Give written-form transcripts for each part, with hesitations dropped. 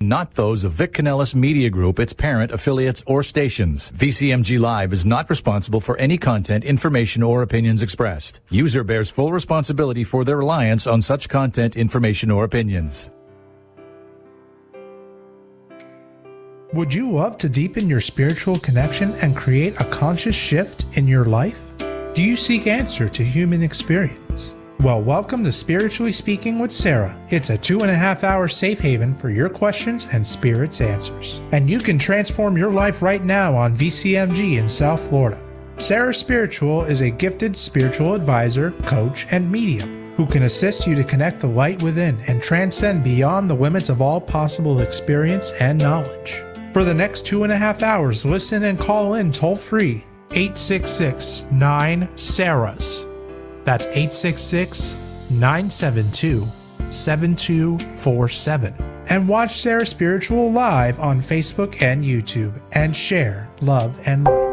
not those of Vic Canellis Media Group, its parent, affiliates, or stations. VCMG Live is not responsible for any content, information, or opinions expressed. User bears full responsibility for their reliance on such content, information, or opinions. Would you love to deepen your spiritual connection and create a conscious shift in your life? Do you seek answer to human experience? Well, welcome to Spiritually Speaking with Sarah. It's a 2.5-hour safe haven for your questions and Spirit's answers. And you can transform your life right now on VCMG in South Florida. Sarah Spiritual is a gifted spiritual advisor, coach, and medium who can assist you to connect the light within and transcend beyond the limits of all possible experience and knowledge. For the next 2.5 hours, listen and call in toll-free 866-9-SARAHS. That's 866-972-7247. And watch Sarah Spiritual live on Facebook and YouTube and share love and light.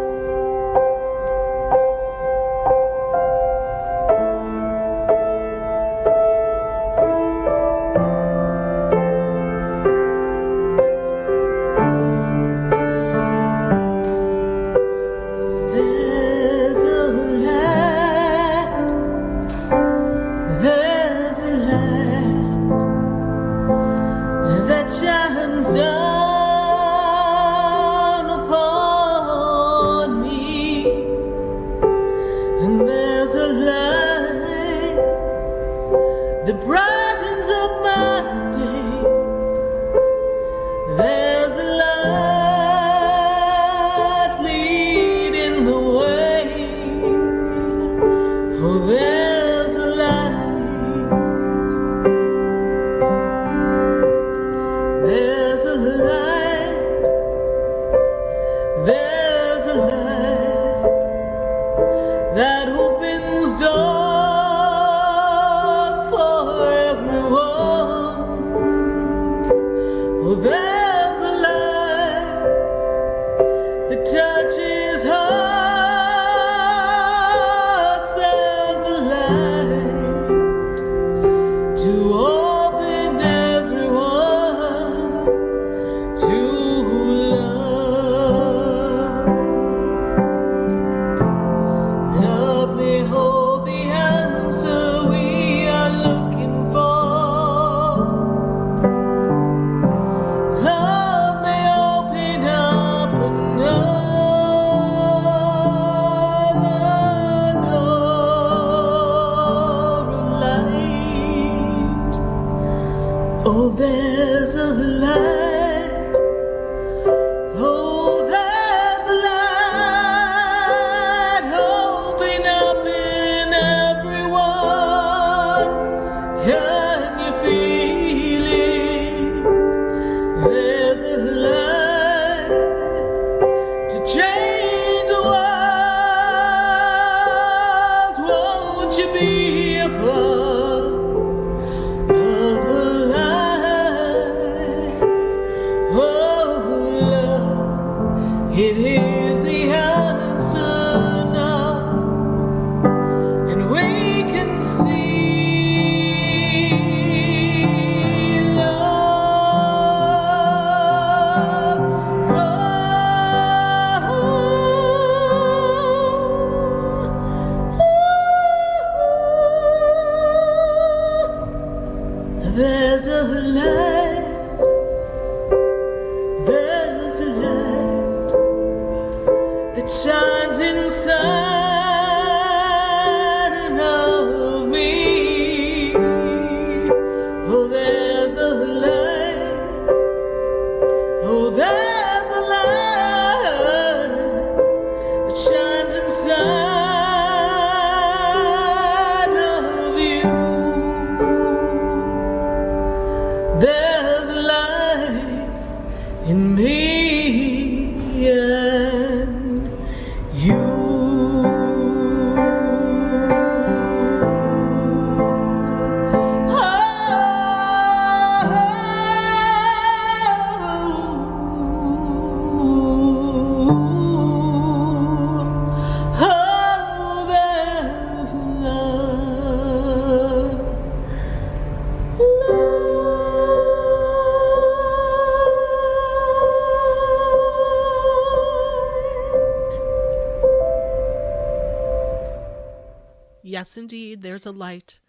yes, indeed, there's a light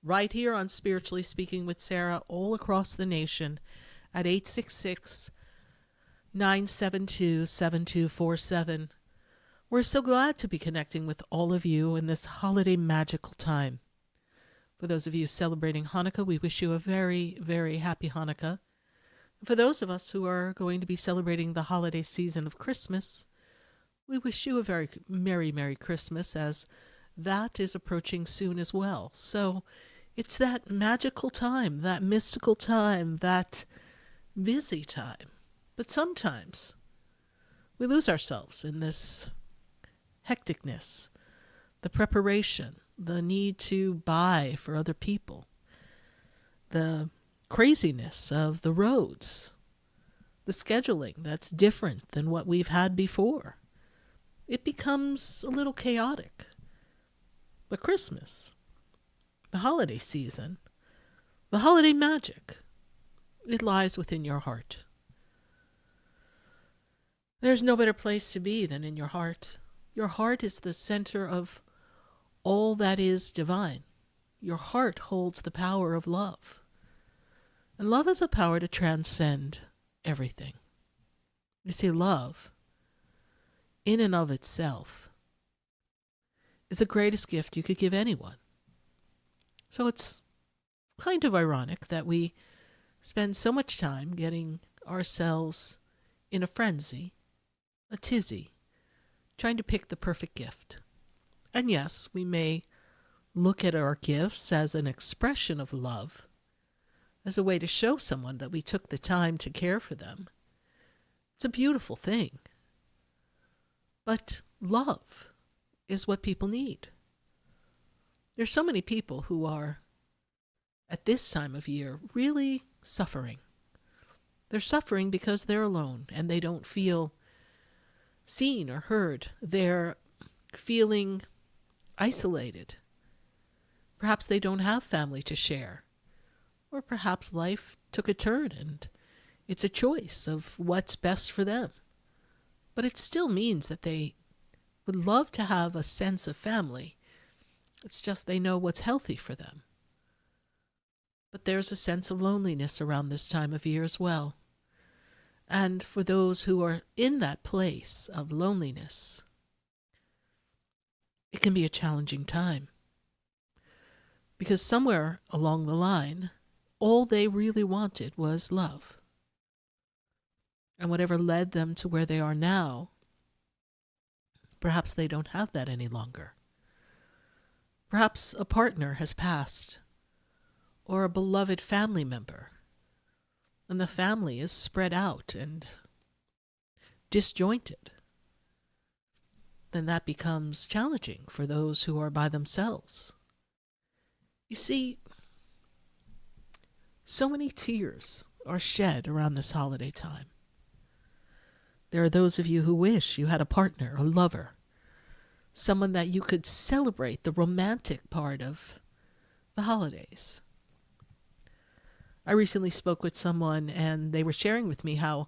right here on Spiritually Speaking with Sarah all across the nation at 866-972-7247. We're so glad to be connecting with all of you in this holiday magical time. For those of you celebrating Hanukkah, we wish you a very, very happy Hanukkah. For those of us who are going to be celebrating the holiday season of Christmas, we wish you a very merry, merry Christmas, as that is approaching soon as well. So it's that magical time, that mystical time, that busy time. But sometimes we lose ourselves in this hecticness, the preparation, the need to buy for other people, the craziness of the roads, the scheduling that's different than what we've had before. It becomes a little chaotic. But Christmas, the holiday season, the holiday magic, it lies within your heart. There's no better place to be than in your heart. Your heart is the center of all that is divine. Your heart holds the power of love. And love has the power to transcend everything. You see, love, in and of itself, is the greatest gift you could give anyone. So it's kind of ironic that we spend so much time getting ourselves in a frenzy, a tizzy, trying to pick the perfect gift. And yes, we may look at our gifts as an expression of love, as a way to show someone that we took the time to care for them. It's a beautiful thing. But love is what people need. There's so many people who are, at this time of year, really suffering. They're suffering because they're alone and they don't feel seen or heard. They're feeling isolated. Perhaps they don't have family to share. Or perhaps life took a turn and it's a choice of what's best for them. But it still means that they would love to have a sense of family. It's just they know what's healthy for them. But there's a sense of loneliness around this time of year as well. And for those who are in that place of loneliness, it can be a challenging time. Because somewhere along the line, all they really wanted was love. And whatever led them to where they are now, perhaps they don't have that any longer. Perhaps a partner has passed, or a beloved family member, and the family is spread out and disjointed. Then that becomes challenging for those who are by themselves. You see, so many tears are shed around this holiday time. There are those of you who wish you had a partner, a lover, someone that you could celebrate the romantic part of the holidays. I recently spoke with someone and they were sharing with me how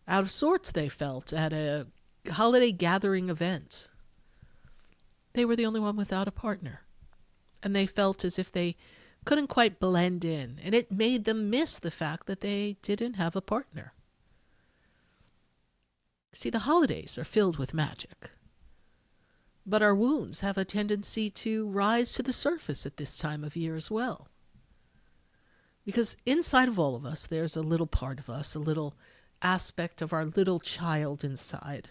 out of sorts they felt at a holiday gathering event. They were the only one without a partner. And they felt as if they couldn't quite blend in. And it made them miss the fact that they didn't have a partner. See, the holidays are filled with magic. But our wounds have a tendency to rise to the surface at this time of year as well. Because inside of all of us, there's a little part of us, a little aspect of our little child inside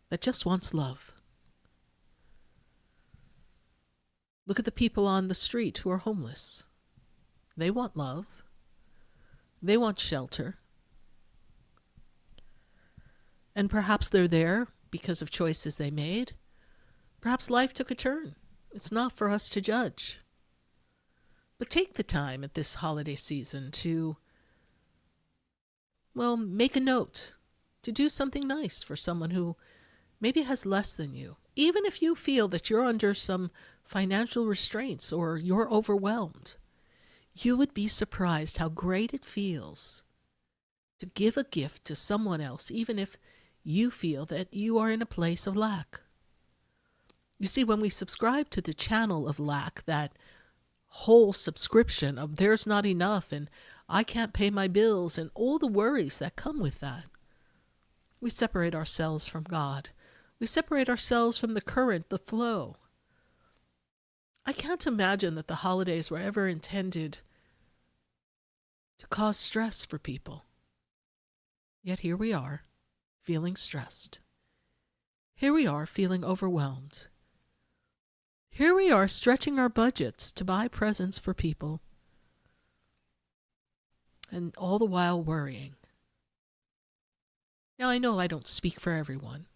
that just wants love. Look at the people on the street who are homeless. They want love. They want shelter. And perhaps they're there because of choices they made. Perhaps life took a turn. It's not for us to judge. But take the time at this holiday season to, make a note, to do something nice for someone who maybe has less than you. Even if you feel that you're under some financial restraints or you're overwhelmed, you would be surprised how great it feels to give a gift to someone else, even if you feel that you are in a place of lack. You see, when we subscribe to the channel of lack, that whole subscription of there's not enough and I can't pay my bills and all the worries that come with that, we separate ourselves from God. We separate ourselves from the current, the flow. I can't imagine that the holidays were ever intended to cause stress for people. Yet here we are, feeling stressed. Here we are, feeling overwhelmed. Here we are, stretching our budgets to buy presents for people, and all the while worrying. Now, I know I don't speak for everyone.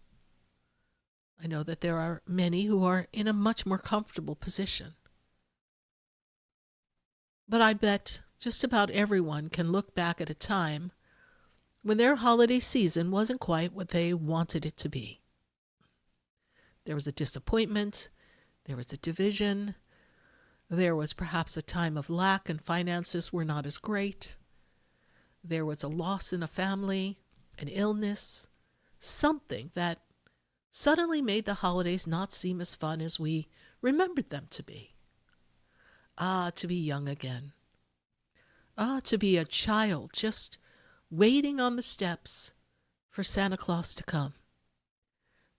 I know that there are many who are in a much more comfortable position. But I bet just about everyone can look back at a time when their holiday season wasn't quite what they wanted it to be. There was a disappointment, there was a division, there was perhaps a time of lack and finances were not as great. There was a loss in a family, an illness, something that suddenly made the holidays not seem as fun as we remembered them to be. Ah, to be young again. Ah, to be a child just waiting on the steps for Santa Claus to come.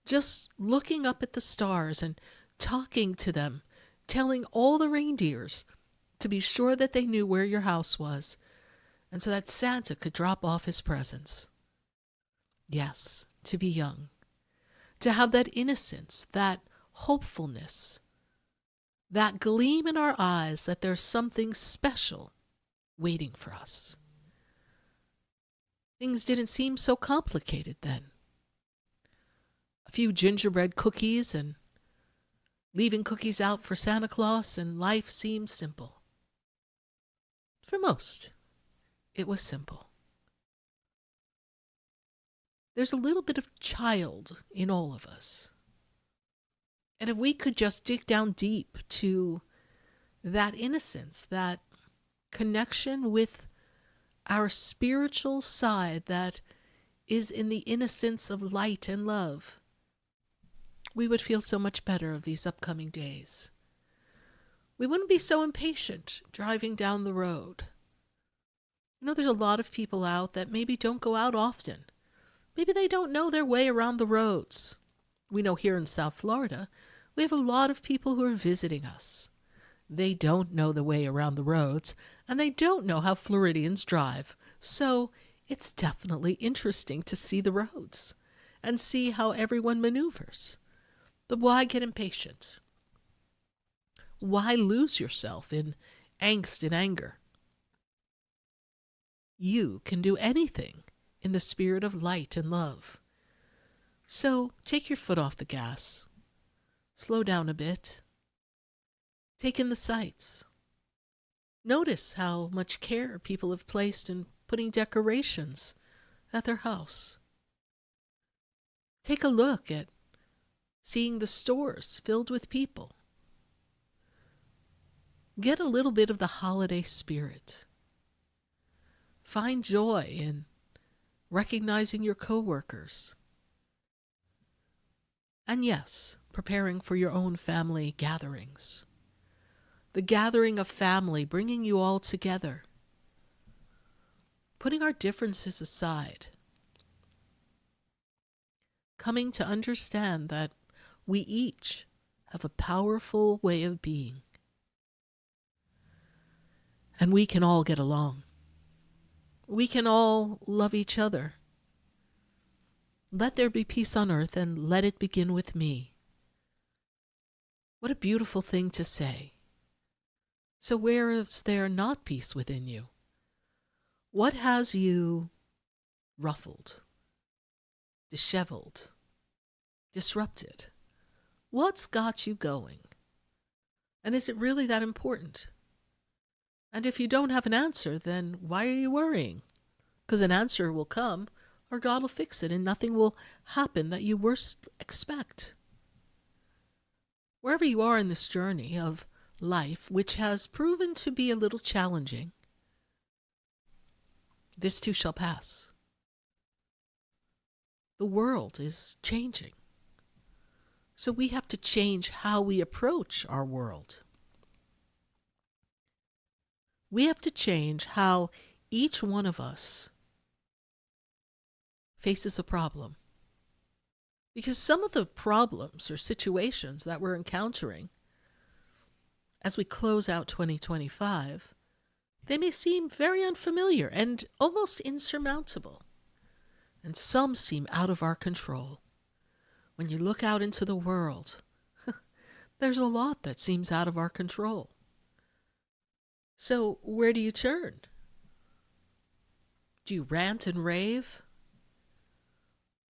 Just looking up at the stars and talking to them, telling all the reindeers to be sure that they knew where your house was, and so that Santa could drop off his presents. Yes, to be young. To have that innocence, that hopefulness, that gleam in our eyes that there's something special waiting for us. Things didn't seem so complicated then. A few gingerbread cookies and leaving cookies out for Santa Claus, and life seemed simple. For most, it was simple. There's a little bit of child in all of us. And if we could just dig down deep to that innocence, that connection with our spiritual side that is in the innocence of light and love, we would feel so much better of these upcoming days. We wouldn't be so impatient driving down the road. You know, there's a lot of people out that maybe don't go out often. Maybe they don't know their way around the roads. We know here in South Florida, we have a lot of people who are visiting us. They don't know the way around the roads, and they don't know how Floridians drive. So it's definitely interesting to see the roads and see how everyone maneuvers. But why get impatient? Why lose yourself in angst and anger? You can do anything in the spirit of light and love. So take your foot off the gas. Slow down a bit. Take in the sights. Notice how much care people have placed in putting decorations at their house. Take a look at seeing the stores filled with people. Get a little bit of the holiday spirit. Find joy in recognizing your coworkers. And yes, preparing for your own family gatherings. The gathering of family, bringing you all together. Putting our differences aside. Coming to understand that we each have a powerful way of being. And we can all get along. We can all love each other. Let there be peace on earth, and let it begin with me. What a beautiful thing to say. So where is there not peace within you? What has you ruffled, disheveled, disrupted? What's got you going? And is it really that important? And if you don't have an answer, then why are you worrying? Because an answer will come, or God will fix it, and nothing will happen that you worst expect. Wherever you are in this journey of life, which has proven to be a little challenging, this too shall pass. The world is changing. So we have to change how we approach our world. We have to change how each one of us faces a problem. Because some of the problems or situations that we're encountering as we close out 2025, they may seem very unfamiliar and almost insurmountable. And some seem out of our control. When you look out into the world, there's a lot that seems out of our control. So where do you turn? Do you rant and rave?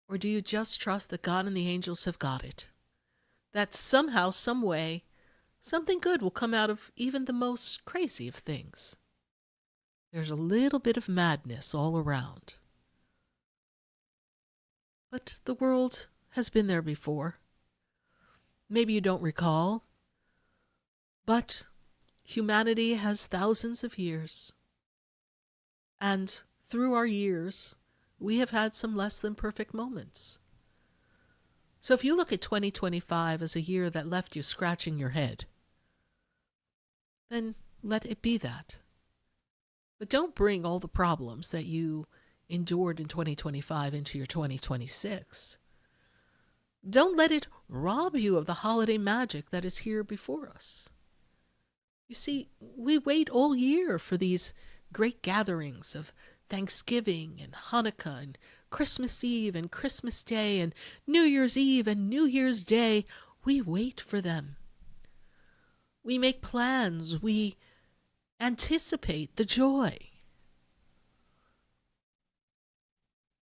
Or do you just trust that God and the angels have got it? That somehow, some way, something good will come out of even the most crazy of things. There's a little bit of madness all around. But the world has been there before. Maybe you don't recall, but humanity has thousands of years. And through our years, we have had some less than perfect moments. So if you look at 2025 as a year that left you scratching your head, then let it be that. But don't bring all the problems that you endured in 2025 into your 2026. Don't let it rob you of the holiday magic that is here before us. You see, we wait all year for these great gatherings of Thanksgiving and Hanukkah and Christmas Eve and Christmas Day and New Year's Eve and New Year's Day. We wait for them. We make plans. We anticipate the joy.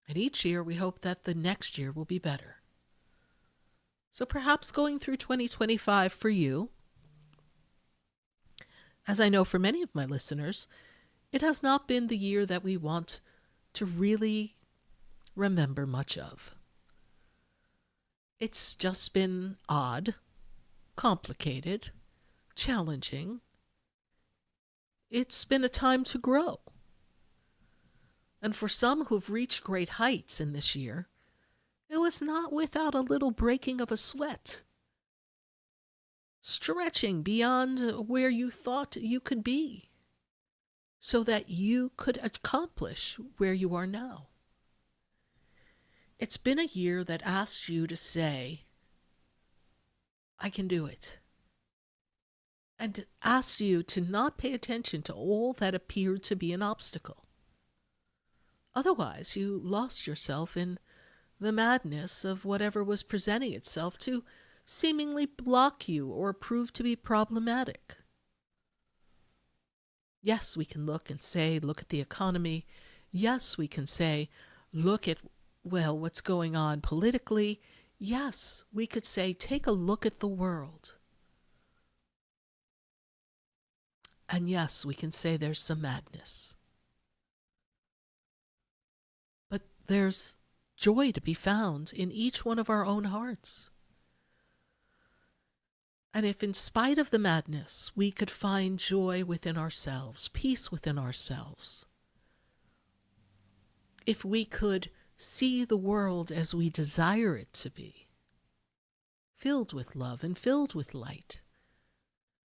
And each year we hope that the next year will be better. So perhaps going through 2025 for you, as I know for many of my listeners, it has not been the year that we want to really remember much of. It's just been odd, complicated, challenging. It's been a time to grow. And for some who've reached great heights in this year, it was not without a little breaking of a sweat. Stretching beyond where you thought you could be, so that you could accomplish where you are now. It's been a year that asked you to say, I can do it. And asked you to not pay attention to all that appeared to be an obstacle. Otherwise, you lost yourself in the madness of whatever was presenting itself to seemingly block you or prove to be problematic. Yes, we can look and say, look at the economy. Yes, we can say, look at, well, what's going on politically. Yes, we could say, take a look at the world. And yes, we can say there's some madness. But there's joy to be found in each one of our own hearts. And if in spite of the madness, we could find joy within ourselves, peace within ourselves, if we could see the world as we desire it to be, filled with love and filled with light,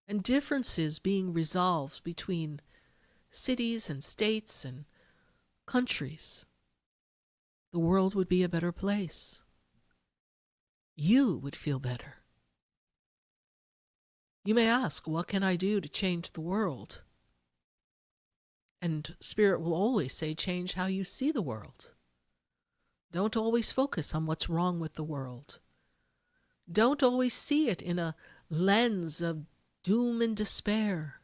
and differences being resolved between cities and states and countries, the world would be a better place. You would feel better. You may ask, what can I do to change the world? And Spirit will always say, change how you see the world. Don't always focus on what's wrong with the world. Don't always see it in a lens of doom and despair,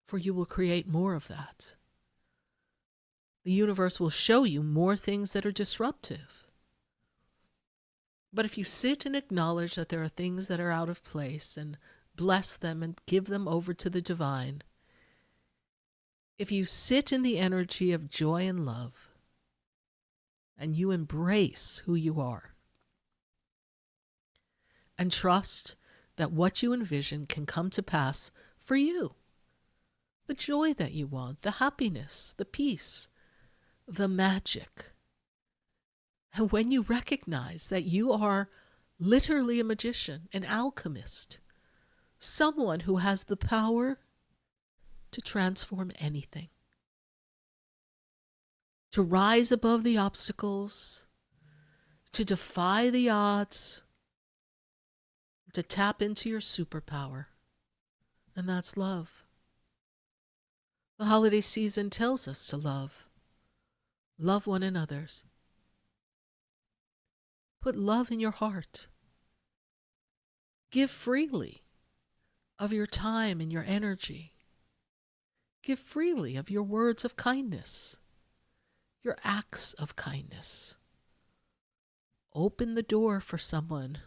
for you will create more of that. The universe will show you more things that are disruptive. But if you sit and acknowledge that there are things that are out of place and bless them and give them over to the divine, if you sit in the energy of joy and love and you embrace who you are and trust that what you envision can come to pass for you, the joy that you want, the happiness, the peace, the magic, And when you recognize that you are literally a magician, an alchemist, someone who has the power to transform anything, to rise above the obstacles, to defy the odds, to tap into your superpower, and that's love. The holiday season tells us to love one another. Put love in your heart. Give freely of your time and your energy. Give freely of your words of kindness, your acts of kindness. Open the door for someone.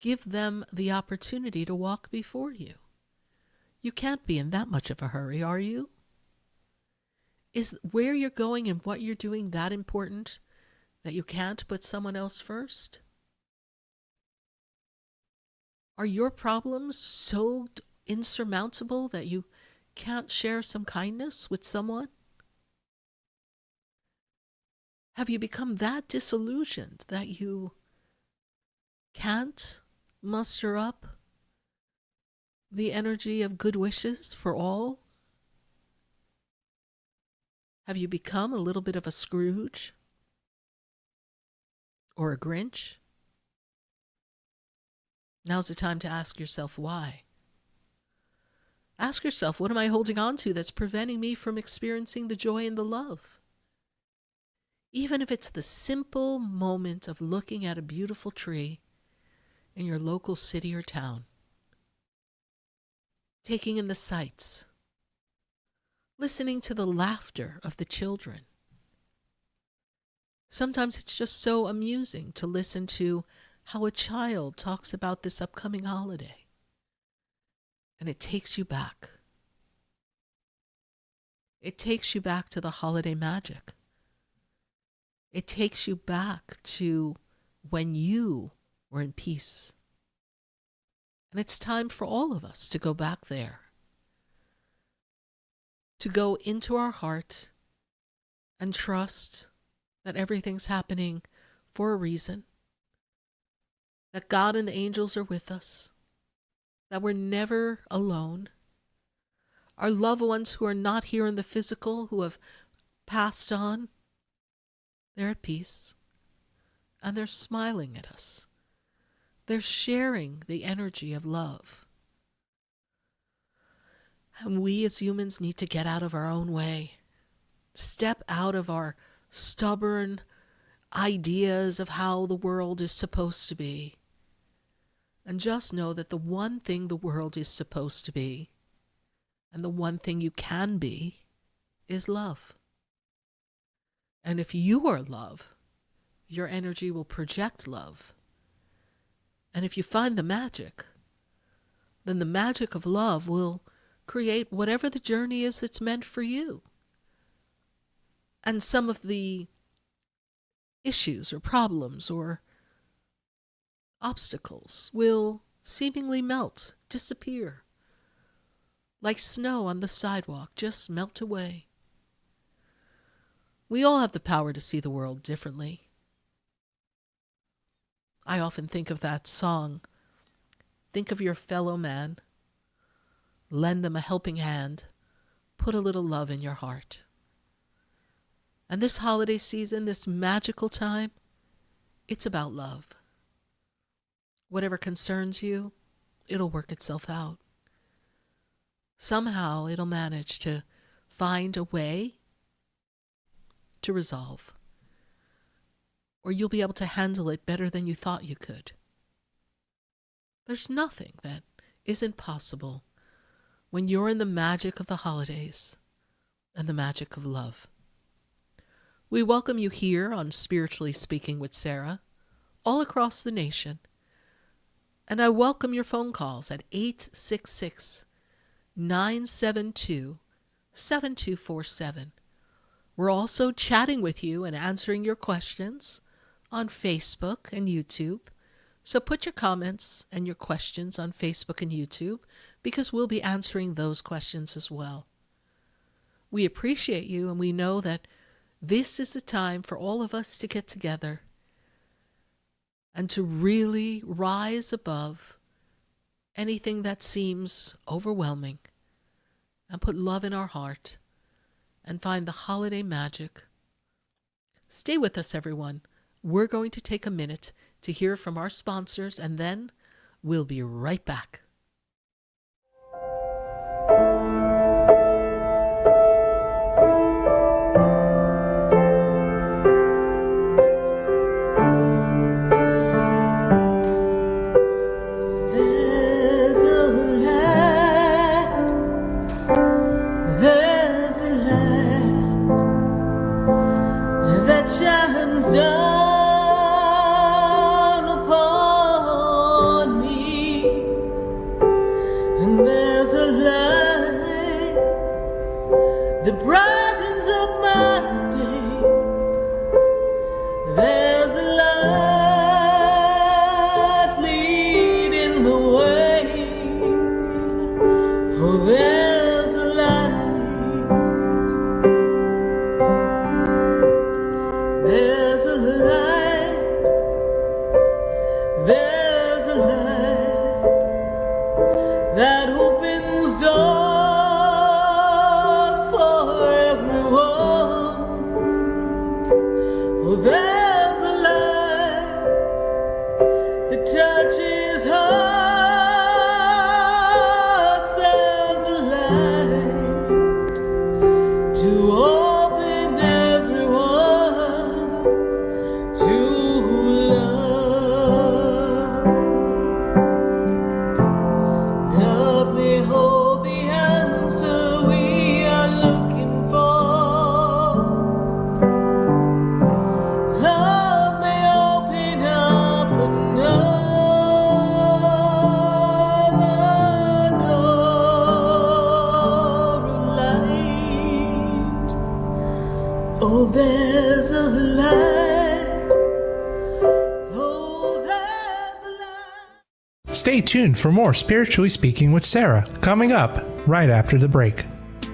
Give them the opportunity to walk before you. You can't be in that much of a hurry, are you? Is where you're going and what you're doing that important that you can't put someone else first? Are your problems so insurmountable that you can't share some kindness with someone? Have you become that disillusioned that you can't muster up the energy of good wishes for all? Have you become a little bit of a Scrooge or a Grinch? Now's the time to ask yourself why. Ask yourself, what am I holding on to that's preventing me from experiencing the joy and the love? Even if it's the simple moment of looking at a beautiful tree in your local city or town, taking in the sights, listening to the laughter of the children. Sometimes it's just so amusing to listen to how a child talks about this upcoming holiday. And it takes you back. It takes you back to the holiday magic. It takes you back to when you were in peace. And it's time for all of us to go back there. To go into our heart and trust that everything's happening for a reason. That God and the angels are with us. That we're never alone. Our loved ones who are not here in the physical, who have passed on, they're at peace. And they're smiling at us. They're sharing the energy of love. And we as humans need to get out of our own way. Step out of our stubborn ideas of how the world is supposed to be. And just know that the one thing the world is supposed to be, and the one thing you can be, is love. And if you are love, your energy will project love. And if you find the magic, then the magic of love will create whatever the journey is that's meant for you. And some of the issues or problems or obstacles will seemingly melt, disappear. Like snow on the sidewalk, just melt away. We all have the power to see the world differently. I often think of that song, think of your fellow man, lend them a helping hand, put a little love in your heart. And this holiday season, this magical time, it's about love. Whatever concerns you, it'll work itself out. Somehow it'll manage to find a way to resolve. Or you'll be able to handle it better than you thought you could. There's nothing that isn't possible when you're in the magic of the holidays and the magic of love. We welcome you here on Spiritually Speaking with Sarah, all across the nation. And I welcome your phone calls at 866-972-7247. We're also chatting with you and answering your questions on Facebook and YouTube. So put your comments and your questions on Facebook and YouTube because we'll be answering those questions as well. We appreciate you and we know that This is a time for all of us to get together and to really rise above anything that seems overwhelming and put love in our heart and find the holiday magic. Stay with us, everyone. We're going to take a minute to hear from our sponsors, and then we'll be right back. The brightens up my day. There's a light leading the way. Oh, there's a light. There's a light. There's a light that opens doors. There's a light that touches hearts. There's a light to open everyone to love. Help me hold the answer we are looking for. Oh, there's a light. Oh, there's a light. Stay tuned for more Spiritually Speaking with Sarah, coming up right after the break.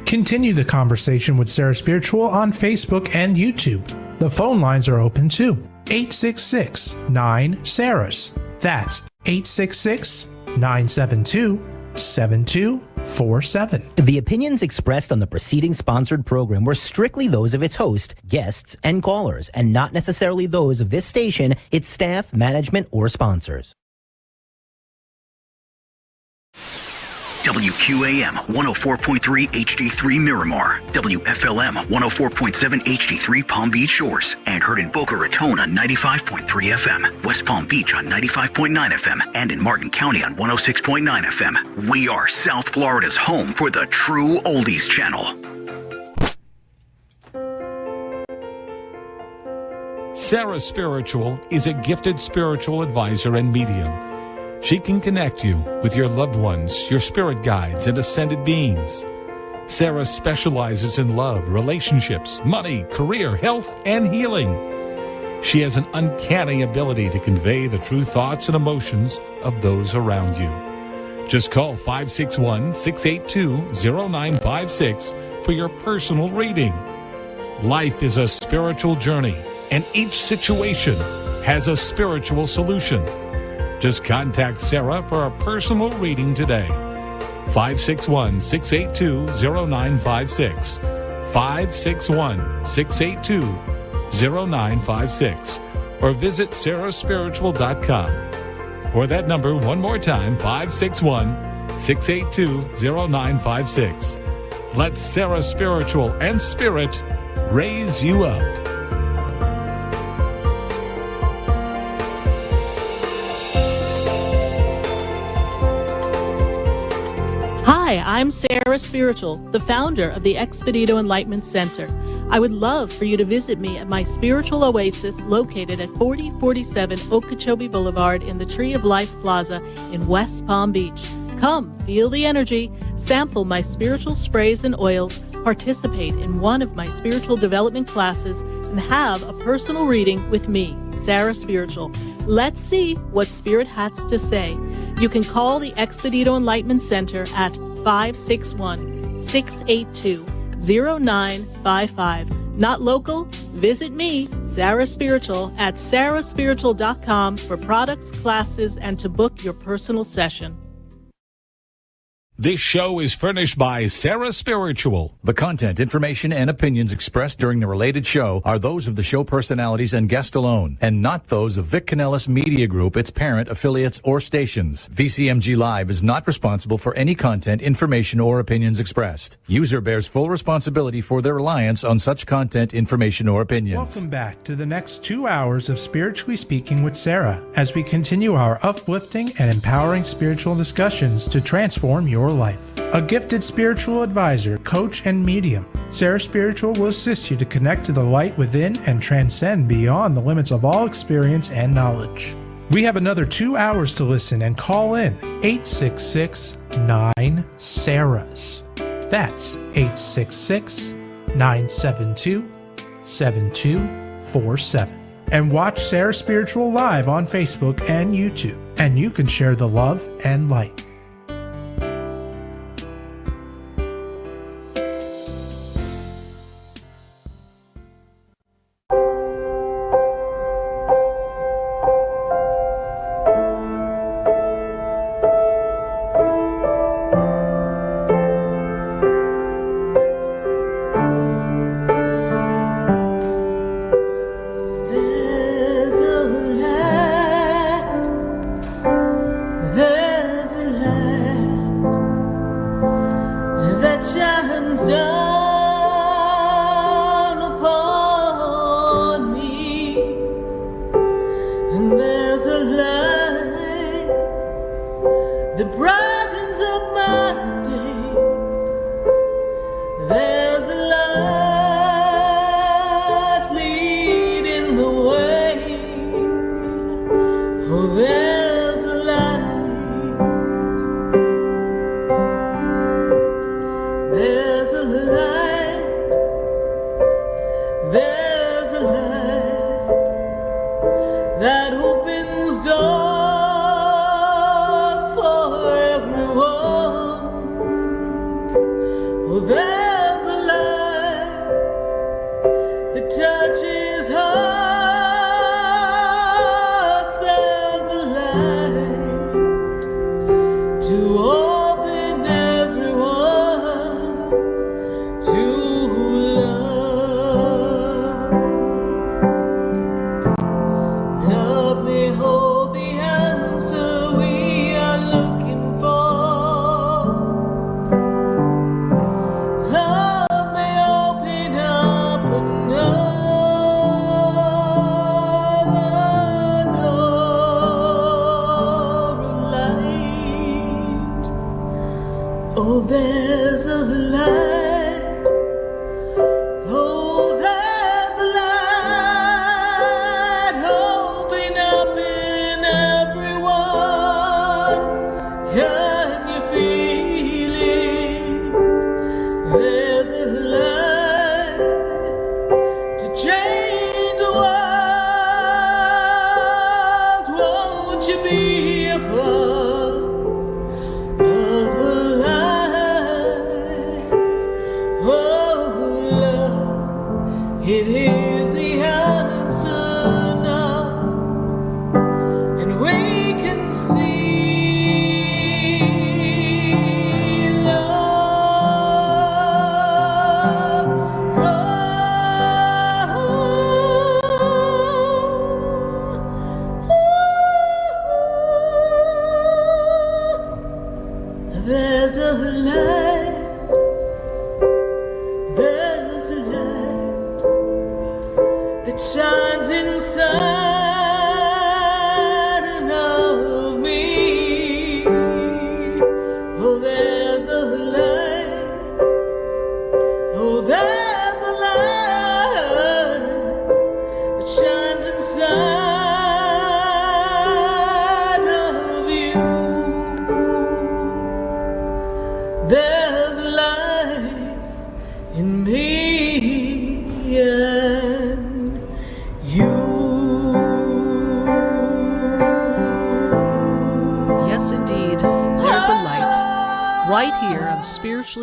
Continue the conversation with Sarah Spiritual on Facebook and YouTube. The phone lines are open too. 866-9-SARAHS. That's 866-972-7247. The opinions expressed on the preceding sponsored program were strictly those of its host, guests, and callers, and not necessarily those of this station, its staff, management, or sponsors. WQAM 104.3 HD3 Miramar, WFLM 104.7 HD3 Palm Beach Shores, and heard in Boca Raton on 95.3 FM, West Palm Beach on 95.9 FM, and in Martin County on 106.9 FM. We are South Florida's home for the true oldies channel. Sarah Spiritual is a gifted spiritual advisor and medium. She can connect you with your loved ones, your spirit guides, and ascended beings. Sarah specializes in love, relationships, money, career, health, and healing. She has an uncanny ability to convey the true thoughts and emotions of those around you. Just call 561-682-0956 for your personal reading. Life is a spiritual journey, and each situation has a spiritual solution. Just contact Sarah for a personal reading today. 561-682-0956. 561-682-0956. Or visit sarahspiritual.com. Or that number one more time, 561-682-0956. Let Sarah Spiritual and Spirit raise you up. Hi, I'm Sarah Spiritual, the founder of the Expedito Enlightenment Center. I would love for you to visit me at my spiritual oasis located at 4047 Okeechobee Boulevard in the Tree of Life Plaza in West Palm Beach. Come, feel the energy, sample my spiritual sprays and oils, participate in one of my spiritual development classes, and have a personal reading with me, Sarah Spiritual. Let's see what Spirit has to say. You can call the Expedito Enlightenment Center at 561-682-0955. Not local? Visit me, Sarah Spiritual, at sarahspiritual.com for products, classes, and to book your personal session. This show is furnished by Sarah Spiritual. The content, information, and opinions expressed during the related show are those of the show personalities and guest alone, and not those of Vic Canellis Media Group, its parent, affiliates, or stations. VCMG Live is not responsible for any content, information, or opinions expressed. User bears full responsibility for their reliance on such content, information, or opinions. Welcome back to the next 2 hours of Spiritually Speaking with Sarah as we continue our uplifting and empowering spiritual discussions to transform your life. A gifted spiritual advisor, coach, and medium, Sarah Spiritual will assist you to connect to the light within and transcend beyond the limits of all experience and knowledge. We have another 2 hours to listen and call in 866-9-SARAHS. That's 866-972-7247. And watch Sarah Spiritual live on Facebook and YouTube, and you can share the love and light.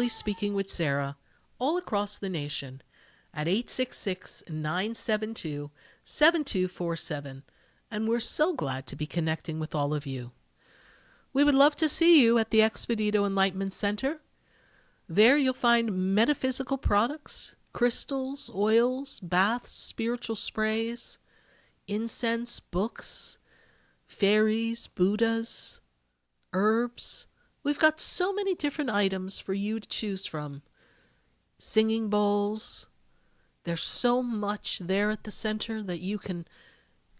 Speaking with Sarah, all across the nation. at 866-972-7247. And we're so glad to be connecting with all of you. We would love to see you at the Expedito Enlightenment Center. There you'll find metaphysical products, crystals, oils, baths, spiritual sprays, incense, books, fairies, Buddhas, herbs. We've got so many different items for you to choose from. Singing bowls. There's so much there at the center that you can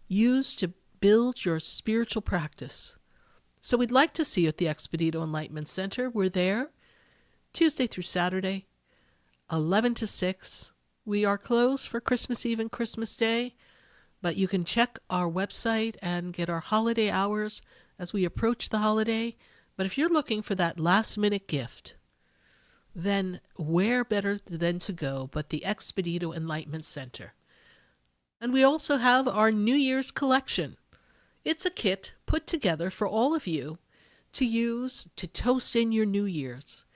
use to build your spiritual practice. So we'd like to see you at the Expedito Enlightenment Center. We're there Tuesday through Saturday, 11 to 6. We are closed for Christmas Eve and Christmas Day, but you can check our website and get our holiday hours as we approach the holiday. But if you're looking for that last-minute gift, then where better than to go but the Expedito Enlightenment Center? And we also have our New Year's collection. It's a kit put together for all of you to use to toast in your New Year's.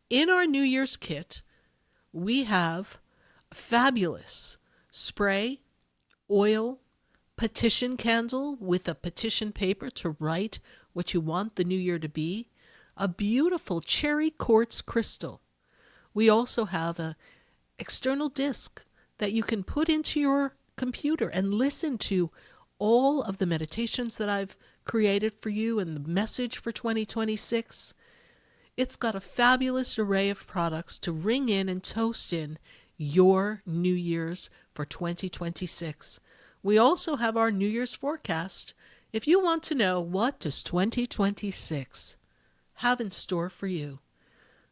In our New Year's kit, we have fabulous spray, oil, petition candle with a petition paper to write what you want the new year to be, a beautiful cherry quartz crystal. We also have an external disc that you can put into your computer and listen to all of the meditations that I've created for you and the message for 2026. It's got a fabulous array of products to ring in and toast in your New Year's for 2026. We also have our New Year's forecast. If you want to know what does 2026 have in store for you,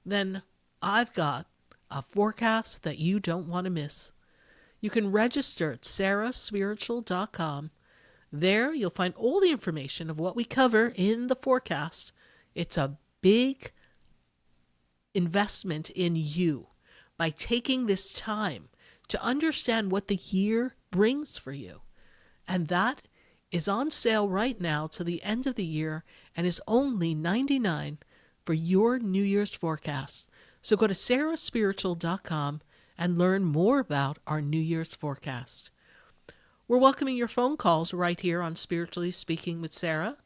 then I've got a forecast that you don't want to miss. You can register at sarahspiritual.com. There you'll find all the information of what we cover in the forecast. It's a big investment in you by taking this time to understand what the year brings for you. And that is on sale right now to the end of the year and is only $99 for your New Year's forecast. So go to sarahspiritual.com and learn more about our New Year's forecast. We're welcoming your phone calls right here on Spiritually Speaking with Sarah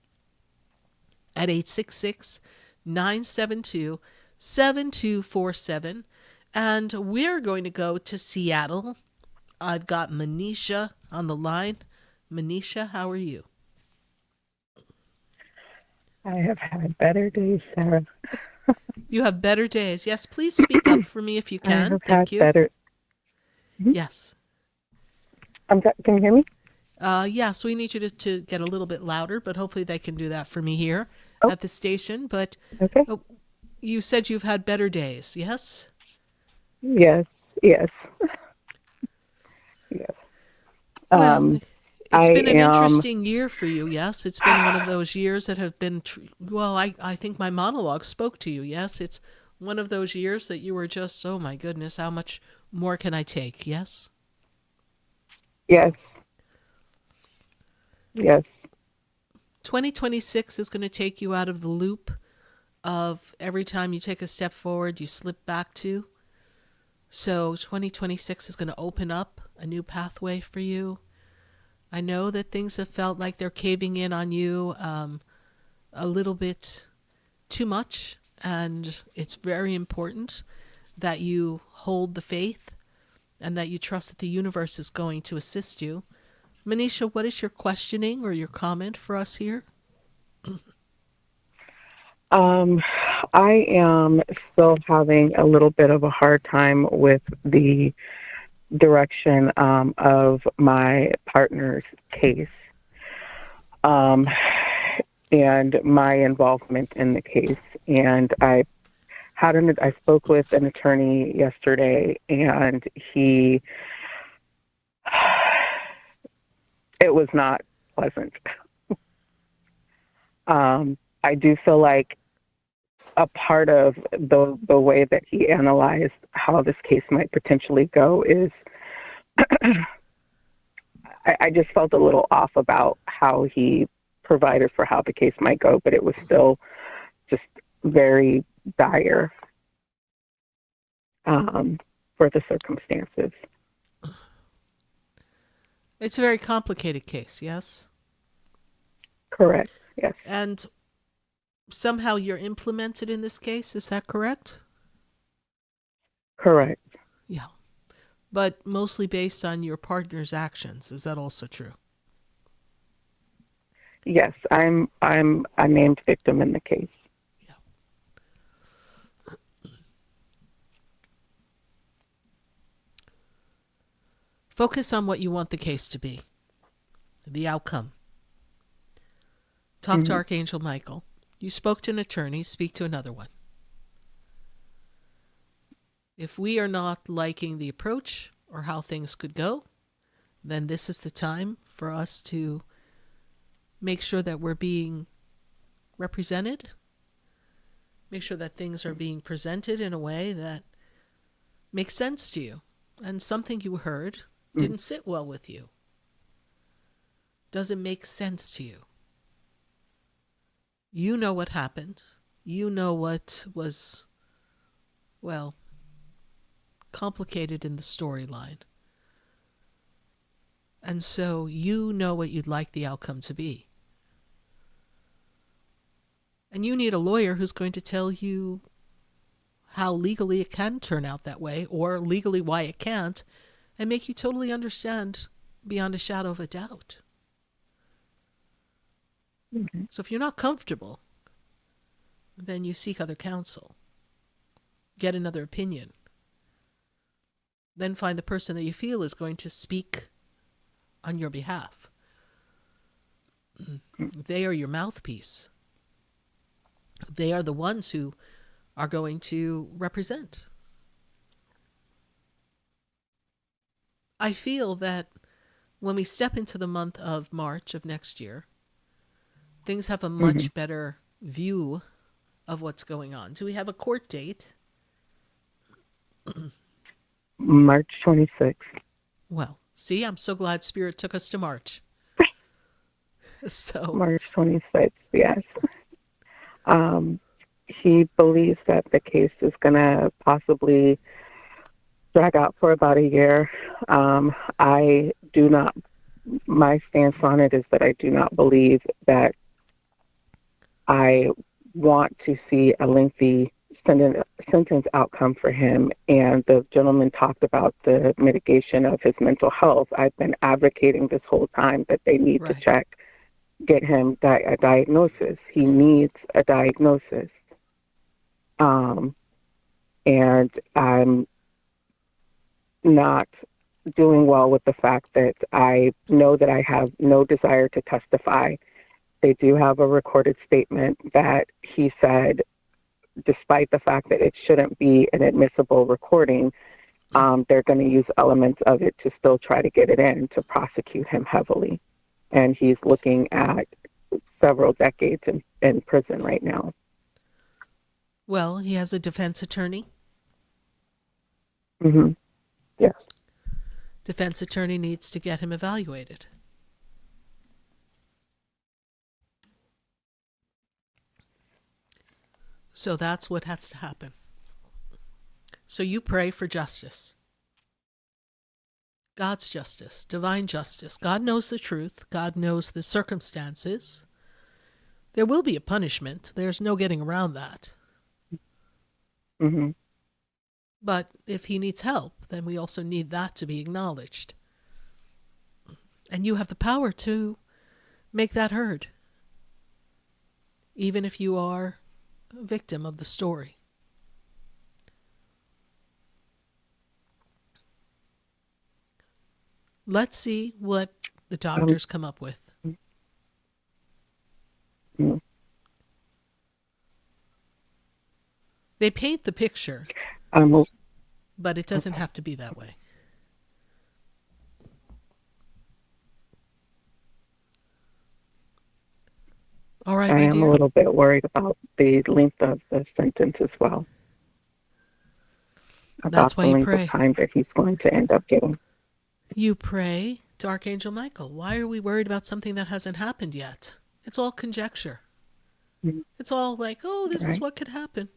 at 866-972-7247. And we're going to go to Seattle. I've got Manisha on the line. Manisha, how are you? I have had better days, Sarah. You have better days. Yes, please speak up for me if you can. I have Thank had you. better. Yes. Can you hear me? Yes, we need you to get a little bit louder, but hopefully they can do that for me here at the station. But Okay. You said you've had better days, yes? Yes. Yes. Well, it's been an am- interesting year for you, yes? It's been one of those years that have been, I think my monologue spoke to you, yes? It's one of those years that you were just, oh my goodness, how much more can I take, yes? Yes. Yes. 2026 is going to take you out of the loop of every time you take a step forward, you slip back to. So 2026 is going to open up a new pathway for you. I know that things have felt like they're caving in on you a little bit too much, and it's very important that you hold the faith and that you trust that the universe is going to assist you. Manisha, what is your questioning or your comment for us here? I am still having a little bit of a hard time with the direction of my partner's case and my involvement in the case. And I spoke with an attorney yesterday, and it was not pleasant. I do feel like a part of the way that he analyzed how this case might potentially go is I just felt a little off about how he provided for how the case might go, but it was still just very dire for the circumstances. It's a very complicated case, yes? Correct. Yes. And somehow you're implemented in this case, is that correct? Correct. Yeah. But mostly based on your partner's actions, is that also true? Yes, I'm a named victim in the case. Focus on what you want the case to be, the outcome. Talk to Archangel Michael. You spoke to an attorney, speak to another one. If we are not liking the approach or how things could go, then this is the time for us to make sure that we're being represented, make sure that things are being presented in a way that makes sense to you, and something you heard didn't sit well with you, doesn't make sense to you. You know what happened. You know what was, well, complicated in the storyline. And so you know what you'd like the outcome to be. And you need a lawyer who's going to tell you how legally it can turn out that way, or legally why it can't, and make you totally understand beyond a shadow of a doubt. So if you're not comfortable, then you seek other counsel. Get another opinion. Then find the person that you feel is going to speak on your behalf. They are your mouthpiece. They are the ones who are going to represent. I feel that when we step into the month of March of next year, things have a much better view of what's going on. Do we have a court date? March 26th. Well, see, I'm so glad Spirit took us to March. So March 26th, yes. He believes that the case is going to possibly drag out for about a year. I do not, my stance on it is that I do not believe that I want to see a lengthy sentence outcome for him. And the gentleman talked about the mitigation of his mental health. I've been advocating this whole time that they need to get him a diagnosis. He needs a diagnosis. And I'm not doing well with the fact that I know that I have no desire to testify. They do have a recorded statement that he said, despite the fact that it shouldn't be an admissible recording, they're going to use elements of it to still try to get it in to prosecute him heavily. And he's looking at several decades in prison right now. well, he has a defense attorney. Yes. Defense attorney needs to get him evaluated. So that's what has to happen. So you pray for justice. God's justice, divine justice. God knows the truth. God knows the circumstances. There will be a punishment. There's no getting around that. But if he needs help, then we also need that to be acknowledged. And you have the power to make that heard, even if you are a victim of the story. Let's see what the doctors come up with. They paint the picture, but it doesn't have to be that way. All right, I my am dear. a little bit worried about the length of the sentence as well. That's why the you length pray. of time that he's going to end up getting. You pray to Archangel Michael. Why are we worried about something that hasn't happened yet? It's all conjecture. It's all like, oh, this is what could happen.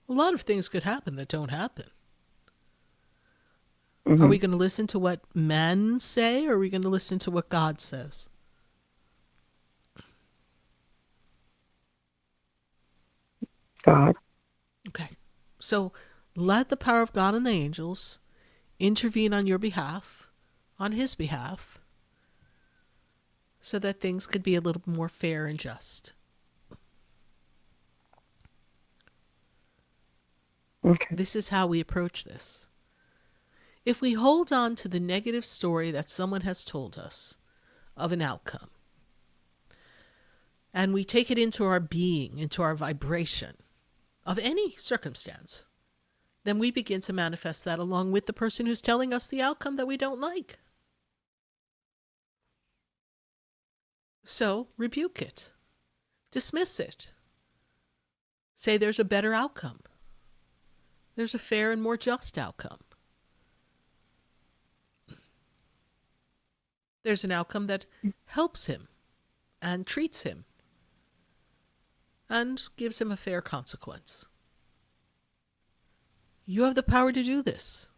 A lot of things could happen that don't happen. Are we going to listen to what men say, or are we going to listen to what God says? God. Okay. So let the power of God and the angels intervene on your behalf, on his behalf, so that things could be a little more fair and just. Okay. This is how we approach this. If we hold on to the negative story that someone has told us of an outcome, and we take it into our being, into our vibration of any circumstance, then we begin to manifest that along with the person who's telling us the outcome that we don't like. So rebuke it. Dismiss it. Say there's a better outcome. There's a fair and more just outcome. There's an outcome that helps him and treats him and gives him a fair consequence. You have the power to do this.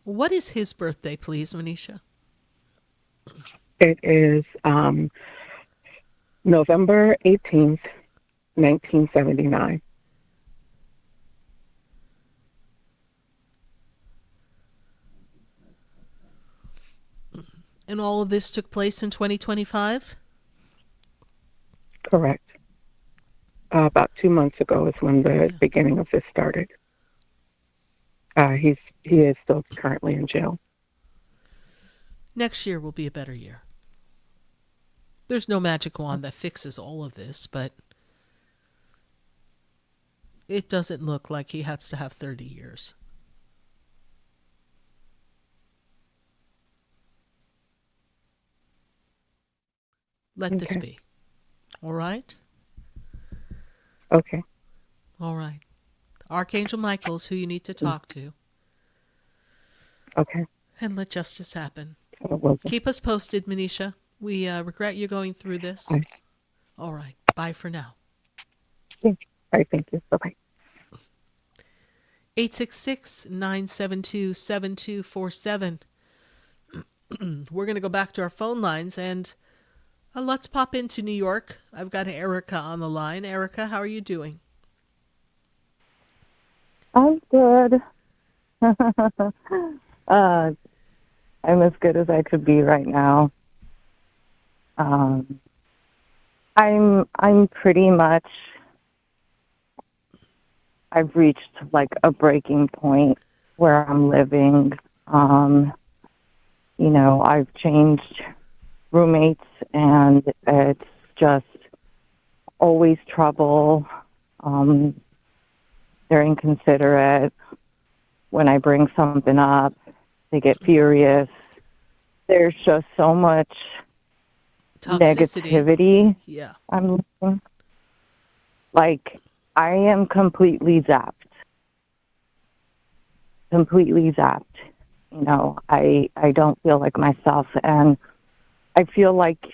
What is his birthday, please, Manisha? It is November 18th, 1979. And all of this took place in 2025? Correct. About 2 months ago is when the beginning of this started. He is still currently in jail. Next year will be a better year. There's no magic wand that fixes all of this, but it doesn't look like he has to have 30 years. Let this be. All right? Okay. All right. Archangel Michael's who you need to talk to. Okay. And let justice happen. Well, Keep us posted, Manisha. We regret you going through this. All right. Bye for now. all right. Thank you. Bye-bye. 866-972-7247. We're going to go back to our phone lines and let's pop into New York. I've got Erica on the line. Erica, how are you doing? I'm good. I'm as good as I could be right now. I'm pretty much, I've reached like a breaking point where I'm living. I've changed roommates and it's just always trouble. They're inconsiderate. When I bring something up, they get furious. There's just so much Toxicity. negativity. Yeah. I'm looking. Like, I am completely zapped. I don't feel like myself. And I feel like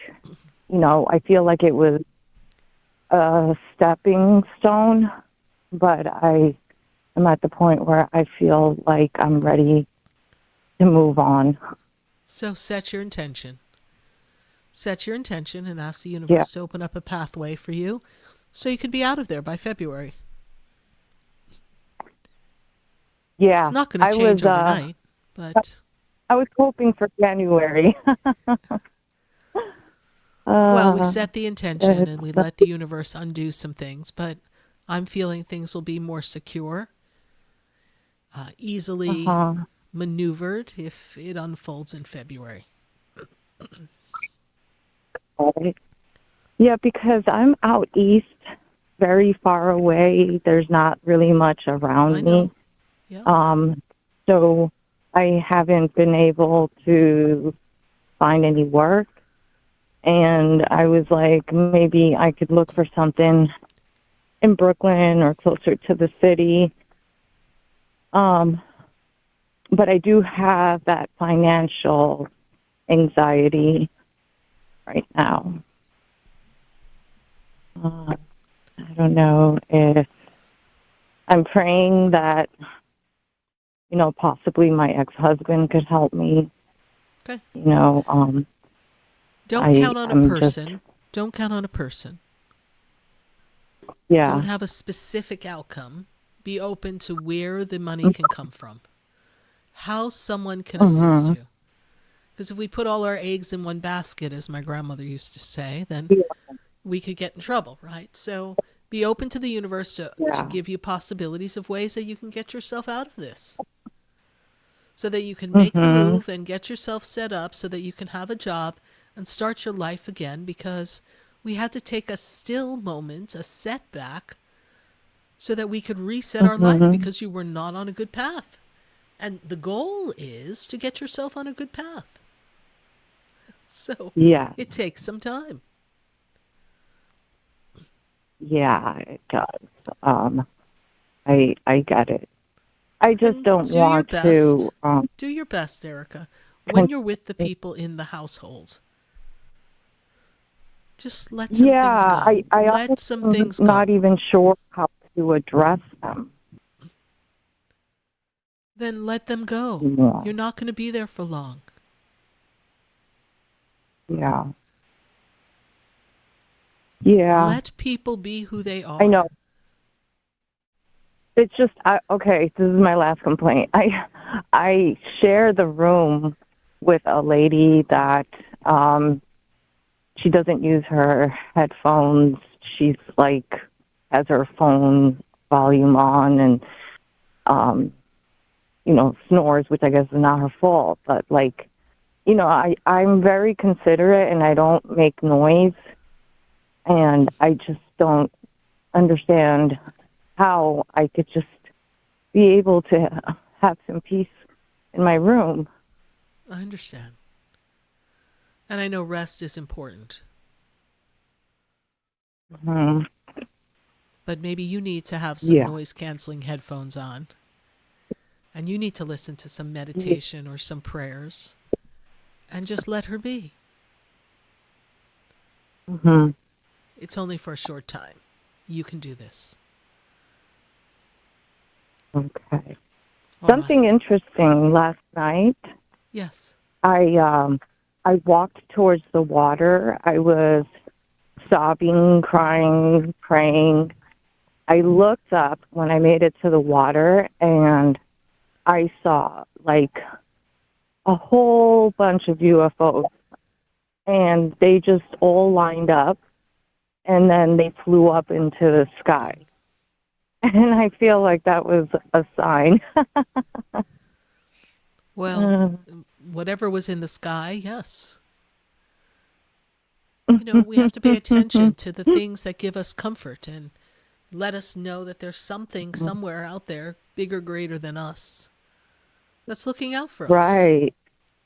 it was a stepping stone, but I am at the point where I feel like I'm ready to move on. So set your intention. Set your intention and ask the universe to open up a pathway for you so you could be out of there by February. Yeah. It's not going to change overnight, but... I was hoping for January. Well, we set the intention and we let the universe undo some things, but I'm feeling things will be more secure, easily maneuvered if it unfolds in February. Yeah, because I'm out east, very far away. There's not really much around me. Yeah. So I haven't been able to find any work. And I was like, maybe I could look for something in Brooklyn or closer to the city. But I do have that financial anxiety right now. I don't know if I'm praying that, possibly my ex-husband could help me. Okay. Don't count on a person. Don't count on a person. Yeah. Don't have a specific outcome. Be open to where the money can come from. How someone can assist you. Because if we put all our eggs in one basket, as my grandmother used to say, then we could get in trouble, right? So be open to the universe to give you possibilities of ways that you can get yourself out of this. So that you can make the move and get yourself set up so that you can have a job and start your life again, because we had to take a still moment, a setback, so that we could reset our life because you were not on a good path. And the goal is to get yourself on a good path. So it takes some time. Yeah, it does. I get it. I just don't want to. Do your best, Erica, when you're with the people in the household. Just let some things go. Let some things go. I'm not even sure how to address them. Then let them go. Yeah. You're not going to be there for long. Yeah. Yeah. Let people be who they are. I know. It's just, okay, this is my last complaint. I share the room with a lady that she doesn't use her headphones. She's like, has her phone volume on and, snores, which I guess is not her fault. But like, I'm very considerate and I don't make noise. And I just don't understand how I could just be able to have some peace in my room. I understand. And I know rest is important. But maybe you need to have some noise-canceling headphones on. And you need to listen to some meditation or some prayers. And just let her be. It's only for a short time. You can do this. Okay. Something interesting last night. Yes. I walked towards the water. I was sobbing, crying, praying. I looked up when I made it to the water, and I saw like a whole bunch of UFOs, and they just all lined up, and then they flew up into the sky. And I feel like that was a sign. Well, whatever was in the sky, yes. We have to pay attention to the things that give us comfort and let us know that there's something somewhere out there, bigger, greater than us, that's looking out for us. Right.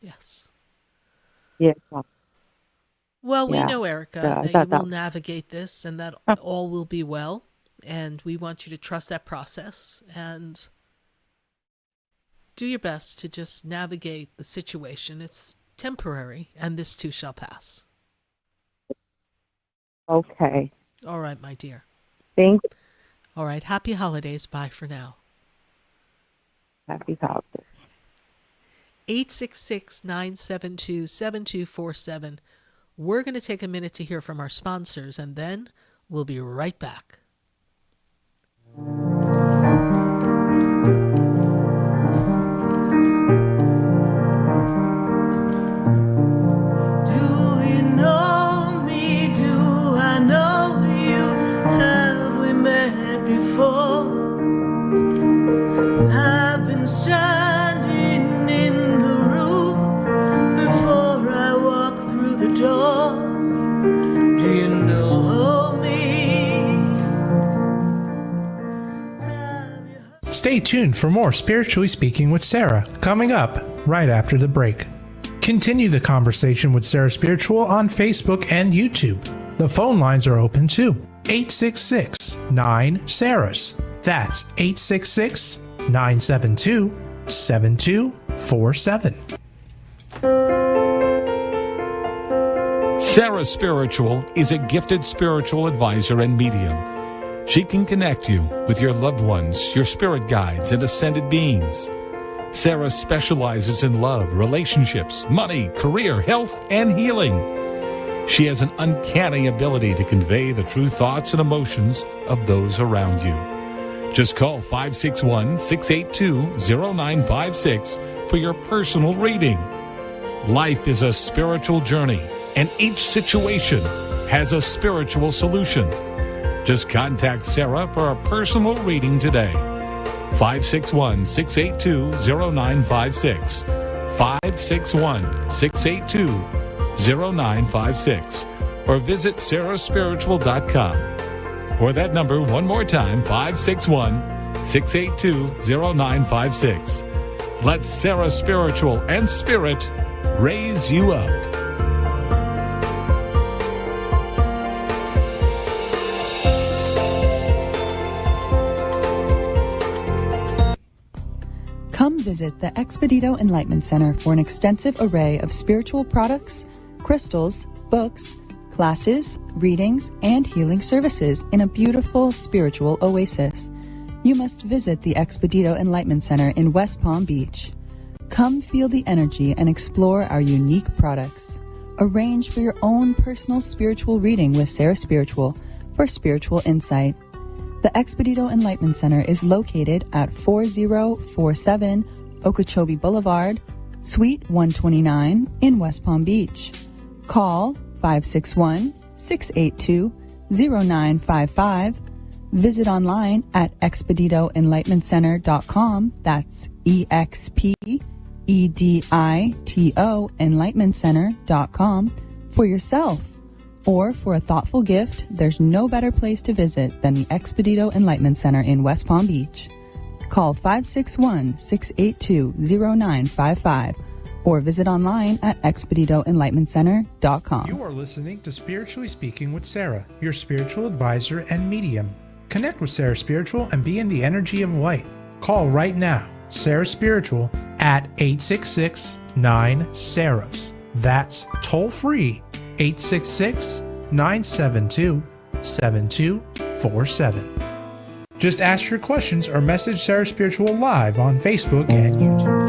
Yes. Yeah. Well, we know, Erica, that you will navigate this and that all will be well. And we want you to trust that process and do your best to just navigate the situation. It's temporary, and this too shall pass. Okay. All right, my dear. Thank you. All right. Happy holidays. Bye for now. Happy holidays. 866-972-7247. We're going to take a minute to hear from our sponsors, and then we'll be right back. I've been standing in the room before I walk through the door. Do you know me? Stay tuned for more Spiritually Speaking with Sarah, coming up right after the break. Continue the conversation with Sarah Spiritual on Facebook and YouTube. The phone lines are open too. 866-9-SARAHS. That's 866-972-7247. Sarah Spiritual is a gifted spiritual advisor and medium. She can connect you with your loved ones, your spirit guides, and ascended beings. Sarah specializes in love, relationships, money, career, health, and healing. She has an uncanny ability to convey the true thoughts and emotions of those around you. Just call 561-682-0956 for your personal reading. Life is a spiritual journey, and each situation has a spiritual solution. Just contact Sarah for a personal reading today. 561-682-0956. 561-682-0956. Or visit sarahspiritual.com. Or that number one more time, 561-682-0956. Let Sarah Spiritual and Spirit raise you up. Come visit the Expedito Enlightenment Center for an extensive array of spiritual products, crystals, books, classes, readings, and healing services in a beautiful spiritual oasis. You must visit the Expedito Enlightenment Center in West Palm Beach. Come feel the energy and explore our unique products. Arrange for your own personal spiritual reading with Sarah Spiritual for spiritual insight. The Expedito Enlightenment Center is located at 4047 Okeechobee Boulevard, Suite 129 in West Palm Beach. Call 561-682-0955. Visit online at expeditoenlightenmentcenter.com. That's EXPEDITO enlightenmentcenter.com for yourself. Or for a thoughtful gift, there's no better place to visit than the Expedito Enlightenment Center in West Palm Beach. Call 561-682-0955 or visit online at expeditoenlightenmentcenter.com. You are listening to Spiritually Speaking with Sarah, your spiritual advisor and medium. Connect with Sarah Spiritual and be in the energy of light. Call right now, Sarah Spiritual, at 866-9-SARAHS. That's toll free, 866-972-7247. Just ask your questions or message Sarah Spiritual live on Facebook and YouTube.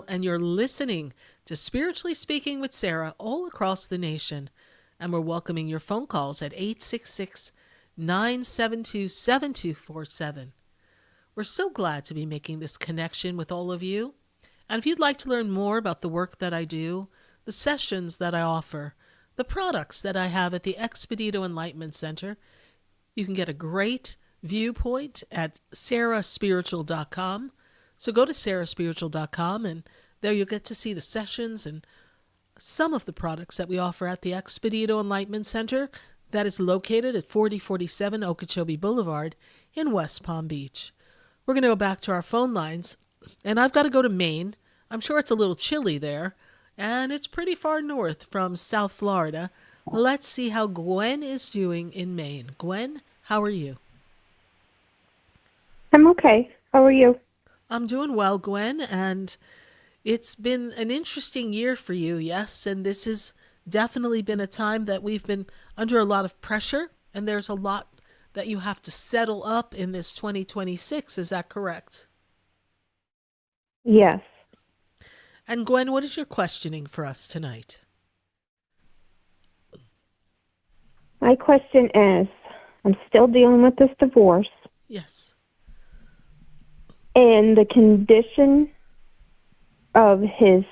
And you're listening to Spiritually Speaking with Sarah all across the nation. And we're welcoming your phone calls at 866-972-7247. We're so glad to be making this connection with all of you. And if you'd like to learn more about the work that I do, the sessions that I offer, the products that I have at the Expedito Enlightenment Center, you can get a great viewpoint at sarahspiritual.com. So go to sarahspiritual.com and there you'll get to see the sessions and some of the products that we offer at the Expedito Enlightenment Center that is located at 4047 Okeechobee Boulevard in West Palm Beach. We're going to go back to our phone lines, and I've got to go to Maine. I'm sure it's a little chilly there, and it's pretty far north from South Florida. Let's see how Gwen is doing in Maine. Gwen, how are you? I'm okay. How are you? I'm doing well, Gwen, and it's been an interesting year for you, yes, and this has definitely been a time that we've been under a lot of pressure, and there's a lot that you have to settle up in this 2026. Is that correct? Yes. And Gwen, what is your questioning for us tonight? My question is, I'm still dealing with this divorce. Yes. And the condition of his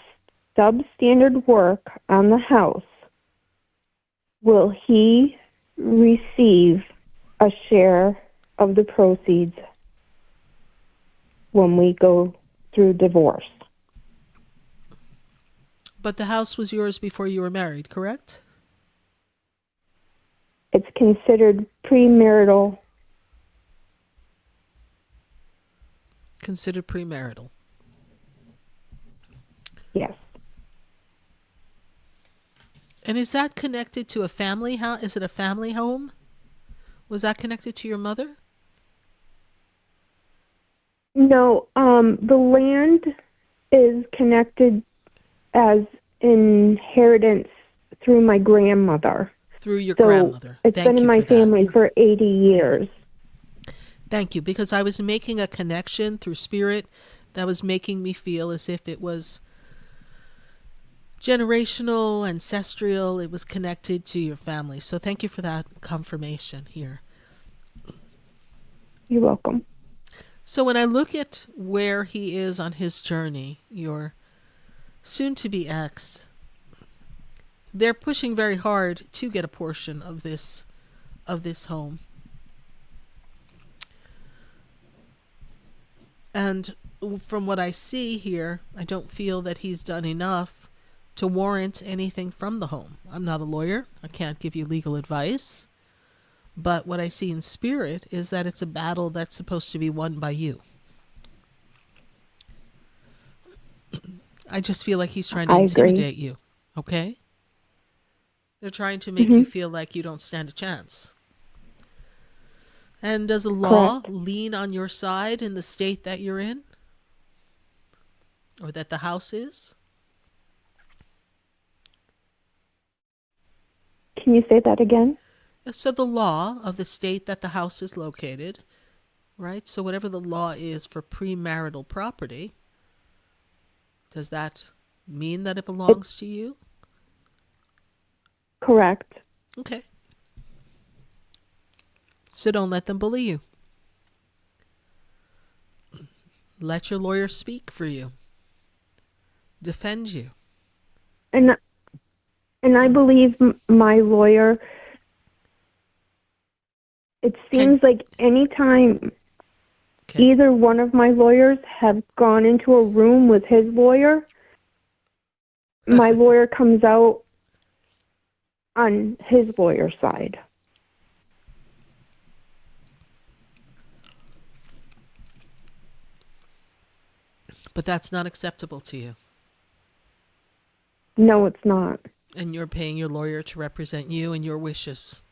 substandard work on the house, will he receive a share of the proceeds when we go through divorce. But the house was yours before you were married, correct? It's considered premarital. Considered premarital. Yes. And is that connected to a family house? Is it a family home? Was that connected to your mother? No, the land is connected as inheritance through my grandmother. Through your So grandmother. it's Thank been in you my for that. family for 80 years. Thank you, because I was making a connection through spirit that was making me feel as if it was generational, ancestral. It was connected to your family. So thank you for that confirmation here. You're welcome. So when I look at where he is on his journey, your soon-to-be ex, they're pushing very hard to get a portion of this home. And from what I see here, I don't feel that he's done enough to warrant anything from the home. I'm not a lawyer. I can't give you legal advice. But what I see in spirit is that it's a battle that's supposed to be won by you. I just feel like he's trying to intimidate you. Okay? They're trying to make you feel like you don't stand a chance. And does the law lean on your side in the state that you're in? Or that the house is? Can you say that again? So the law of the state that the house is located, right? So whatever the law is for premarital property, does that mean that it belongs to you? Correct. Okay. So don't let them bully you. Let your lawyer speak for you. Defend you. And I believe my lawyer. It seems like anytime either one of my lawyers have gone into a room with his lawyer, my lawyer comes out on his lawyer's side. But that's not acceptable to you. No, it's not. And you're paying your lawyer to represent you and your wishes.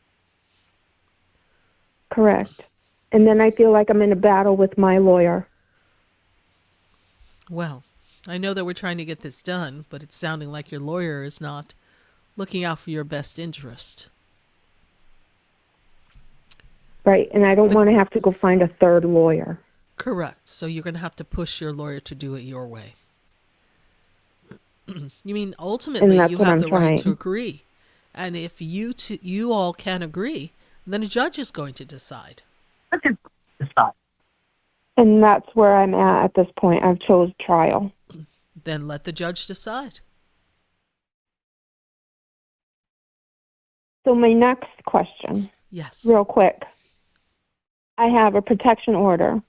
Correct. And then I feel like I'm in a battle with my lawyer. Well, I know that we're trying to get this done, but it's sounding like your lawyer is not looking out for your best interest. Right, and I don't want to have to go find a third lawyer. Correct. So you're going to have to push your lawyer to do it your way. You mean ultimately you have the right to agree. And if you all can agree, then a judge is going to decide. Okay. And that's where I'm at this point. I've chose trial. Then let the judge decide. So my next question. Yes. Real quick. I have a protection order.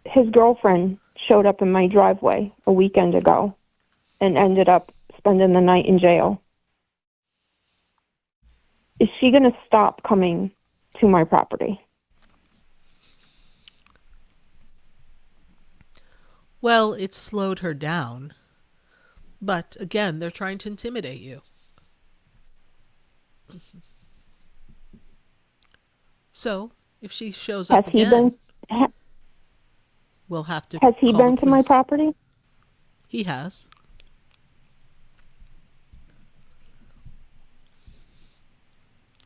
His girlfriend showed up in my driveway a weekend ago and ended up spending the night in jail. Is she going to stop coming to my property? Well, it slowed her down. But again, they're trying to intimidate you. So, if she shows up again, we'll have to Has he call been the to my police. property? He has.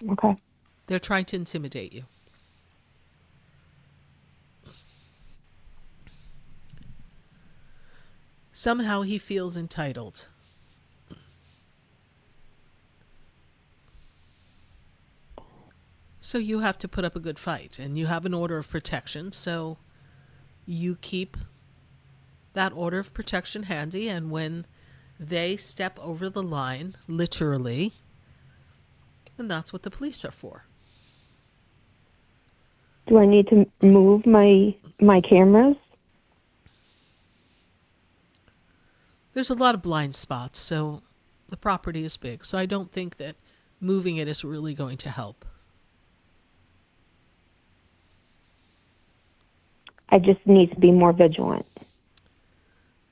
Okay. They're trying to intimidate you. Somehow he feels entitled. So you have to put up a good fight, and you have an order of protection, so you keep that order of protection handy, and when they step over the line, literally, And that's what the police are for. Do I need to move my cameras? There's a lot of blind spots, so the property is big. So I don't think that moving it is really going to help. I just need to be more vigilant.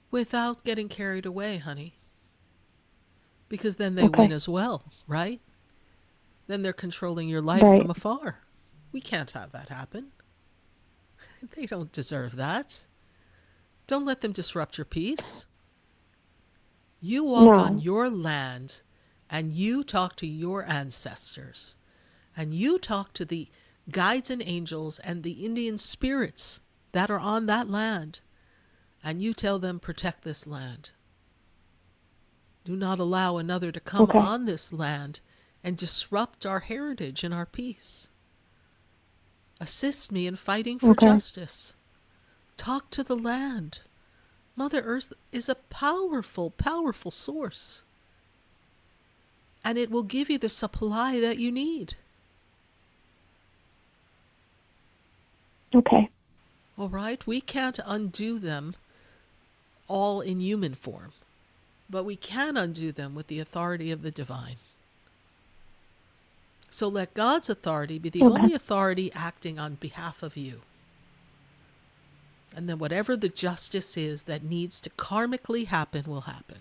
Without getting carried away, honey. Because then they win as well, right? Then they're controlling your life from afar. We can't have that happen. They don't deserve that. Don't let them disrupt your peace. You walk on your land and you talk to your ancestors. And you talk to the guides and angels and the Indian spirits that are on that land. And you tell them, protect this land. Do not allow another to come on this land and disrupt our heritage and our peace. Assist me in fighting for justice. Talk to the land. Mother Earth is a powerful, powerful source. And it will give you the supply that you need. Okay. All right? We can't undo them all in human form. But we can undo them with the authority of the divine. So let God's authority be the only authority acting on behalf of you. And then whatever the justice is that needs to karmically happen will happen.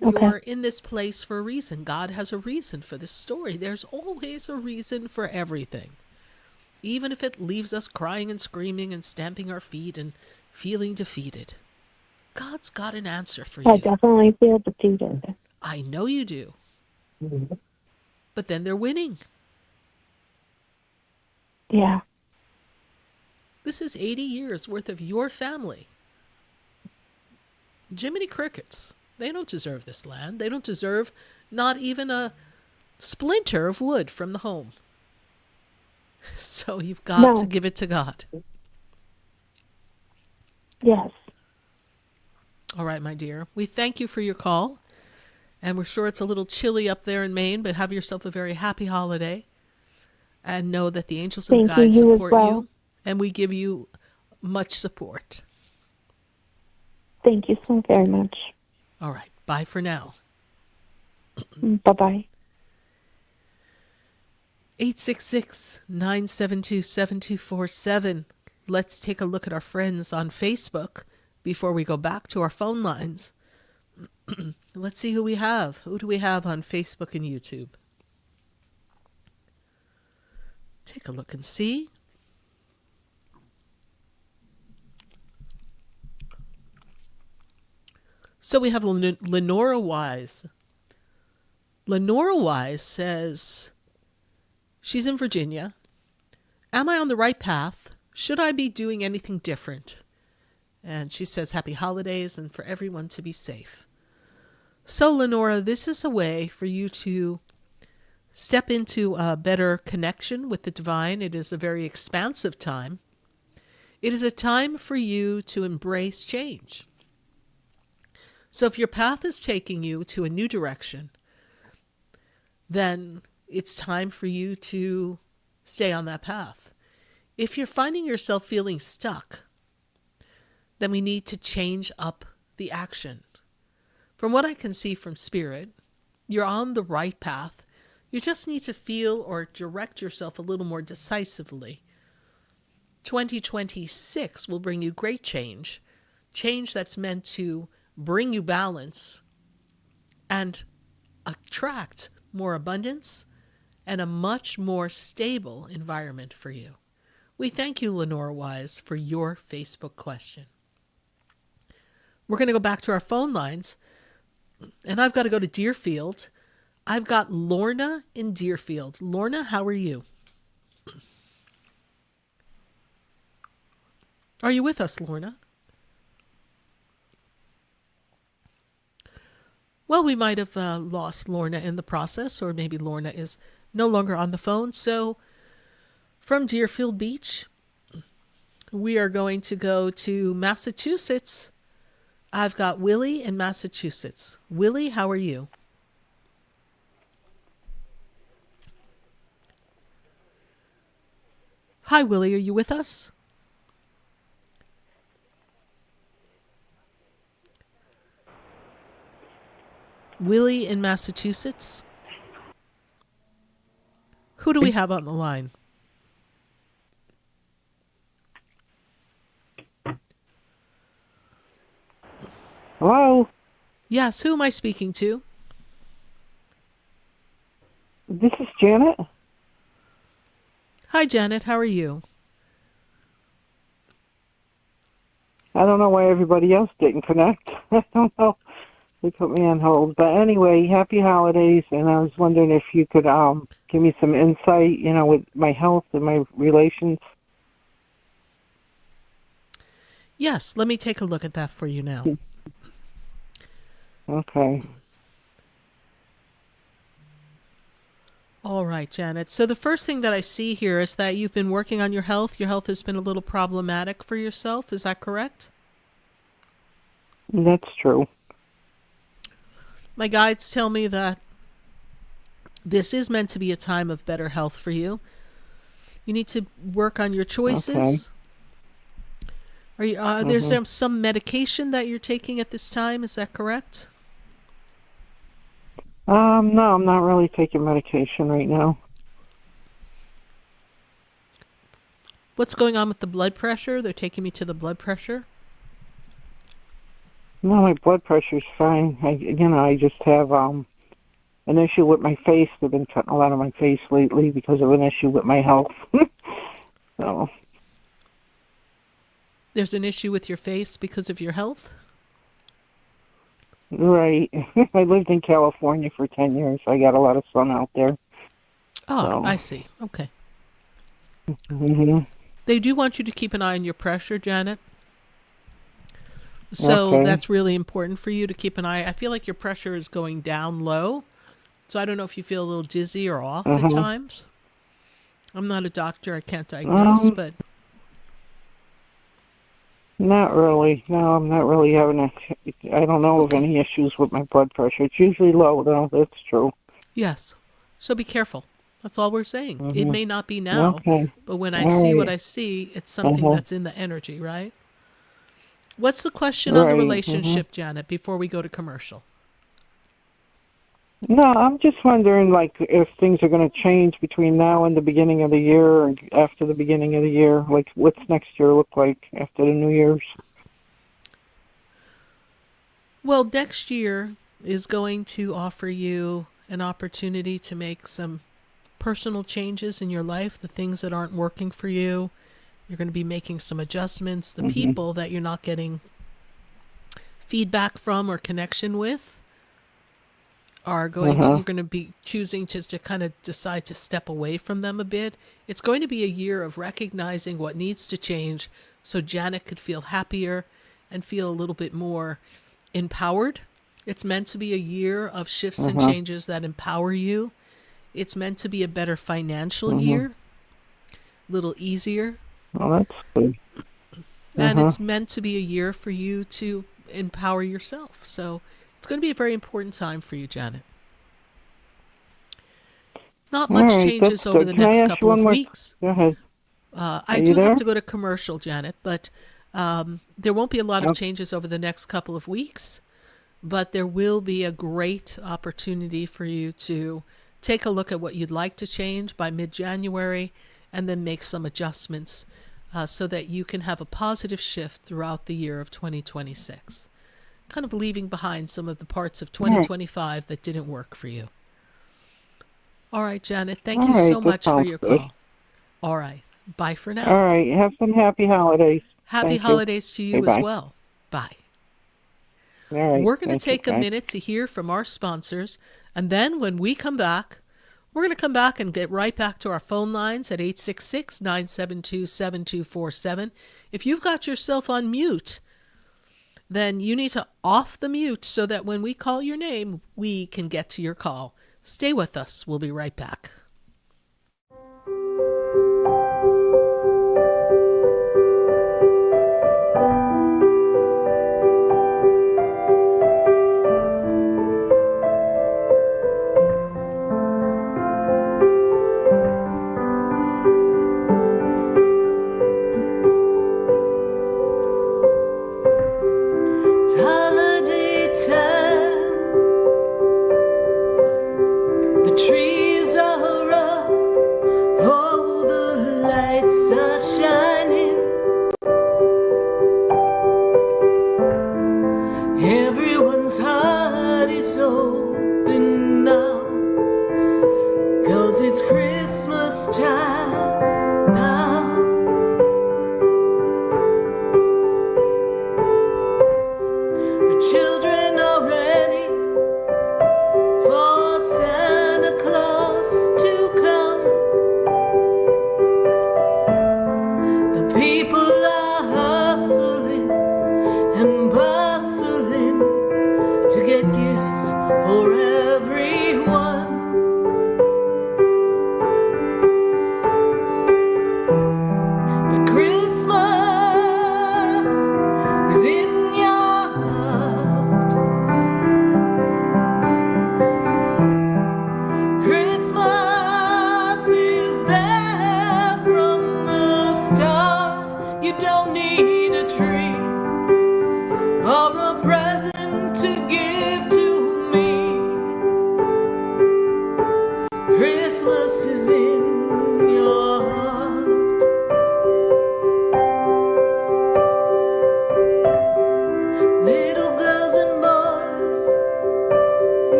You're in this place for a reason. God has a reason for this story. There's always a reason for everything. Even if it leaves us crying and screaming and stamping our feet and feeling defeated. God's got an answer for you. I definitely feel defeated. I know you do. But then they're winning. Yeah. This is 80 years worth of your family. Jiminy Crickets. They don't deserve this land. They don't deserve not even a splinter of wood from the home. So you've got to give it to God. Yes. All right, my dear. We thank you for your call. And we're sure it's a little chilly up there in Maine, but have yourself a very happy holiday. And know that the angels and guides support you. And we give you much support. Thank you so very much. All right. Bye for now. Bye-bye. 866-972-7247. Let's take a look at our friends on Facebook before we go back to our phone lines. Let's see who we have. Who do we have on Facebook and YouTube? Take a look and see. So we have Lenora Wise. Lenora Wise says, she's in Virginia. Am I on the right path? Should I be doing anything different? And she says, happy holidays and for everyone to be safe. So, Lenora, this is a way for you to step into a better connection with the divine. It is a very expansive time. It is a time for you to embrace change. So if your path is taking you to a new direction, then it's time for you to stay on that path. If you're finding yourself feeling stuck, then we need to change up the action. From what I can see from Spirit, you're on the right path. You just need to feel or direct yourself a little more decisively. 2026 will bring you great change. Change that's meant to bring you balance and attract more abundance and a much more stable environment for you. We thank you, Lenora Wise, for your Facebook question. We're going to go back to our phone lines, and I've got to go to Deerfield. I've got Lorna in Deerfield. Lorna, how are you? Are you with us, Lorna? Well, we might have lost Lorna in the process, or maybe Lorna is no longer on the phone. So from Deerfield Beach, we are going to go to Massachusetts. I've got Willie in Massachusetts. Willie, how are you? Hi, Willie. Are you with us? Willie in Massachusetts? Who do we have on the line? Hello? Yes, who am I speaking to? This is Janet. Hi, Janet. How are you? I don't know why everybody else didn't connect. I don't know. They put me on hold. But anyway, happy holidays. And I was wondering if you could give me some insight, with my health and my relations. Yes, let me take a look at that for you now. Okay. All right, Janet. So the first thing that I see here is that you've been working on your health. Your health has been a little problematic for yourself. Is that correct? That's true. My guides tell me that this is meant to be a time of better health for you. You need to work on your choices. Okay. Are you, there's some medication that you're taking at this time. Is that correct? No, I'm not really taking medication right now. What's going on with the blood pressure? They're taking me to the blood pressure. No, my blood pressure's fine. I just have an issue with my face. They've been cutting a lot of my face lately because of an issue with my health. So. There's an issue with your face because of your health? Right. I lived in California for 10 years. I got a lot of sun out there. Oh, So. I see. Okay. Mm-hmm. They do want you to keep an eye on your pressure, Janet. So that's really important for you to keep an eye. I feel like your pressure is going down low. So I don't know if you feel a little dizzy or off at times. I'm not a doctor. I can't diagnose, but... Not really. No, I'm not really having I don't know of any issues with my blood pressure. It's usually low, though. That's true. Yes. So be careful. That's all we're saying. It may not be now, but when I see what I see, it's something that's in the energy, right? What's the question on the relationship, Janet, before we go to commercial? No, I'm just wondering, if things are going to change between now and the beginning of the year or after the beginning of the year. What's next year look like after the New Year's? Well, next year is going to offer you an opportunity to make some personal changes in your life, the things that aren't working for you. You're going to be making some adjustments. The people that you're not getting feedback from or connection with are going to, you're going to be choosing to kind of decide to step away from them a bit. It's going to be a year of recognizing what needs to change so Janet could feel happier and feel a little bit more empowered. It's meant to be a year of shifts and changes that empower you. It's meant to be a better financial year, a little easier. Well, that's good. And it's meant to be a year for you to empower yourself. So it's going to be a very important time for you, Janet. Not much changes over the next couple of weeks. Go ahead. I do have to go to commercial, Janet, but there won't be a lot of changes over the next couple of weeks. But there will be a great opportunity for you to take a look at what you'd like to change by mid-January and then make some adjustments so that you can have a positive shift throughout the year of 2026. Kind of leaving behind some of the parts of 2025 that didn't work for you. All right, Janet, thank you so much for your call. All right, bye for now. All right, have some happy holidays. Happy holidays to you as well. Bye. All right, we're going to take a minute to hear from our sponsors, and then when we come back, we're going to come back and get right back to our phone lines at 866-972-7247. If you've got yourself on mute, then you need to off the mute so that when we call your name, we can get to your call. Stay with us. We'll be right back.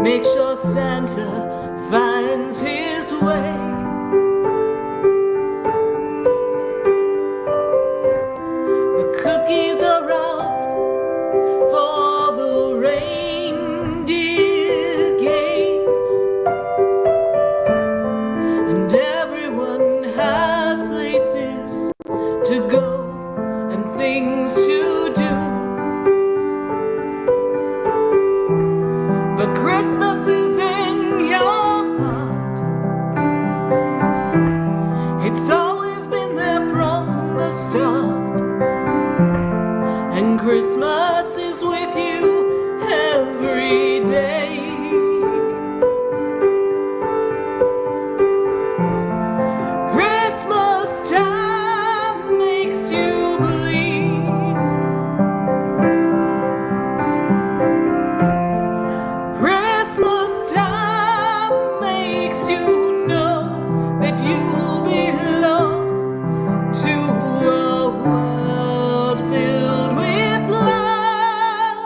make sure Santa finds his way. The cookies are out for the reindeer games, and everyone has places to go and things to do. But Christmas is in your heart. It's always been there from the start. And Christmas is with you every day. Christmas time makes you believe. Christmas time makes you know that you belong to a world filled with love.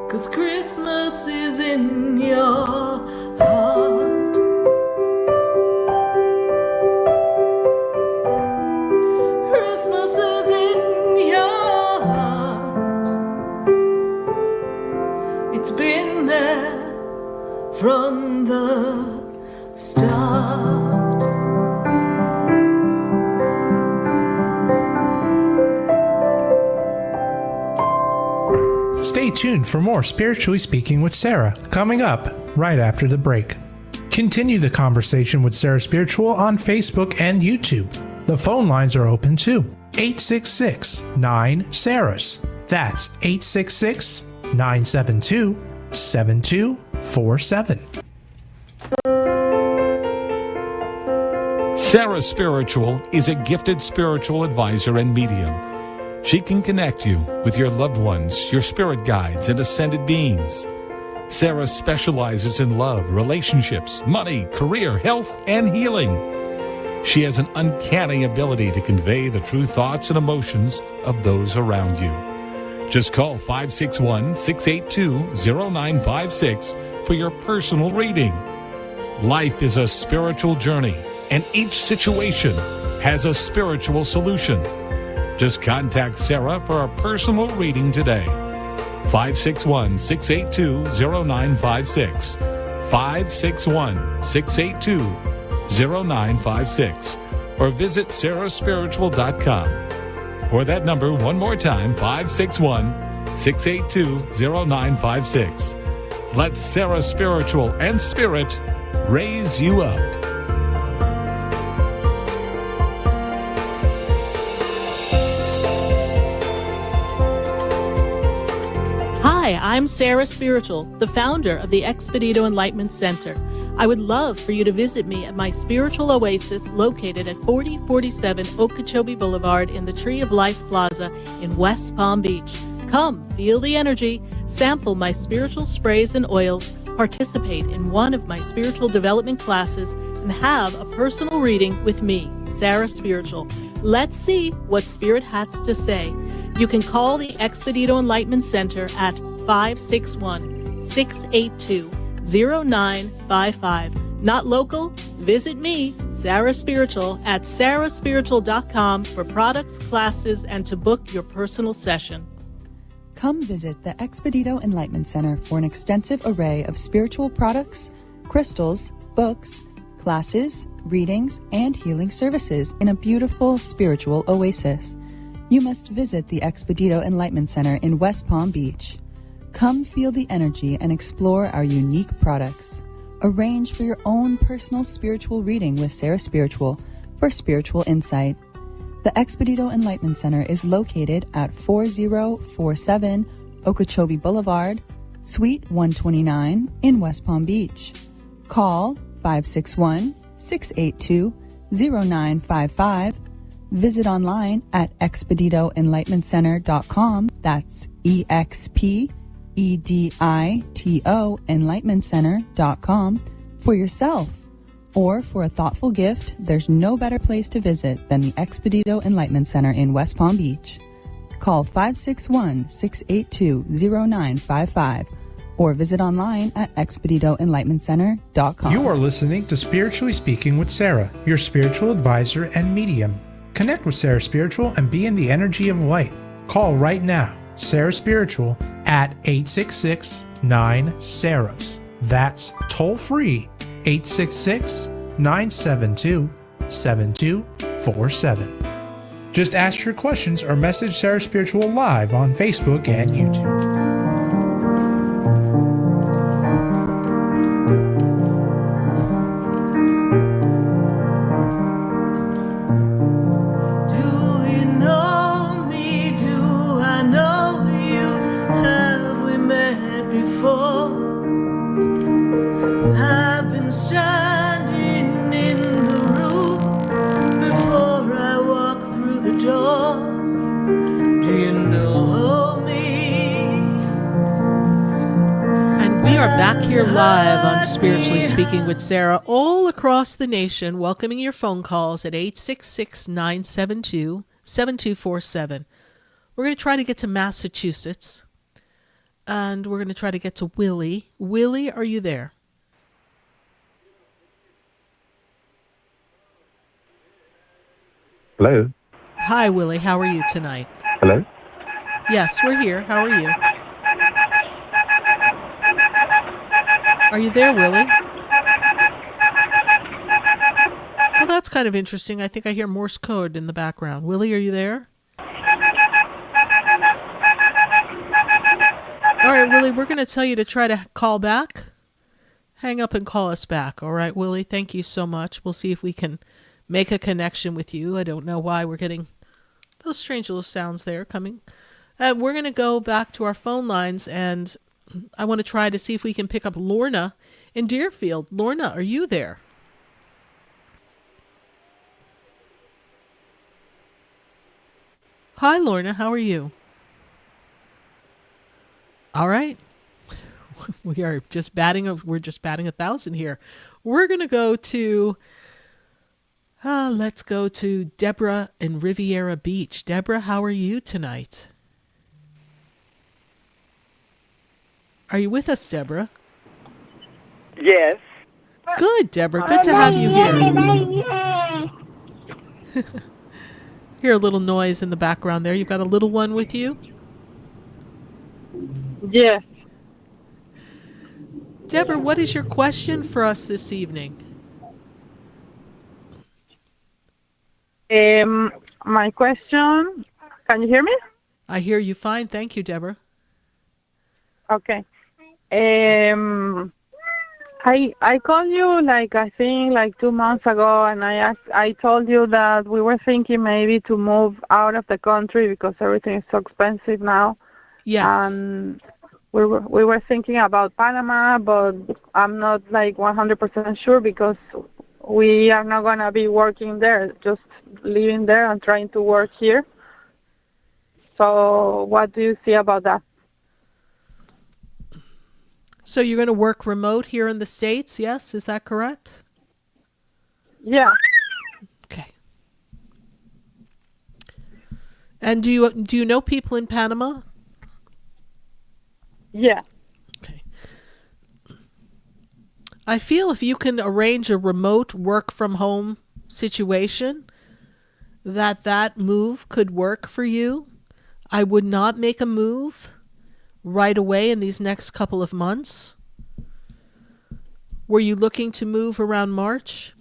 'Cause Christmas is in your heart. Christmas is in your heart. It's been there from the start. Stay tuned for more Spiritually Speaking with Sarah, coming up right after the break. Continue the conversation with Sarah Spiritual on Facebook and YouTube. The phone lines are open too. 866-9-SARAHS. That's 866-972-7247. Sarah Spiritual is a gifted spiritual advisor and medium. She can connect you with your loved ones, your spirit guides, and ascended beings. Sarah specializes in love, relationships, money, career, health, and healing. She has an uncanny ability to convey the true thoughts and emotions of those around you. Just call 561-682-0956 for your personal reading. Life is a spiritual journey, and each situation has a spiritual solution. Just contact Sarah for a personal reading today. 561-682-0956. 561-682-0956. Or visit sarahspiritual.com. Or that number one more time, 561-682-0956. Let Sarah Spiritual and Spirit raise you up. Hi, I'm Sarah Spiritual, the founder of the Expedito Enlightenment Center. I would love for you to visit me at my spiritual oasis located at 4047 Okeechobee Boulevard in the Tree of Life Plaza in West Palm Beach. Come, feel the energy, sample my spiritual sprays and oils, participate in one of my spiritual development classes, and have a personal reading with me, Sarah Spiritual. Let's see what Spirit has to say. You can call the Expedito Enlightenment Center at 561-682-0955. Not local? Visit me, Sarah Spiritual, at sarahspiritual.com for products, classes, and to book your personal session. Come visit the Expedito Enlightenment Center for an extensive array of spiritual products, crystals, books, classes, readings, and healing services in a beautiful spiritual oasis. You must visit the Expedito Enlightenment Center in West Palm Beach. Come feel the energy and explore our unique products. Arrange for your own personal spiritual reading with Sarah Spiritual for spiritual insight. The Expedito Enlightenment Center is located at 4047 Okeechobee Boulevard, Suite 129 in West Palm Beach. Call 561-682-0955. Visit online at expeditoenlightenmentcenter.com. That's EXPEDITO enlightenmentcenter.com for yourself. Or for a thoughtful gift, there's no better place to visit than the Expedito Enlightenment Center in West Palm Beach. Call 561-682-0955 or visit online at expeditoenlightenmentcenter.com. You are listening to Spiritually Speaking with Sarah, your spiritual advisor and medium. Connect with Sarah Spiritual and be in the energy of light. Call right now, Sarah Spiritual, at 866-9-SARAHS. That's toll free, 866-972-7247. Just ask your questions or message Sarah Spiritual live on Facebook and YouTube. Live on Spiritually Speaking with Sarah, all across the nation, welcoming your phone calls at 866-972-7247. We're going to try to get to Massachusetts, and we're going to try to get to Willie. Willie, are you there? Hello? Hi, Willie. How are you tonight? Hello? Yes, we're here. How are you? Are you there, Willie? Well, that's kind of interesting. I think I hear Morse code in the background. Willie, are you there? All right, Willie, we're going to tell you to try to call back. Hang up and call us back. All right, Willie, thank you so much. We'll see if we can make a connection with you. I don't know why we're getting those strange little sounds there coming. We're going to go back to our phone lines, and I want to try to see if we can pick up Lorna in Deerfield. Lorna, are you there? Hi, Lorna. How are you? All right. We're just batting 1,000 here. We're going to go to, let's go to Deborah in Riviera Beach. Deborah, how are you tonight? Are you with us, Deborah? Yes. Good, Deborah. Good to have you here. Hear a little noise in the background there. You've got a little one with you? Yes. Deborah, what is your question for us this evening? My question, can you hear me? I hear you fine. Thank you, Deborah. Okay. I called you I think 2 months ago, and I told you that we were thinking maybe to move out of the country because everything is so expensive now. Yes. And we were thinking about Panama, but I'm not 100% sure because we are not gonna be working there, just living there and trying to work here. So what do you see about that? So you're going to work remote here in the States, yes? Is that correct? Yeah. Okay. And do you know people in Panama? Yeah. Okay. I feel if you can arrange a remote work from home situation, that move could work for you. I would not make a move right away in these next couple of months. Were you looking to move around March?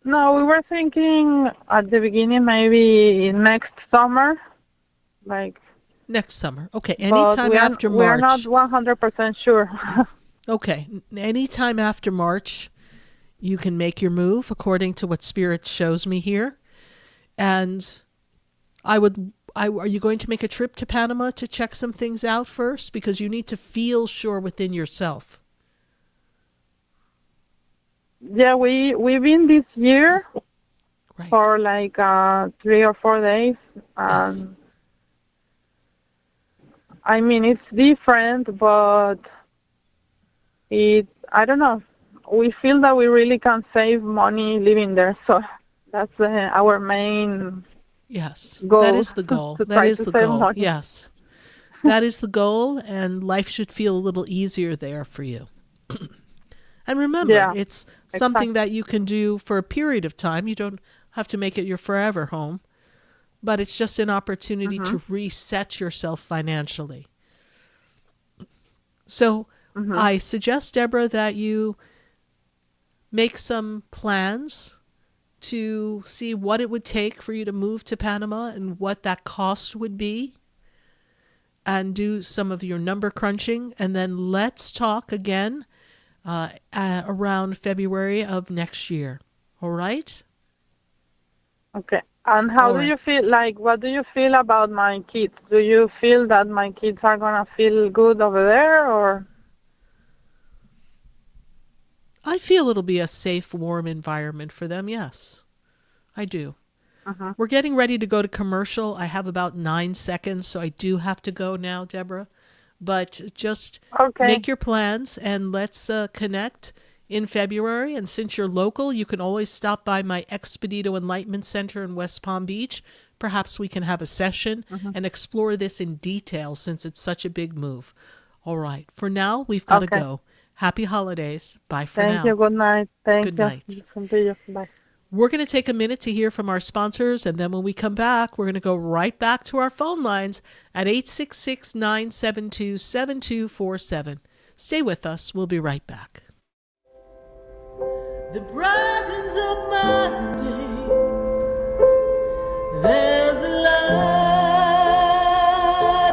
No, we were thinking at the beginning maybe next summer, next summer. Okay, anytime after March. We're not 100% sure. Okay, anytime after March, you can make your move according to what Spirit shows me here. And are you going to make a trip to Panama to check some things out first? Because you need to feel sure within yourself. Yeah, we've been this year right. for 3 or 4 days. Yes. I mean, it's different, but I don't know. We feel that we really can save money living there. So that's our main Yes, goal. that is the goal. That is the goal. Yes. That is the goal, and life should feel a little easier there for you. And remember, it's something that you can do for a period of time. You don't have to make it your forever home, but it's just an opportunity to reset yourself financially. So I suggest, Deborah, that you make some plans to see what it would take for you to move to Panama and what that cost would be, and do some of your number crunching, and then let's talk again around February of next year. All right? Okay. And how do you feel, what do you feel about my kids? Do you feel that my kids are going to feel good over there, or? I feel it'll be a safe, warm environment for them, yes. I do. We're getting ready to go to commercial. I have about 9 seconds, so I do have to go now, Deborah. But just make your plans, and let's connect in February. And since you're local, you can always stop by my Expedito Enlightenment Center in West Palm Beach. Perhaps we can have a session and explore this in detail, since it's such a big move. All right. For now, we've got to go. Happy holidays. Bye for now. Thank you. Good night. Good night. Bye. We're going to take a minute to hear from our sponsors, and then when we come back, we're going to go right back to our phone lines at 866-972-7247. Stay with us. We'll be right back. The brightens up my day. There's a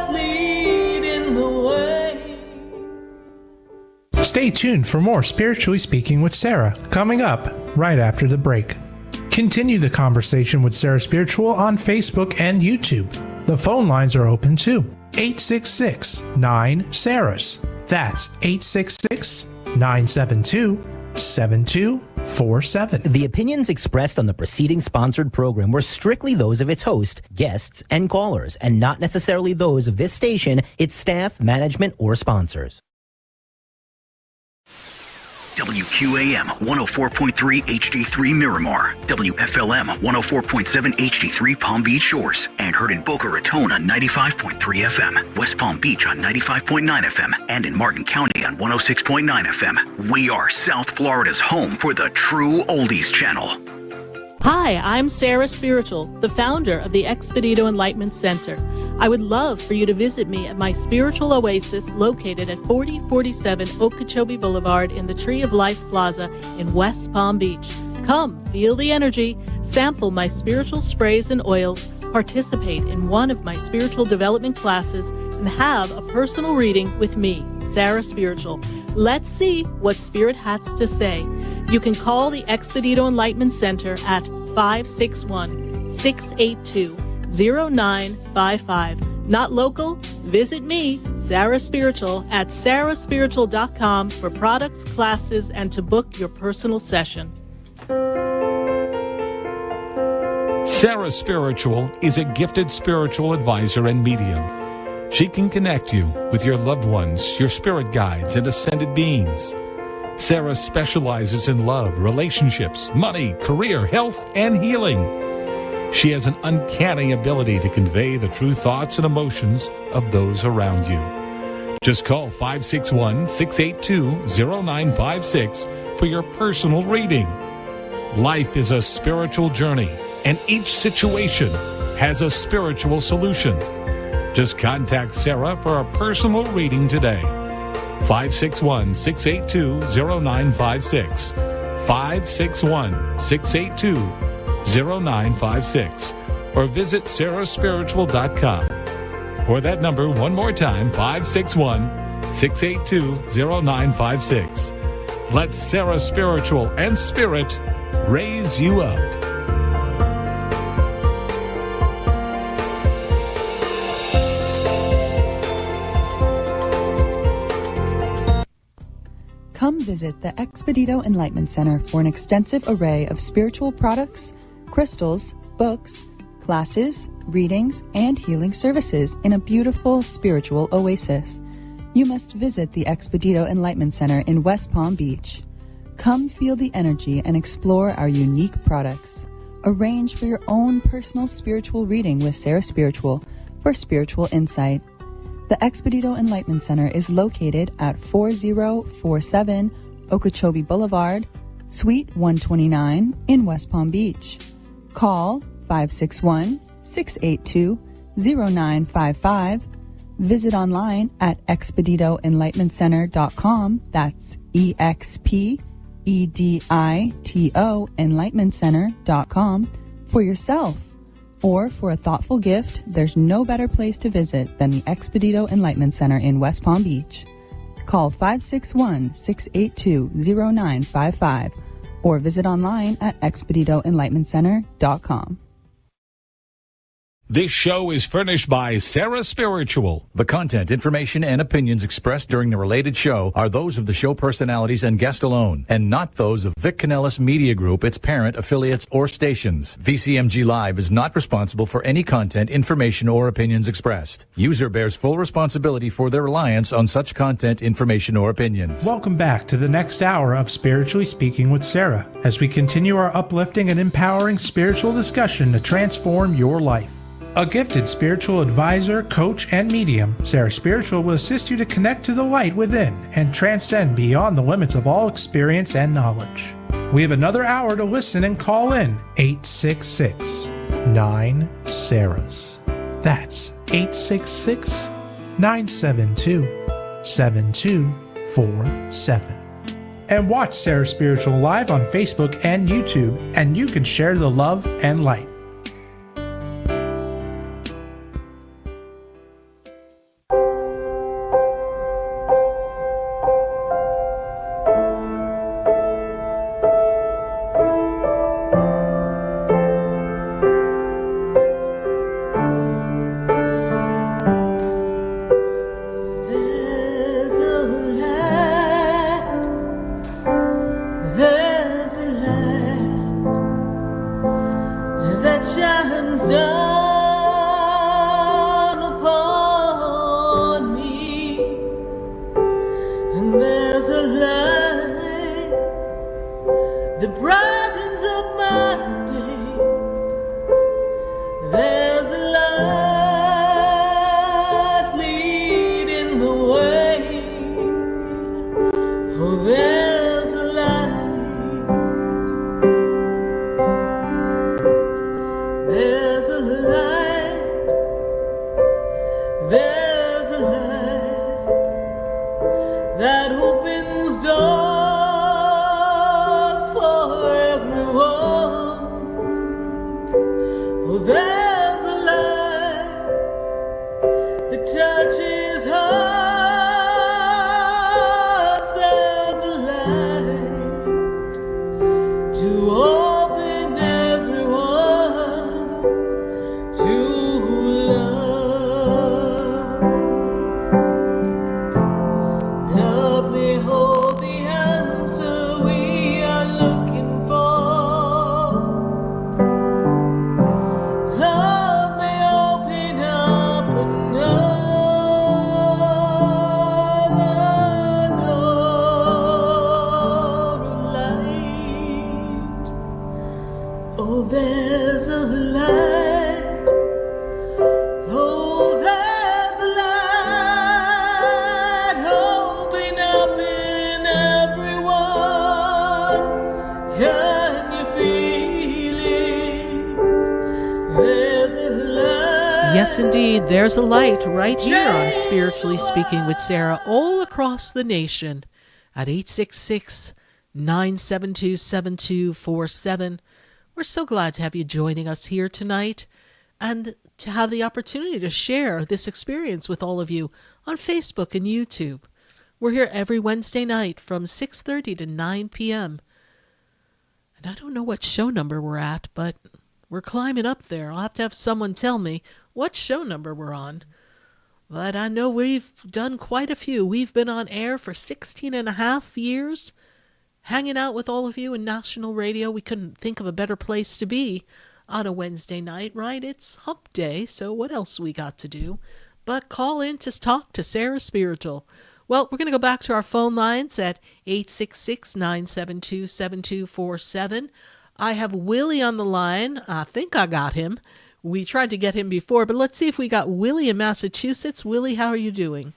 light leading the way. Stay tuned for more Spiritually Speaking with Sarah, coming up right after the break. Continue the conversation with Sarah Spiritual on Facebook and YouTube. The phone lines are open too. 866-9-SARAHS. That's 866-972-7247. The opinions expressed on the preceding sponsored program were strictly those of its host, guests, and callers, and not necessarily those of this station, its staff, management, or sponsors. WQAM 104.3 HD3 Miramar, WFLM 104.7 HD3 Palm Beach Shores, and heard in Boca Raton on 95.3 FM, West Palm Beach on 95.9 FM, and in Martin County on 106.9 FM. We are South Florida's home for the true oldies channel. Hi, I'm Sarah Spiritual, the founder of the Expedito Enlightenment Center. I would love for you to visit me at my spiritual oasis located at 4047 Okeechobee Boulevard in the Tree of Life Plaza in West Palm Beach. Come, feel the energy, sample my spiritual sprays and oils, participate in one of my spiritual development classes, and have a personal reading with me, Sarah Spiritual. Let's see what Spirit has to say. You can call the Expedito Enlightenment Center at 561-682-0955. Not local? Visit me, Sarah Spiritual, at sarahspiritual.com for products, classes, and to book your personal session. Sarah Spiritual is a gifted spiritual advisor and medium. She can connect you with your loved ones, your spirit guides, and ascended beings. Sarah specializes in love, relationships, money, career, health, and healing. She has an uncanny ability to convey the true thoughts and emotions of those around you. Just call 561-682-0956 for your personal reading. Life is a spiritual journey, and each situation has a spiritual solution. Just contact Sarah for a personal reading today. 561-682-0956. 561-682-0956. Or visit sarahspiritual.com. Or that number one more time, 561-682-0956. Let Sarah Spiritual and Spirit raise you up. Come visit the Expedito Enlightenment Center for an extensive array of spiritual products, crystals, books, classes, readings, and healing services in a beautiful spiritual oasis. You must visit the Expedito Enlightenment Center in West Palm Beach. Come feel the energy and explore our unique products. Arrange for your own personal spiritual reading with Sarah Spiritual for spiritual insight. The Expedito Enlightenment Center is located at 4047 Okeechobee Boulevard, Suite 129 in West Palm Beach. Call 561-682-0955. Visit online at expeditoenlightenmentcenter.com. That's EXPEDITO enlightenmentcenter.com for yourself. Or for a thoughtful gift, there's no better place to visit than the Expedito Enlightenment Center in West Palm Beach. Call 561-682-0955 or visit online at expeditoenlightenmentcenter.com. This show is furnished by Sarah Spiritual. The content, information, and opinions expressed during the related show are those of the show personalities and guest alone, and not those of Vic Canellis Media Group, its parent, affiliates, or stations. VCMG Live is not responsible for any content, information, or opinions expressed. User bears full responsibility for their reliance on such content, information, or opinions. Welcome back to the next hour of Spiritually Speaking with Sarah, as we continue our uplifting and empowering spiritual discussion to transform your life. A gifted spiritual advisor, coach, and medium, Sarah Spiritual will assist you to connect to the light within and transcend beyond the limits of all experience and knowledge. We have another hour to listen and call in 866-9-SARAHs. That's 866-972-7247. And watch Sarah Spiritual live on Facebook and YouTube, and you can share the love and light. Yes, indeed. There's a light right here on Spiritually Speaking with Sarah, all across the nation at 866-972-7247. We're so glad to have you joining us here tonight and to have the opportunity to share this experience with all of you on Facebook and YouTube. We're here every Wednesday night from 6:30 to 9 p.m. And I don't know what show number we're at, but we're climbing up there. I'll have to have someone tell me what show number we're on. But I know we've done quite a few. We've been on air for 16 and a half years, hanging out with all of you in national radio. We couldn't think of a better place to be on a Wednesday night, right? It's hump day, so what else we got to do but call in to talk to Sarah Spiritual. Well, we're going to go back to our phone lines at 866-972-7247. I have Willie on the line. I think I got him. We tried to get him before, but let's see if we got Willie in Massachusetts. Willie, how are you doing?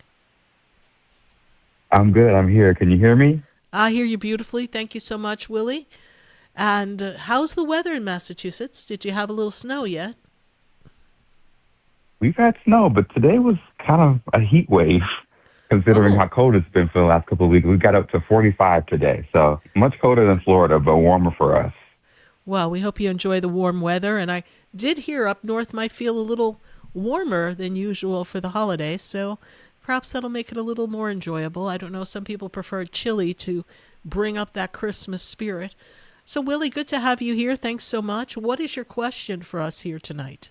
I'm good. I'm here. Can you hear me? I hear you beautifully. Thank you so much, Willie. And how's the weather in Massachusetts? Did you have a little snow yet? We've had snow, but today was kind of a heat wave, considering how cold it's been for the last couple of weeks. We got up to 45 today, so much colder than Florida, but warmer for us. Well, we hope you enjoy the warm weather. And I did hear up north might feel a little warmer than usual for the holidays, so perhaps that'll make it a little more enjoyable. I don't know, some people prefer chilly to bring up that Christmas spirit. So, Willie, good to have you here. Thanks so much. What is your question for us here tonight?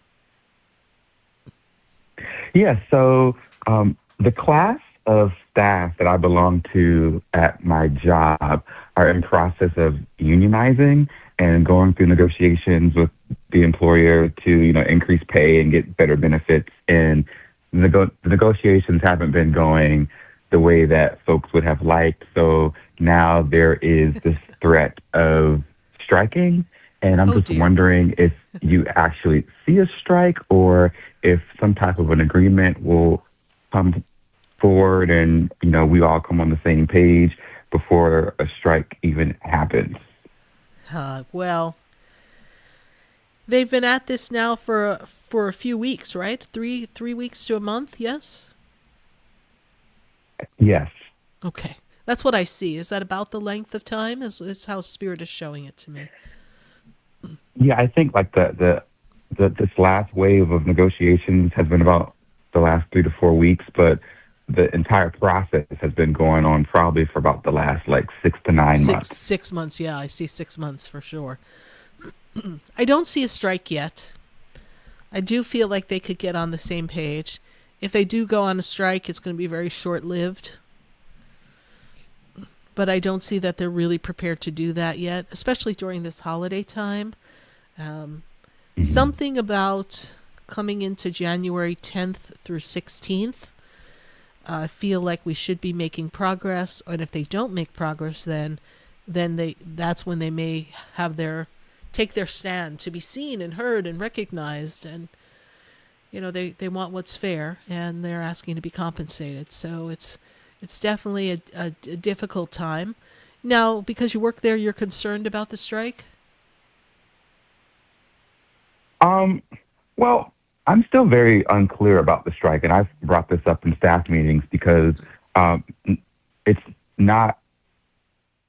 Yeah, so the class of staff that I belong to at my job are in process of unionizing and going through negotiations with the employer to, increase pay and get better benefits. And the negotiations haven't been going the way that folks would have liked. So now there is this threat of striking. And I'm just wondering if you actually see a strike or if some type of an agreement will come forward and, we all come on the same page before a strike even happens. Well, they've been at this now for a few weeks, right? Three weeks to a month, yes? Yes. Okay. That's what I see. Is that about the length of time? Is how Spirit is showing it to me. Yeah, I think like this last wave of negotiations has been about the last 3 to 4 weeks, but the entire process has been going on probably for about the last 6 to 9 months. 6 months, yeah, I see 6 months for sure. I don't see a strike yet. I do feel like they could get on the same page. If they do go on a strike, it's going to be very short-lived. But I don't see that they're really prepared to do that yet, especially during this holiday time. Something about coming into January 10th through 16th, I feel like we should be making progress. And if they don't make progress, then that's when they may have take their stand to be seen and heard and recognized. And they want what's fair, and they're asking to be compensated. So it's definitely a difficult time. Now, because you work there, you're concerned about the strike? Well, I'm still very unclear about the strike, and I've brought this up in staff meetings because it's not,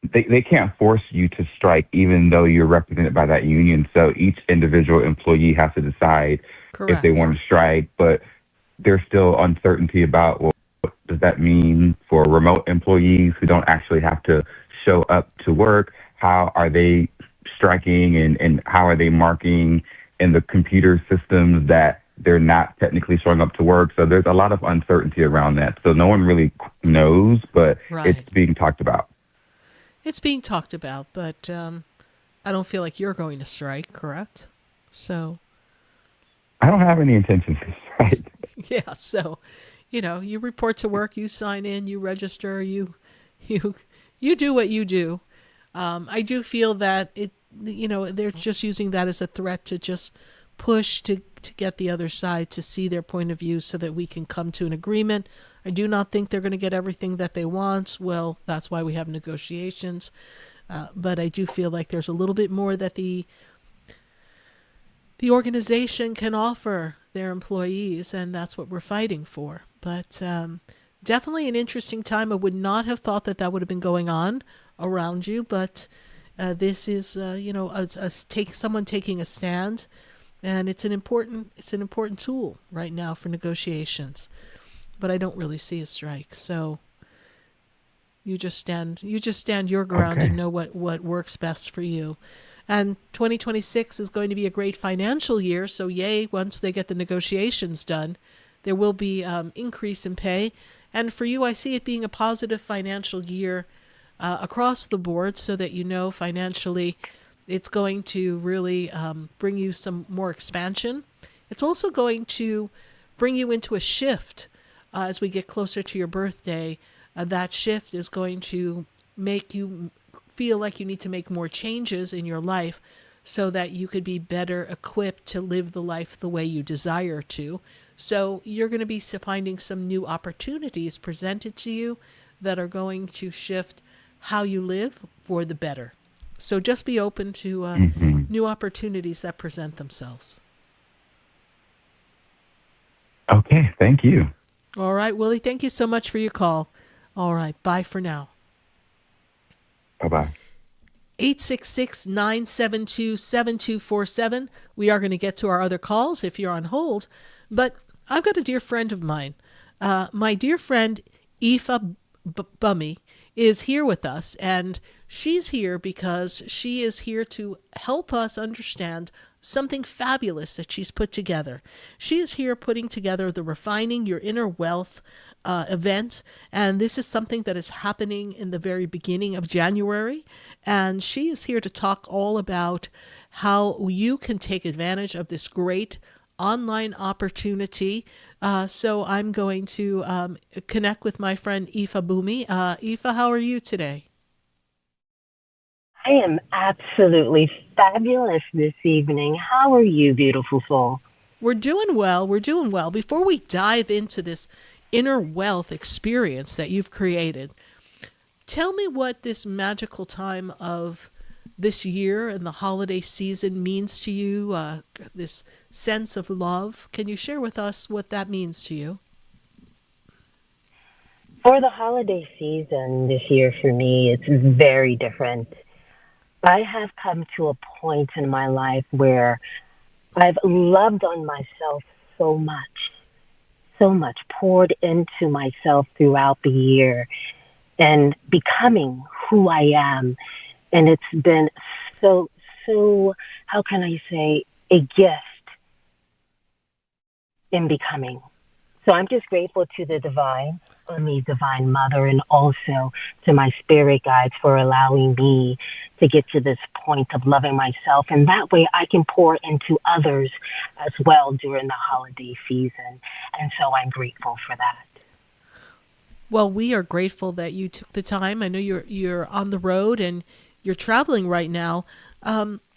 they can't force you to strike even though you're represented by that union. So each individual employee has to decide if they want to strike, but there's still uncertainty about, well, what does that mean for remote employees who don't actually have to show up to work? How are they striking and how are they marking in the computer systems that they're not technically showing up to work? So there's a lot of uncertainty around that. So no one really knows, but it's being talked about. It's being talked about, but I don't feel like you're going to strike, correct? So I don't have any intention to strike. Yeah, so you report to work, you sign in, you register, you do what you do. I do feel that they're just using that as a threat to just push to get the other side to see their point of view so that we can come to an agreement. I do not think they're going to get everything that they want. Well, that's why we have negotiations. But I do feel like there's a little bit more that the organization can offer their employees, and that's what we're fighting for. But definitely an interesting time. I would not have thought that would have been going on around you, but this is someone taking a stand, and it's an important tool right now for negotiations. But I don't really see a strike, so you just stand your ground and know what works best for you. And 2026 is going to be a great financial year, so yay, once they get the negotiations done, there will be increase in pay. And for you, I see it being a positive financial year across the board, so that financially it's going to really bring you some more expansion. It's also going to bring you into a shift as we get closer to your birthday. That shift is going to make you feel like you need to make more changes in your life. so that you could be better equipped to live the life the way you desire to. So you're going to be finding some new opportunities presented to you that are going to shift how you live for the better. So just be open to new opportunities that present themselves. Okay, thank you. All right, Willie, thank you so much for your call. All right, bye for now. Bye-bye. 866-972-7247. We are going to get to our other calls if you're on hold, but I've got a dear friend of mine. My dear friend Ifa Bumi is here with us, and she's here because she is here to help us understand something fabulous that she's put together. She is here putting together the Refining Your Inner Wealth event, and this is something that is happening in the very beginning of January, and she is here to talk all about how you can take advantage of this great online opportunity. So I'm going to connect with my friend Ifa Bumi. Ifa, how are you today? I am absolutely fabulous this evening. How are you, beautiful soul? We're doing well. We're doing well. Before we dive into this inner wealth experience that you've created, tell me what this magical time of this year and the holiday season means to you, this sense of love. Can you share with us what that means to you? For the holiday season this year for me, it's very different. I have come to a point in my life where I've loved on myself so much, poured into myself throughout the year and becoming who I am. And it's been so, how can I say, a gift in becoming. So I'm just grateful to the divine mother, and also to my spirit guides for allowing me to get to this point of loving myself. And that way I can pour into others as well during the holiday season. And so I'm grateful for that. Well, we are grateful that you took the time. I know you're on the road and you're traveling right now.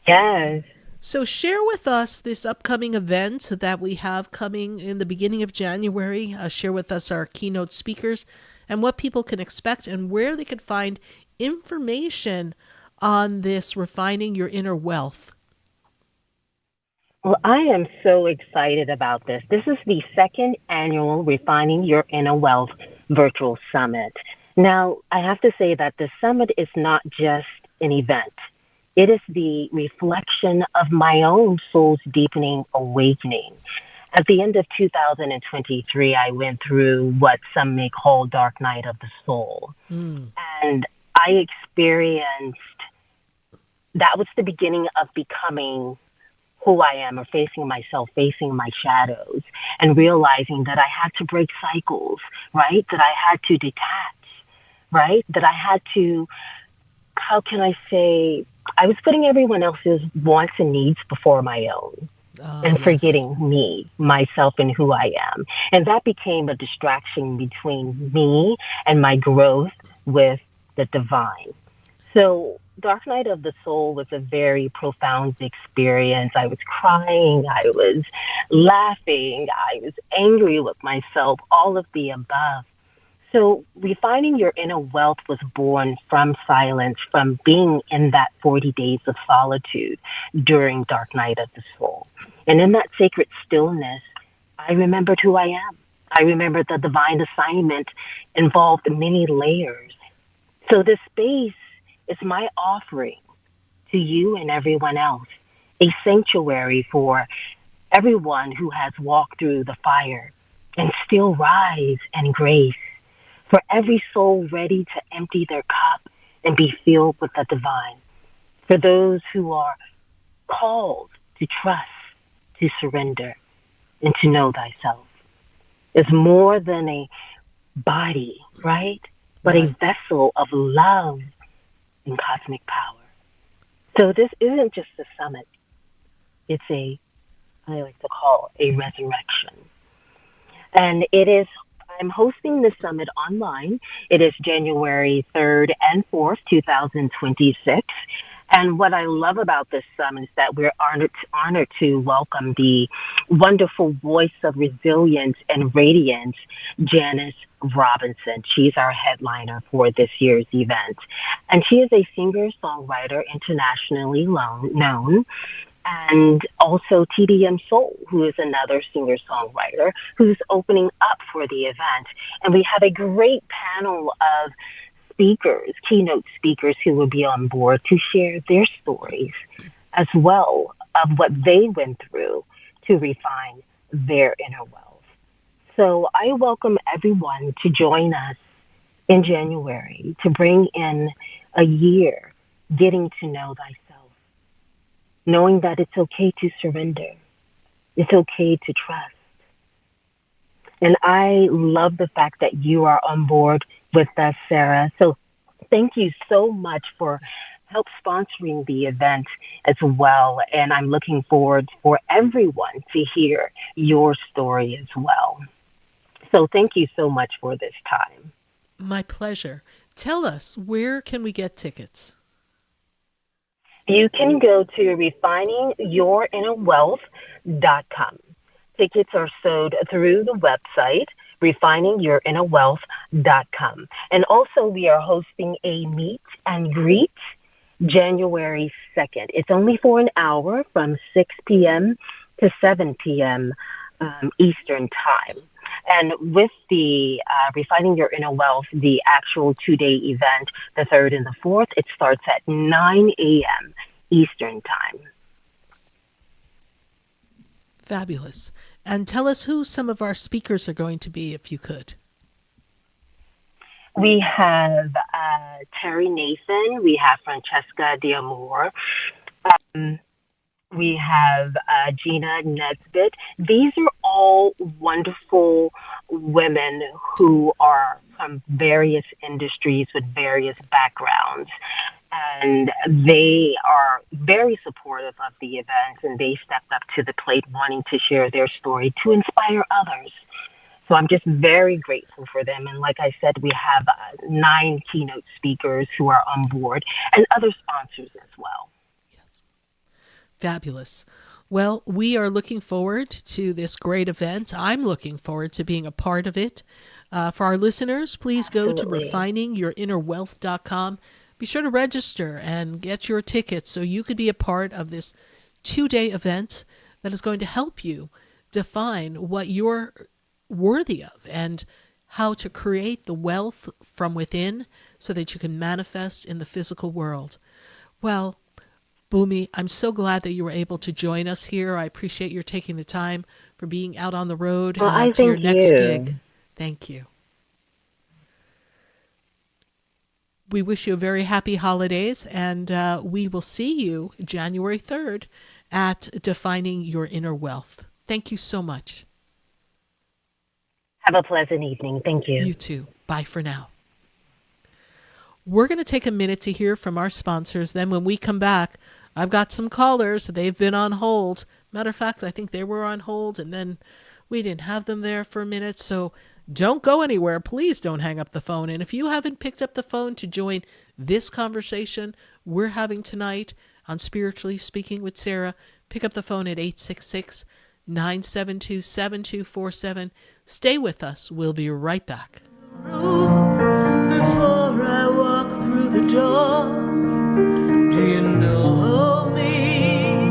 Yes. So share with us this upcoming event that we have coming in the beginning of January. Share with us our keynote speakers and what people can expect and where they can find information on this Refining Your Inner Wealth. Well, I am so excited about this. This is the second annual Refining Your Inner Wealth virtual summit. Now, I have to say that the summit is not just an event. It is the reflection of my own soul's deepening awakening. At the end of 2023, I went through what some may call dark night of the soul. And I experienced, that was the beginning of becoming who I am, or facing myself, facing my shadows, and realizing that I had to break cycles, right? That I had to detach, right? That I had to, how can I say, I was putting everyone else's wants and needs before my own, and forgetting me, myself, and who I am. And that became a distraction between me and my growth with the divine. So Dark Night of the Soul was a very profound experience. I was crying, I was laughing, I was angry with myself, all of the above. So Refining Your Inner Wealth was born from silence, from being in that 40 days of solitude during Dark Night of the Soul. And in that sacred stillness, I remembered who I am. I remembered the divine assignment involved many layers. So this space is my offering to you and everyone else, a sanctuary for everyone who has walked through the fire and still rise in grace. For every soul ready to empty their cup and be filled with the divine. For those who are called to trust, to surrender, and to know thyself. It's more than a body, right? But a vessel of love and cosmic power. So this isn't just a summit. It's I like to call a resurrection. And I'm hosting the summit online. It is January 3rd and 4th, 2026. And what I love about this summit is that we're honored to welcome the wonderful voice of resilience and radiance, Janice Robinson. She's our headliner for this year's event. And she is a singer-songwriter internationally known, and also TDM Soul, who is another singer-songwriter who's opening up for the event. And we have a great panel of speakers, keynote speakers who will be on board to share their stories as well of what they went through to refine their inner wealth. So I welcome everyone to join us in January to bring in a year getting to know thyself, knowing that it's okay to surrender. It's okay to trust. And I love the fact that you are on board with us, Sarah. So thank you so much for help sponsoring the event as well. And I'm looking forward for everyone to hear your story as well. So thank you so much for this time. My pleasure. Tell us, where can we get tickets? You can go to refiningyourinnerwealth.com. Tickets are sold through the website, refiningyourinnerwealth.com. And also, we are hosting a meet and greet January 2nd. It's only for an hour from 6 p.m. to 7 p.m. Eastern Time. And with the Refining Your Inner Wealth, the actual 2-day event, the 3rd and the 4th, it starts at 9 a.m. Eastern Time. Fabulous. And tell us who some of our speakers are going to be, if you could. We have Terry Nathan. We have Francesca D'Amore. We have Gina Nesbitt. These are all wonderful women who are from various industries with various backgrounds. And they are very supportive of the event, and they stepped up to the plate wanting to share their story to inspire others. So I'm just very grateful for them. And like I said, we have 9 keynote speakers who are on board and other sponsors as well. Yes. Fabulous. Well, we are looking forward to this great event. I'm looking forward to being a part of it. For our listeners, please go to refiningyourinnerwealth.com. Be sure to register and get your tickets so you could be a part of this 2-day event that is going to help you define what you're worthy of and how to create the wealth from within so that you can manifest in the physical world. Well, Bumi, I'm so glad that you were able to join us here. I appreciate your taking the time for being out on the road to your next gig. Thank you. We wish you a very happy holidays, and we will see you January 3rd at Defining Your Inner Wealth. Thank you so much. Have a pleasant evening. Thank you. You too. Bye for now. We're going to take a minute to hear from our sponsors. Then when we come back, I've got some callers. They've been on hold. Matter of fact, I think they were on hold, and then we didn't have them there for a minute, so don't go anywhere. Please don't hang up the phone. And if you haven't picked up the phone to join this conversation we're having tonight on Spiritually Speaking with Sarah, pick up the phone at 866-972-7247. Stay with us. We'll be right back. Before I walk through the door, do you know me?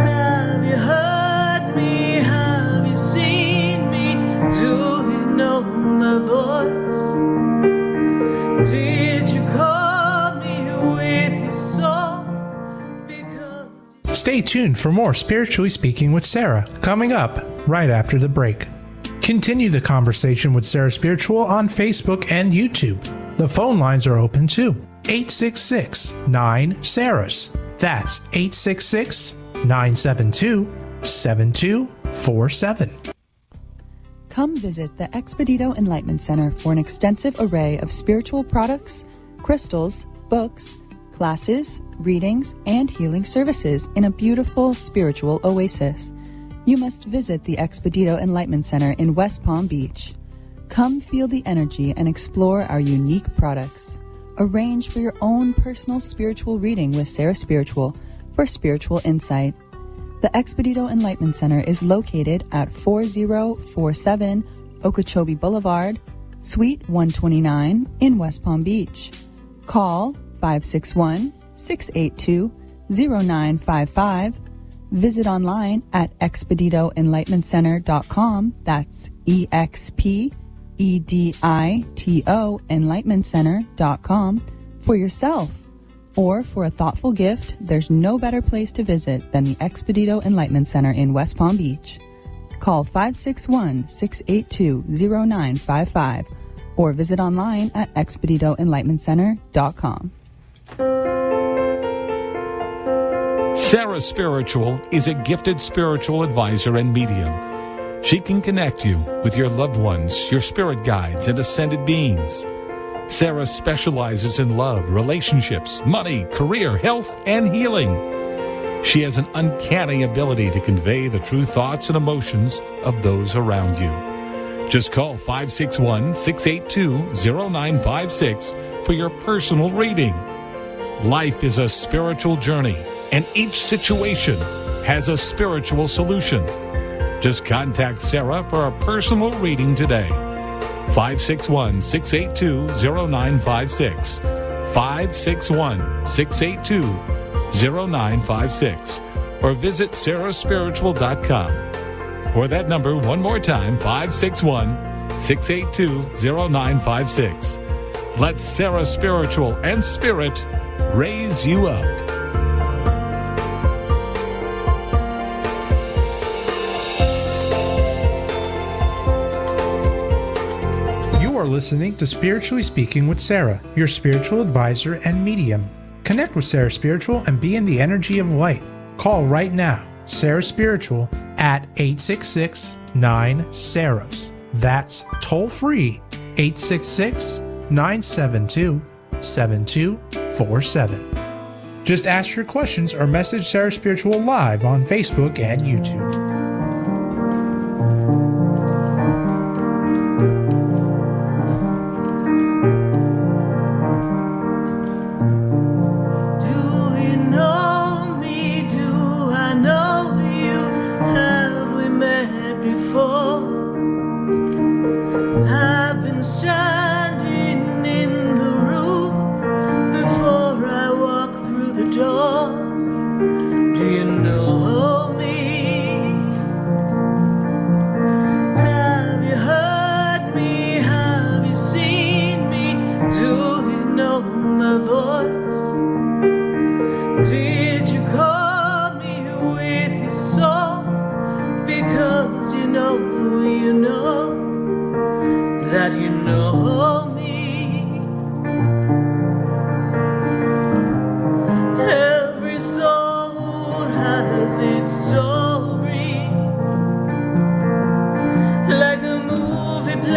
Have you heard me? Have you seen me? Do you know my voice? Did you call me with your soul? Stay tuned for more Spiritually Speaking with Sarah, coming up right after the break. Continue the conversation with Sarah Spiritual on Facebook and YouTube. The phone lines are open too. 866-9-SARAHS. That's 866-972-7247. Come visit the Expedito Enlightenment Center for an extensive array of spiritual products, crystals, books, classes, readings, and healing services in a beautiful spiritual oasis. You must visit the Expedito Enlightenment Center in West Palm Beach. Come feel the energy and explore our unique products. Arrange for your own personal spiritual reading with Sarah Spiritual for spiritual insight. The Expedito Enlightenment Center is located at 4047 Okeechobee Boulevard, Suite 129 in West Palm Beach. Call 561-682-0955. Visit online at expeditoenlightenmentcenter.com. That's EXPEDITO enlightenmentcenter.com for yourself. Or for a thoughtful gift, there's no better place to visit than the Expedito Enlightenment Center in West Palm Beach. Call 561-682-0955 or visit online at expeditoenlightenmentcenter.com. Sarah Spiritual is a gifted spiritual advisor and medium. She can connect you with your loved ones, your spirit guides, and ascended beings. Sarah specializes in love, relationships, money, career, health, and healing. She has an uncanny ability to convey the true thoughts and emotions of those around you. Just call 561-682-0956 for your personal reading. Life is a spiritual journey, and each situation has a spiritual solution. Just contact Sarah for a personal reading today. 561-682-0956. 561-682-0956. Or visit sarahspiritual.com. Or that number one more time, 561-682-0956. Let Sarah Spiritual and Spirit raise you up. You are listening to Spiritually Speaking with Sarah, your spiritual advisor and medium. Connect with Sarah Spiritual and be in the energy of light. Call right now, Sarah Spiritual, at 866-9-SARAHS. That's toll free, 866-972-7247. Just ask your questions or message Sarah Spiritual live on Facebook and YouTube.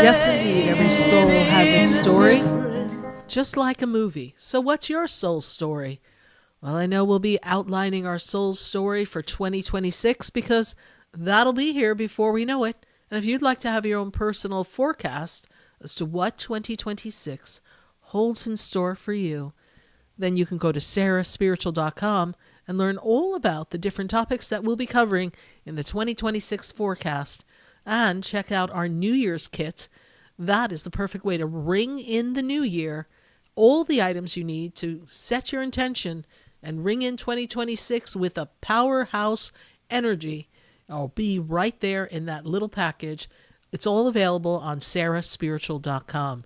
Yes, indeed. Every soul has its story, just like a movie. So what's your soul story? Well, I know we'll be outlining our soul story for 2026 because that'll be here before we know it. And if you'd like to have your own personal forecast as to what 2026 holds in store for you, then you can go to sarahspiritual.com and learn all about the different topics that we'll be covering in the 2026 forecast. And check out our New Year's kit. That is the perfect way to ring in the new year. All the items you need to set your intention and ring in 2026 with a powerhouse energy. I'll be right there in that little package. It's all available on sarahspiritual.com.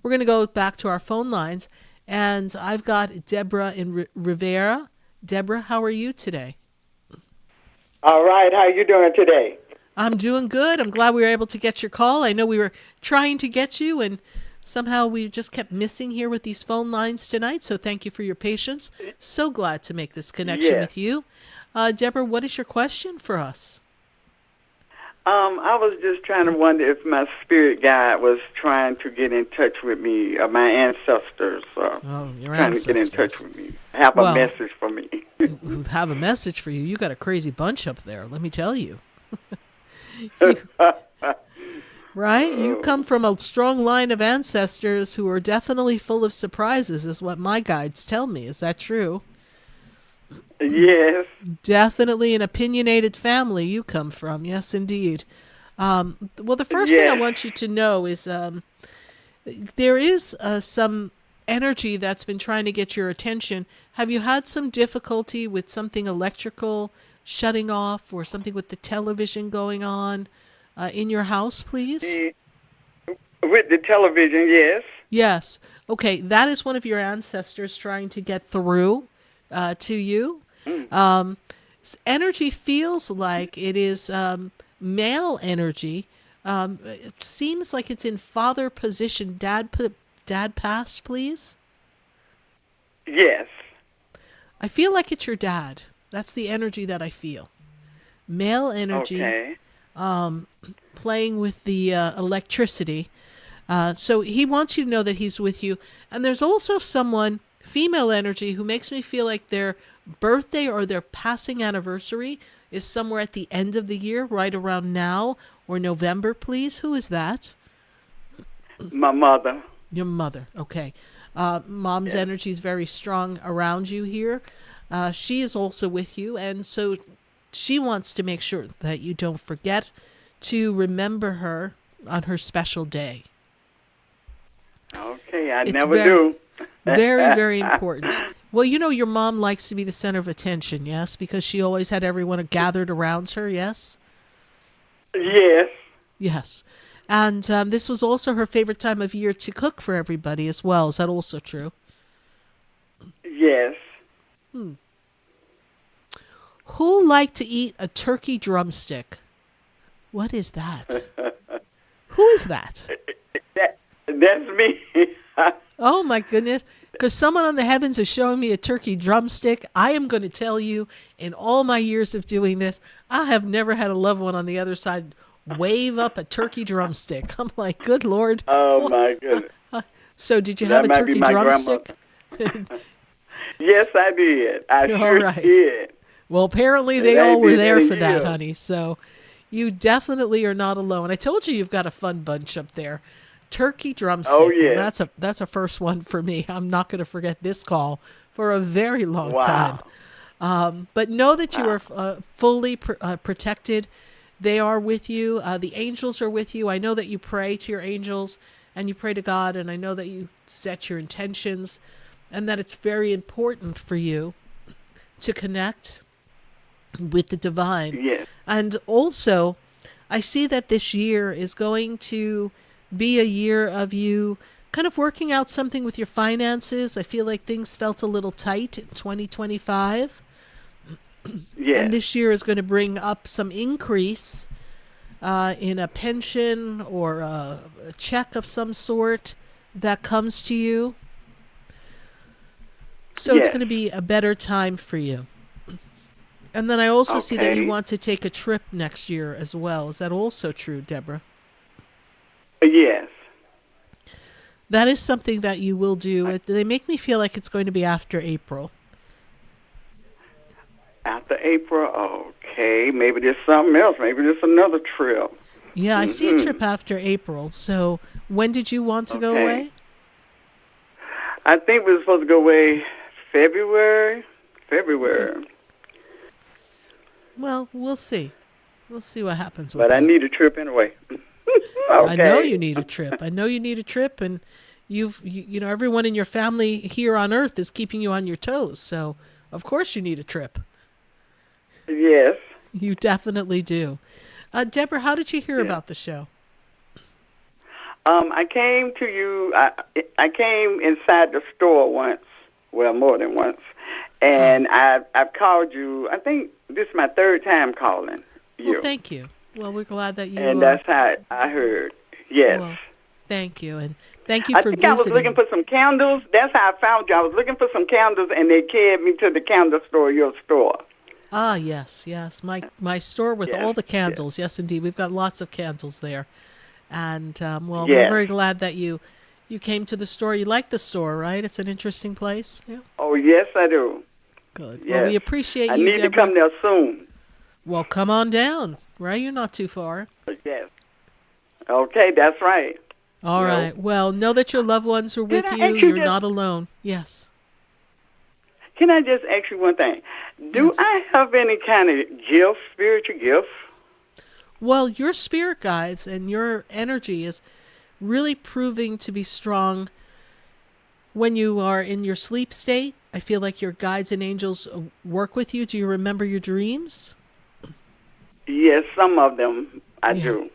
We're going to go back to our phone lines, and I've got Deborah in Rivera. Deborah, how are you today? All right. How are you doing today? I'm doing good. I'm glad we were able to get your call. I know we were trying to get you, and somehow we just kept missing here with these phone lines tonight. So thank you for your patience. So glad to make this connection with you. Deborah, what is your question for us? I was just trying to wonder if my spirit guide was trying to get in touch with me, my ancestors. Your trying ancestors. to get in touch with me. Have a message for me. Who have a message for you. You got a crazy bunch up there, let me tell you. Right? You come from a strong line of ancestors who are definitely full of surprises, is what my guides tell me. Is that true? Yes. Definitely an opinionated family you come from. Yes, indeed. Well, the first thing I want you to know is there is some energy that's been trying to get your attention. Have you had some difficulty with something electrical shutting off or something with the television going on in your house, please? With the television, yes. Yes. Okay, that is one of your ancestors trying to get through to you. Energy feels like it is male energy. It seems like it's in father position. Dad passed, please? Yes. I feel like it's your dad. That's the energy that I feel. Male energy. Okay. Playing with the electricity. So he wants you to know that he's with you. And there's also someone, female energy, who makes me feel like their birthday or their passing anniversary is somewhere at the end of the year, right around now or November, please. Who is that? My mother. Your mother. Okay. Mom's energy is very strong around you here. She is also with you, and so she wants to make sure that you don't forget to remember her on her special day. Okay, I never do. Very, very important. Well, you know your mom likes to be the center of attention, yes? Because she always had everyone gathered around her, yes? Yes. Yes. And this was also her favorite time of year to cook for everybody as well. Is that also true? Yes. Who liked to eat a turkey drumstick? What is that? Who is that? That's me. Oh, my goodness. Because someone on the heavens is showing me a turkey drumstick. I am going to tell you, in all my years of doing this, I have never had a loved one on the other side wave up a turkey drumstick. I'm like, good Lord. Oh, my goodness. So did you have a turkey drumstick? Yes, I did. I sure did. Well, apparently they all were there for that, honey. So you definitely are not alone. I told you you've got a fun bunch up there. Turkey drumstick. Oh, yeah. That's a first one for me. I'm not going to forget this call for a very long time. But know that you are fully protected. They are with you. The angels are with you. I know that you pray to your angels and you pray to God, and I know that you set your intentions and that it's very important for you to connect with the divine. Yes. And also, I see that this year is going to be a year of you kind of working out something with your finances. I feel like things felt a little tight in 2025. Yes. And this year is going to bring up some increase in a pension or a check of some sort that comes to you. So it's going to be a better time for you. And then I also see that you want to take a trip next year as well. Is that also true, Deborah? Yes. That is something that you will do. They make me feel like it's going to be after April. After April, okay. Maybe there's something else. Maybe there's another trip. Yeah, I see a trip after April. So when did you want to go away? I think we were supposed to go away February. Okay. Well, we'll see. We'll see what happens with But I that. need a trip anyway. I know you need a trip. I know you need a trip, and you know everyone in your family here on Earth is keeping you on your toes. So of course you need a trip. Yes. You definitely do. Deborah, how did you hear about the show? I came to you. I came inside the store once. Well, more than once, and I've called you. I think this is my third time calling you. Well, thank you. Well, we're glad that you. And that's how I heard. Yes. Well, thank you, and thank you for visiting. I was looking for some candles. That's how I found you. I was looking for some candles, and they carried me to the candle store, your store. Ah, yes. My store with all the candles. Yes, indeed. We've got lots of candles there. And, we're very glad that you came to the store. You like the store, right? It's an interesting place. Yeah. Oh, yes, I do. Good. Yes. Well, we appreciate you, I need Deborah. to come there soon. Well, come on down, right? You're not too far. Yes. Okay, that's right. All right. Well, know that your loved ones are with you. You're not alone. Yes. Can I just ask you one thing? Do I have any kind of gift, spiritual gift? Well, your spirit guides and your energy is really proving to be strong when you are in your sleep state. I feel like your guides and angels work with you. Do you remember your dreams? Yes, some of them I do.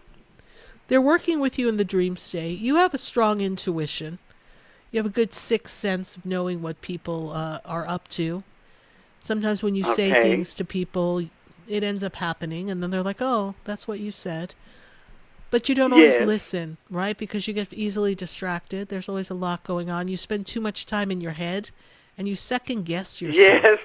They're working with you in the dream state. You have a strong intuition. You have a good sixth sense of knowing what people are up to. Sometimes when you say things to people, it ends up happening, and then they're like, oh, that's what you said. But you don't always listen, right? Because you get easily distracted. There's always a lot going on. You spend too much time in your head, and you second guess yourself. Yes.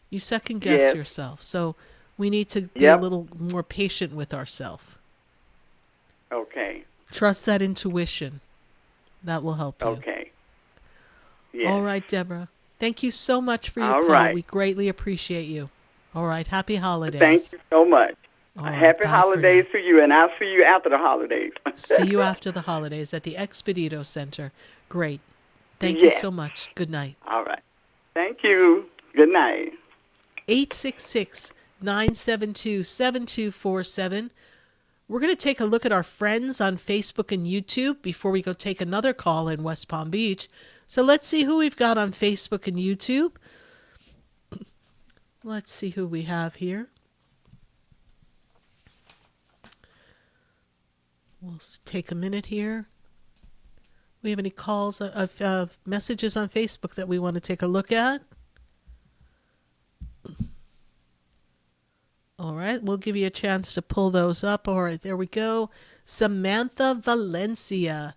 You second guess yourself. So we need to be a little more patient with ourselves. Okay. Trust that intuition. That will help you. Okay. Yes. All right, Deborah. Thank you so much for your call. Right. We greatly appreciate you. All right. Happy holidays. Thank you so much. Happy bye holidays to you, and I'll see you after the holidays. See you after the holidays at the Expedito Center. Great. Thank you so much. Good night. All right. Thank you. Good night. 866-972-7247. We're going to take a look at our friends on Facebook and YouTube before we go take another call in West Palm Beach. So let's see who we've got on Facebook and YouTube. Let's see who we have here. We'll take a minute here. We have any calls of messages on Facebook that we want to take a look at? All right, we'll give you a chance to pull those up. All right, there we go. Samantha Valencia.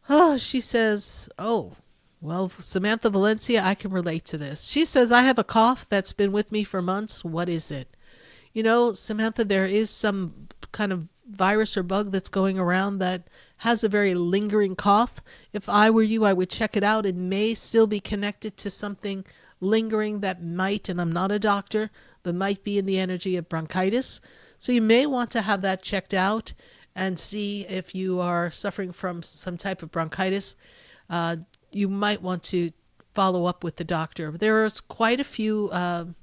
Oh, she says, Samantha Valencia, I can relate to this. She says, I have a cough that's been with me for months. What is it? You know, Samantha, there is some kind of virus or bug that's going around that has a very lingering cough. If I were you, I would check it out. It may still be connected to something lingering that might, and I'm not a doctor, but might be in the energy of bronchitis. So you may want to have that checked out and see if you are suffering from some type of bronchitis. You might want to follow up with the doctor. There's quite a few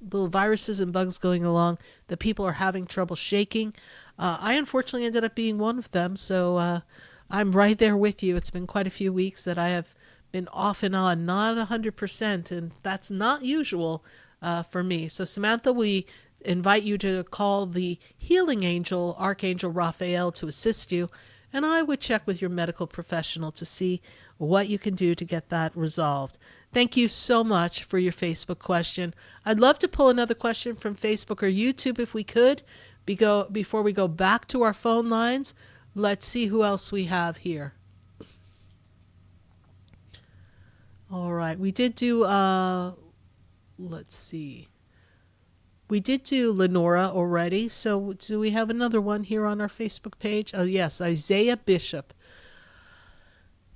little viruses and bugs going along that people are having trouble shaking. I unfortunately ended up being one of them, so I'm right there with you. It's been quite a few weeks that I have been off and on, not 100%, and that's not usual for me. So Samantha, we invite you to call the healing angel, Archangel Raphael, to assist you, and I would check with your medical professional to see what you can do to get that resolved. Thank you so much for your Facebook question. I'd love to pull another question from Facebook or YouTube if we could. Before we go back to our phone lines, let's see who else we have here. All right, we did do, let's see. We did do Lenora already, so do we have another one here on our Facebook page? Oh, yes, Isaiah Bishop.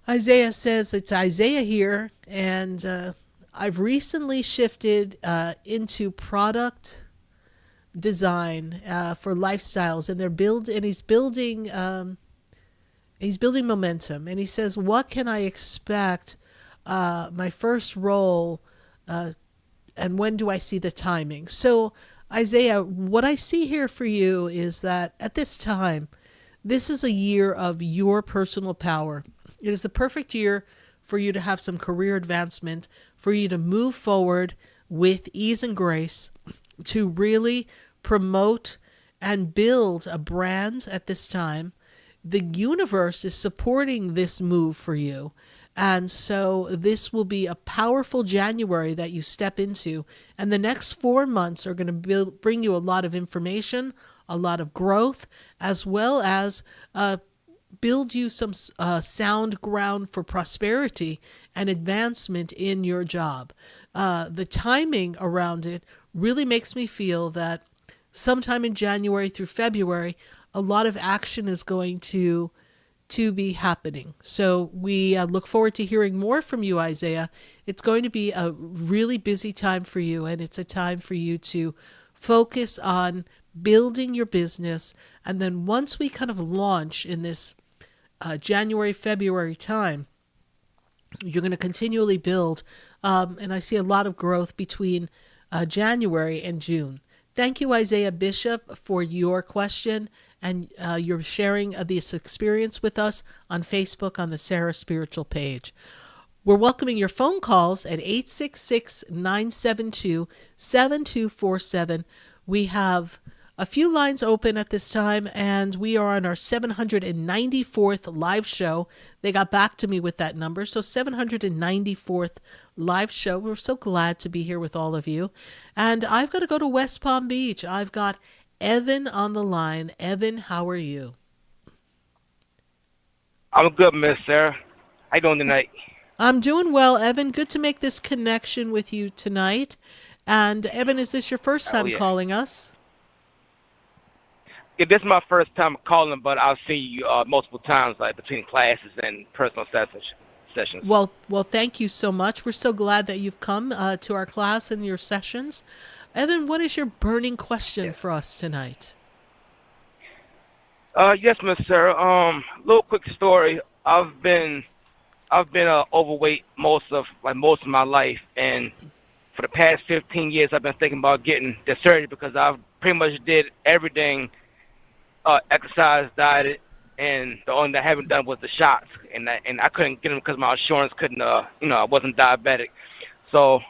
Isaiah says, it's Isaiah here, and I've recently shifted into product design for lifestyles, and he's building momentum. And he says, what can I expect my first role, and when do I see the timing? So Isaiah, what I see here for you is that at this time, this is a year of your personal power. It is the perfect year for you to have some career advancement, for you to move forward with ease and grace, to really promote and build a brand at this time. The universe is supporting this move for you. And so this will be a powerful January that you step into. And the next 4 months are going to bring you a lot of information, a lot of growth, as well as build you some sound ground for prosperity and advancement in your job. The timing around it really makes me feel that sometime in January through February, a lot of action is going to be happening. So we look forward to hearing more from you, Isaiah. It's going to be a really busy time for you, and it's a time for you to focus on building your business. And then once we kind of launch in this January, February time, you're going to continually build. And I see a lot of growth between January and June. Thank you, Isaiah Bishop, for your question and your sharing of this experience with us on Facebook on the Sarah Spiritual page. We're welcoming your phone calls at 866-972-7247. We have a few lines open at this time, and we are on our 794th live show. They got back to me with that number. So 794th live show. We're so glad to be here with all of you. And I've got to go to West Palm Beach. I've got Evan on the line. Evan, how are you? I'm good, Miss Sarah. How you doing tonight? I'm doing well, Evan. Good to make this connection with you tonight. And Evan, is this your first time calling us? Yeah, this is my first time calling, but I'll see you multiple times, like between classes and personal sessions. Well, thank you so much. We're so glad that you've come to our class and your sessions. Evan, what is your burning question for us tonight? Yes, Miss Sarah. Little quick story. I've been overweight most of my life, and for the past 15 years, I've been thinking about getting the surgery because I've pretty much did everything, exercise, dieted, and the only thing I haven't done was the shots, and I couldn't get them because my insurance couldn't, I wasn't diabetic. So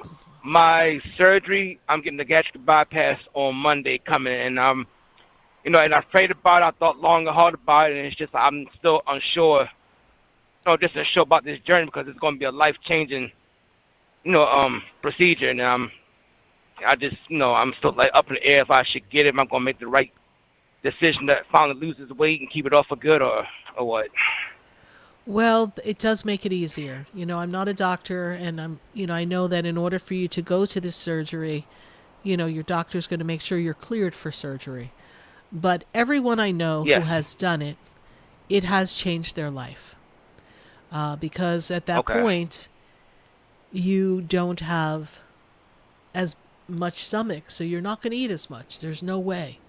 my surgery, I'm getting the gastric bypass on Monday coming, and I'm, and I prayed about it. I thought long and hard about it, and it's just I'm still unsure. Just unsure about this journey because it's going to be a life-changing, procedure, and I'm still like up in the air if I should get it. Am I going to make the right decision that finally loses weight and keep it off for good, or what? Well, it does make it easier. I'm not a doctor, and I know that in order for you to go to this surgery, your doctor's going to make sure you're cleared for surgery. But everyone I know who has done it, it has changed their life. Because at that point, you don't have as much stomach, so you're not going to eat as much. There's no way.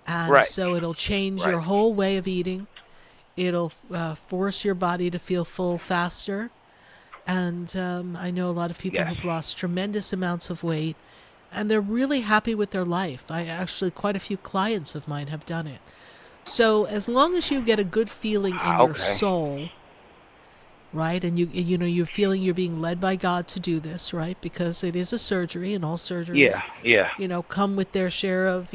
And so it'll change your whole way of eating. It'll force your body to feel full faster. And I know a lot of people who've lost tremendous amounts of weight, and they're really happy with their life. Quite a few clients of mine have done it. So as long as you get a good feeling in your soul, right, and you're feeling you're being led by God to do this, right, because it is a surgery, and all surgeries, come with their share of,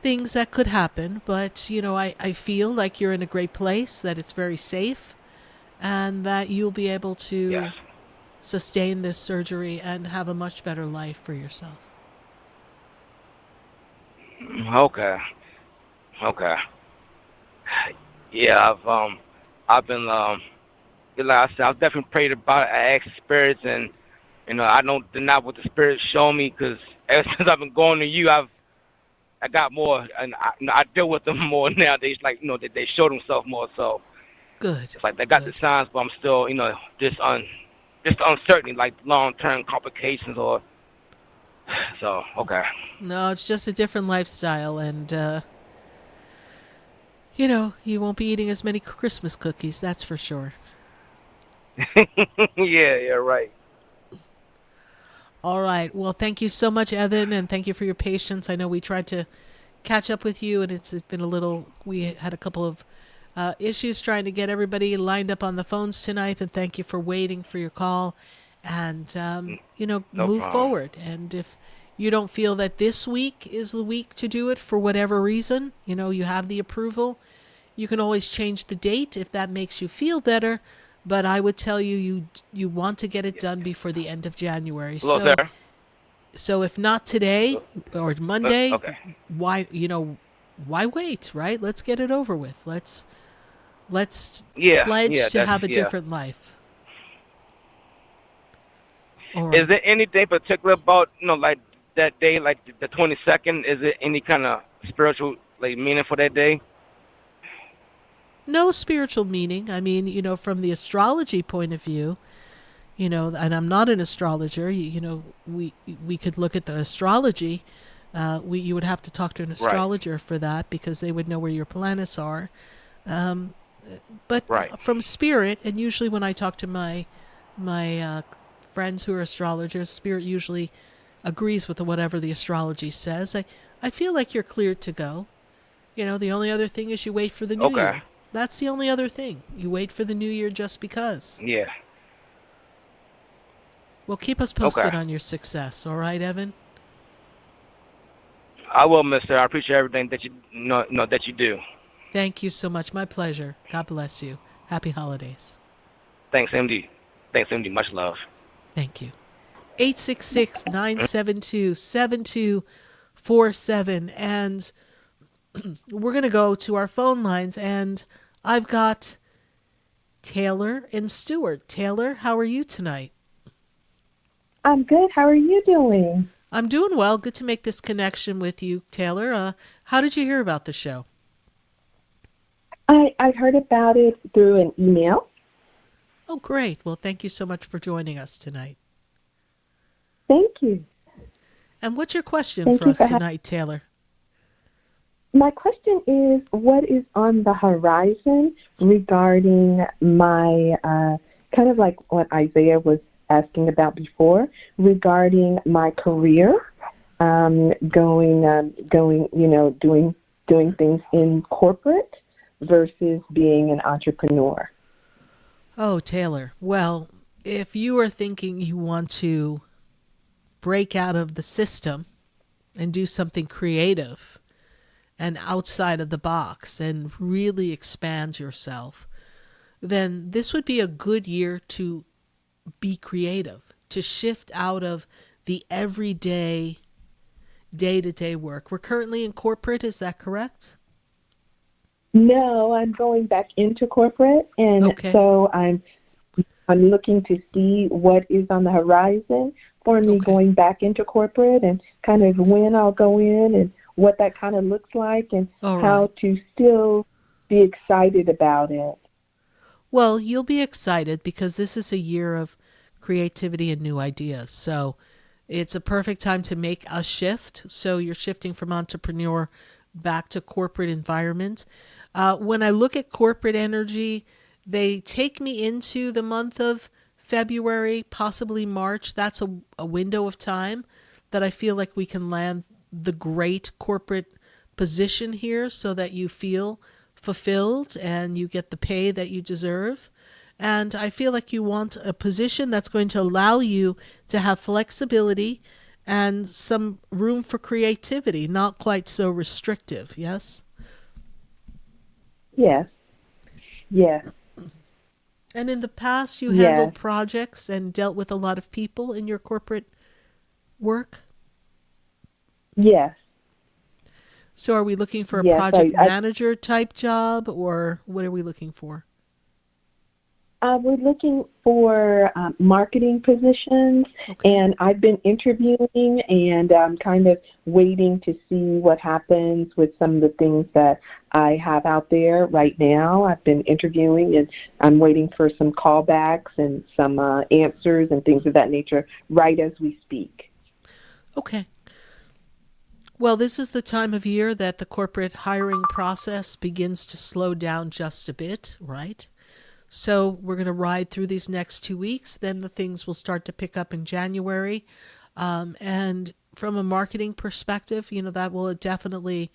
things that could happen. But, I feel like you're in a great place, that it's very safe, and that you'll be able to sustain this surgery and have a much better life for yourself. Okay. Yeah, I've been, like I said, I've definitely prayed about it. I asked spirits, and, I don't deny what the spirits show me, because ever since I've been going to you, I got more, and I deal with them more nowadays. Like, they show themselves more. So good. It's like they got the signs, but I'm still, just uncertain, like long-term complications or. So No, it's just a different lifestyle, and you won't be eating as many Christmas cookies. That's for sure. Yeah, right. All right. Well, thank you so much, Evan, and thank you for your patience. I know we tried to catch up with you, and it's been we had a couple of issues trying to get everybody lined up on the phones tonight, and thank you for waiting for your call. And, move forward. And if you don't feel that this week is the week to do it for whatever reason, you have the approval, you can always change the date if that makes you feel better. But I would tell you want to get it done before the end of January. So if not today or Monday, why wait, right? Let's get it over with. Let's pledge to have a different life. Right. Is there anything particular about, like that day, like the 22nd? Is it any kind of spiritual, like, meaning for that day? No spiritual meaning. I mean, from the astrology point of view, and I'm not an astrologer, we could look at the astrology You would have to talk to an astrologer for that because they would know where your planets are. But from spirit, and usually when I talk to my friends who are astrologers, spirit usually agrees with whatever the astrology says. I feel like you're cleared to go. The only other thing is you wait for the new year. That's the only other thing. You wait for the new year just because. Yeah. Well, keep us posted on your success, all right, Evan? I will, mister. I appreciate everything that you know that you do. Thank you so much. My pleasure. God bless you. Happy holidays. Thanks, MD. Thanks, MD. Much love. Thank you. 866-972-7247. And we're going to go to our phone lines. And I've got Taylor and Stuart. Taylor, how are you tonight? I'm good. How are you doing? I'm doing well. Good to make this connection with you, Taylor. How did you hear about the show? I heard about it through an email. Oh, great. Well, thank you so much for joining us tonight. Thank you. And what's your question for us tonight, Taylor? My question is, what is on the horizon regarding my, kind of like what Isaiah was asking about before, regarding my career, doing things in corporate versus being an entrepreneur. Oh, Taylor. Well, if you are thinking you want to break out of the system and do something creative and outside of the box and really expand yourself, then this would be a good year to be creative, to shift out of the everyday, day-to-day work. We're currently in corporate, is that correct? No, I'm going back into corporate, and so I'm looking to see what is on the horizon for me going back into corporate, and kind of when I'll go in and what that kind of looks like, and how to still be excited about it. Well, you'll be excited because this is a year of creativity and new ideas. So it's a perfect time to make a shift. So you're shifting from entrepreneur back to corporate environment. When I look at corporate energy, they take me into the month of February, possibly March. That's a window of time that I feel like we can land the great corporate position here so that you feel fulfilled and you get the pay that you deserve. And I feel like you want a position that's going to allow you to have flexibility and some room for creativity, not quite so restrictive, yes? Yes. Yes. And in the past, you handled projects and dealt with a lot of people in your corporate work? Yes. So are we looking for a project manager type job, or what are we looking for? We're looking for marketing positions, and I've been interviewing, and I'm kind of waiting to see what happens with some of the things that I have out there right now. I've been interviewing, and I'm waiting for some callbacks and some answers and things of that nature right as we speak. Okay. Well, this is the time of year that the corporate hiring process begins to slow down just a bit, right? So we're going to ride through these next 2 weeks. Then the things will start to pick up in January. And from a marketing perspective, that will definitely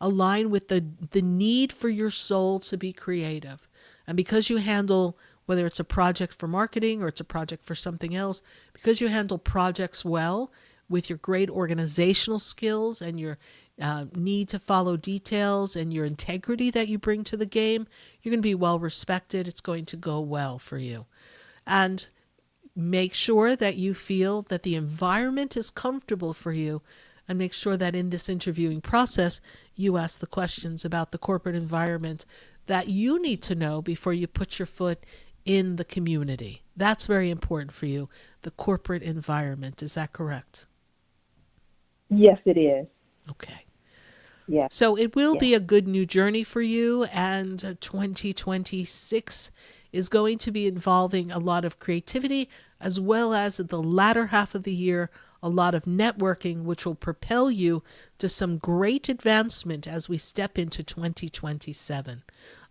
align with the need for your soul to be creative. And because you handle, whether it's a project for marketing or it's a project for something else, because you handle projects well with your great organizational skills and your need to follow details and your integrity that you bring to the game, you're going to be well respected. It's going to go well for you. And make sure that you feel that the environment is comfortable for you, and make sure that in this interviewing process, you ask the questions about the corporate environment that you need to know before you put your foot in the community. That's very important for you, the corporate environment. Is that correct? Yes, it is. Okay. Yeah. So it will be a good new journey for you, and 2026 is going to be involving a lot of creativity, as well as the latter half of the year, a lot of networking, which will propel you to some great advancement as we step into 2027.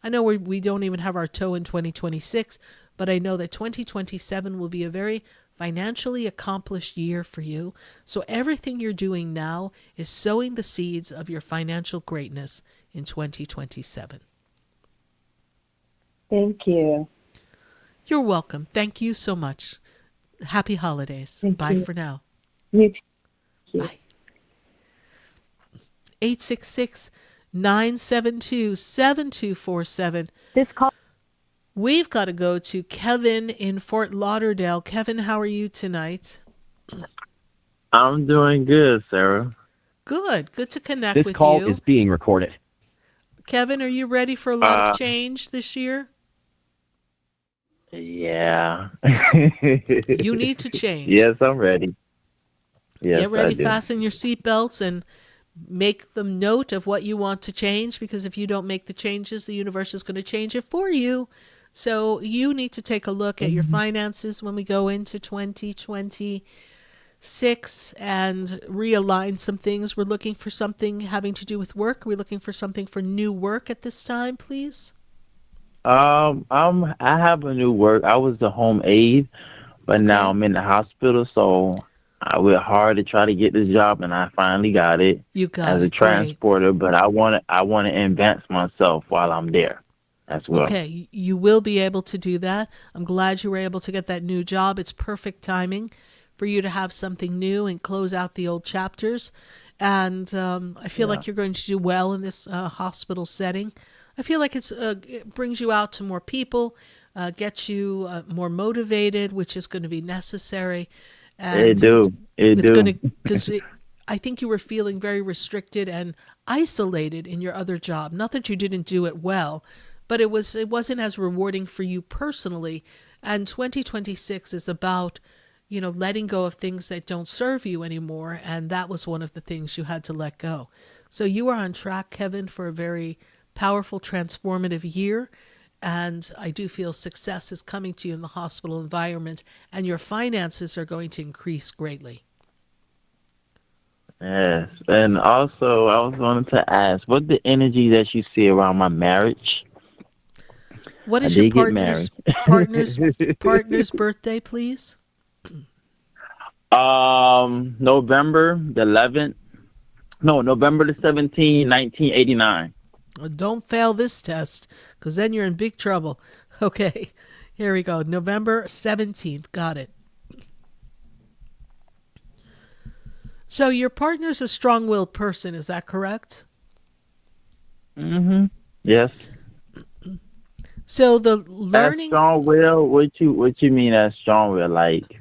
I know we don't even have our toe in 2026, but I know that 2027 will be a very financially accomplished year for you. So everything you're doing now is sowing the seeds of your financial greatness in 2027. Thank you. You're welcome. Thank you so much. Happy holidays. Thank Bye you. for now. You too. Bye. 866-972-7247. This call. We've got to go to Kevin in Fort Lauderdale. Kevin, how are you tonight? I'm doing good, Sarah. Good. Good to connect This with call you. is being recorded. Kevin, are you ready for a lot of change this year? Yeah. You need to change. Yes, I'm ready. Yes, Get ready, I do. fasten your seatbelts, and make the note of what you want to change, because if you don't make the changes, the universe is going to change it for you. So you need to take a look at your finances when we go into 2026 and realign some things. We're looking for something having to do with work. We're looking for something for new work at this time, please. I have a new work. I was the home aide, but now I'm in the hospital, so I worked hard to try to get this job, and I finally got it. You got as it. a transporter. But I want to advance myself while I'm there as well. Okay, you will be able to do that. I'm glad you were able to get that new job. It's perfect timing for you to have something new and close out the old chapters. And I feel like you're going to do well in this hospital setting. I feel like it brings you out to more people, gets you more motivated, which is going to be necessary. And because I think you were feeling very restricted and isolated in your other job. Not that you didn't do it well, but it wasn't as rewarding for you personally. And 2026 is about, letting go of things that don't serve you anymore. And that was one of the things you had to let go. So you are on track, Kevin, for a very powerful, transformative year. And I do feel success is coming to you in the hospital environment, and your finances are going to increase greatly. Yes. And also, I was wanting to ask, what the energy that you see around my marriage? What is your partner's birthday, please? November the 11th. No, November the 17th, 1989. Don't fail this test, because then you're in big trouble. Okay, here we go. November 17th. Got it. So your partner's a strong-willed person, is that correct? Mm-hmm. Yes. So the learning... As strong will, what you mean as strong will, like?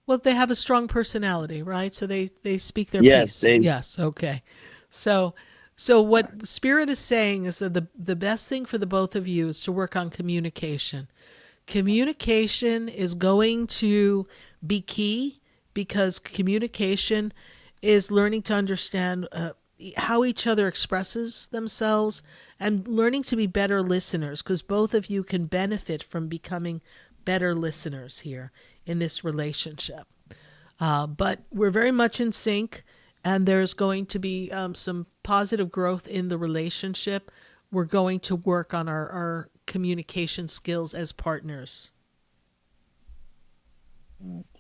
Well, they have a strong personality, right? So they speak their piece. Yes, okay. So what Spirit is saying is that the best thing for the both of you is to work on communication. Communication is going to be key, because communication is learning to understand how each other expresses themselves and learning to be better listeners, because both of you can benefit from becoming better listeners here in this relationship. But we're very much in sync. And there's going to be some positive growth in the relationship. We're going to work on our communication skills as partners.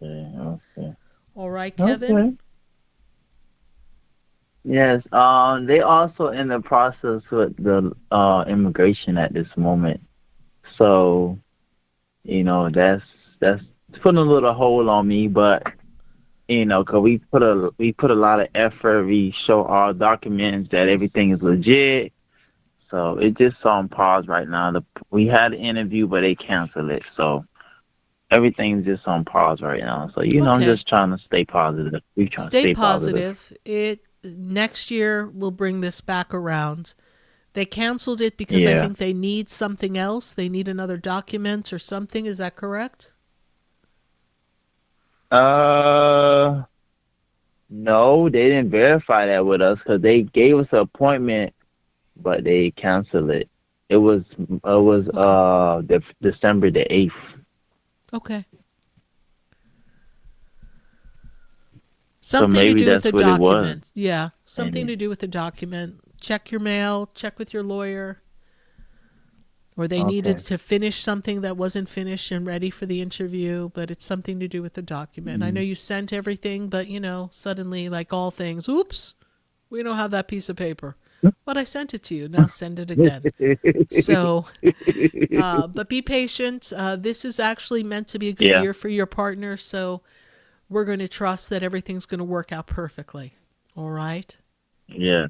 Okay. All right, Kevin? Okay. Yes. They also in the process with the immigration at this moment. So, that's putting a little hold on me, but because we put a lot of effort. We show our documents that everything is legit. So it's just on pause right now. We had an interview, but they canceled it. So everything's just on pause right now. So I'm just trying to stay positive. We trying to stay positive. Next year we'll bring this back around. They canceled it because I think they need something else. They need another document or something. Is that correct? No, they didn't verify that with us, because they gave us an appointment, but they canceled it. It was December the 8th. Okay. Something to maybe do with that's the what it was. document. Yeah, something And to do with the document. Check your mail, check with your lawyer. Or they needed to finish something that wasn't finished and ready for the interview, but it's something to do with the document. I know you sent everything, but, suddenly, like all things, oops, we don't have that piece of paper. But I sent it to you. Now send it again. So, but be patient. This is actually meant to be a good year for your partner, so we're going to trust that everything's going to work out perfectly. All right? Yeah.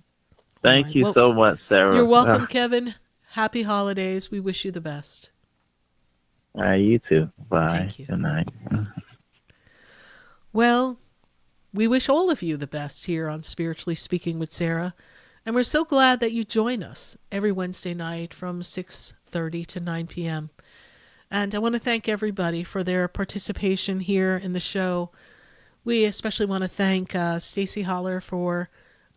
Thank you so much, Sarah. You're welcome, Kevin. Happy holidays. We wish you the best. All right, you too. Bye. Thank you. Good night. Well, we wish all of you the best here on Spiritually Speaking with Sarah. And we're so glad that you join us every Wednesday night from 6:30 to 9 p.m. And I want to thank everybody for their participation here in the show. We especially want to thank Stacy Holler for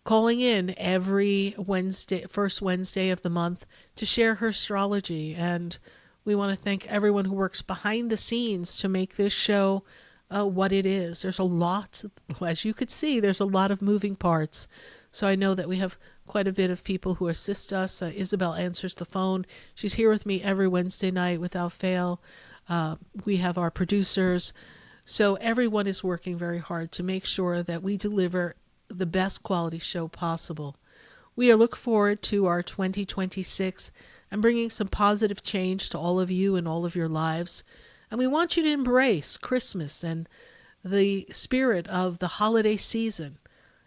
calling in every Wednesday, first Wednesday of the month, to share her astrology. And we want to thank everyone who works behind the scenes to make this show what it is. There's a lot, as you could see, there's a lot of moving parts. So I know that we have quite a bit of people who assist us. Isabel answers the phone. She's here with me every Wednesday night without fail. We have our producers. So everyone is working very hard to make sure that we deliver the best quality show possible. We look forward to our 2026 and bringing some positive change to all of you and all of your lives. And we want you to embrace Christmas and the spirit of the holiday season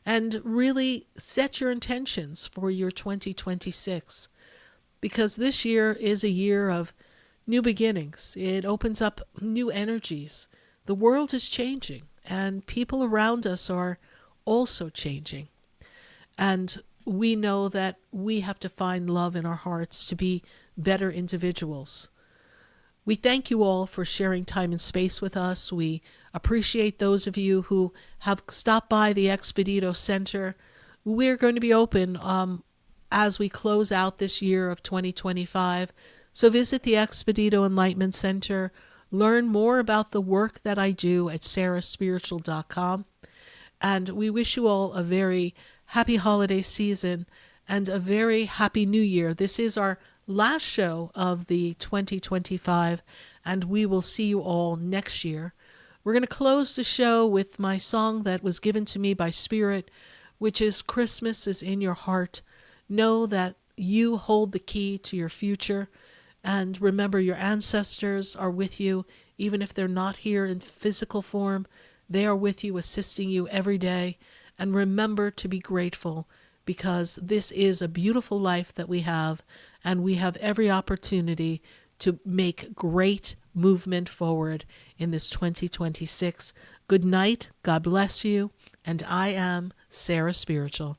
and really set your intentions for your 2026, because this year is a year of new beginnings. It opens up new energies. The world is changing and people around us are also changing. And we know that we have to find love in our hearts to be better individuals. We thank you all for sharing time and space with us. We appreciate those of you who have stopped by the Expedito Center. We're going to be open as we close out this year of 2025. So visit the Expedito Enlightenment Center. Learn more about the work that I do at sarahspiritual.com. And we wish you all a very happy holiday season and a very happy new year. This is our last show of the 2025, and we will see you all next year. We're going to close the show with my song that was given to me by Spirit, which is Christmas is in Your Heart. Know that you hold the key to your future, and remember your ancestors are with you, even if they're not here in physical form. They are with you, assisting you every day. And remember to be grateful, because this is a beautiful life that we have, and we have every opportunity to make great movement forward in this 2026. Good night. God bless you. And I am Sarah Spiritual.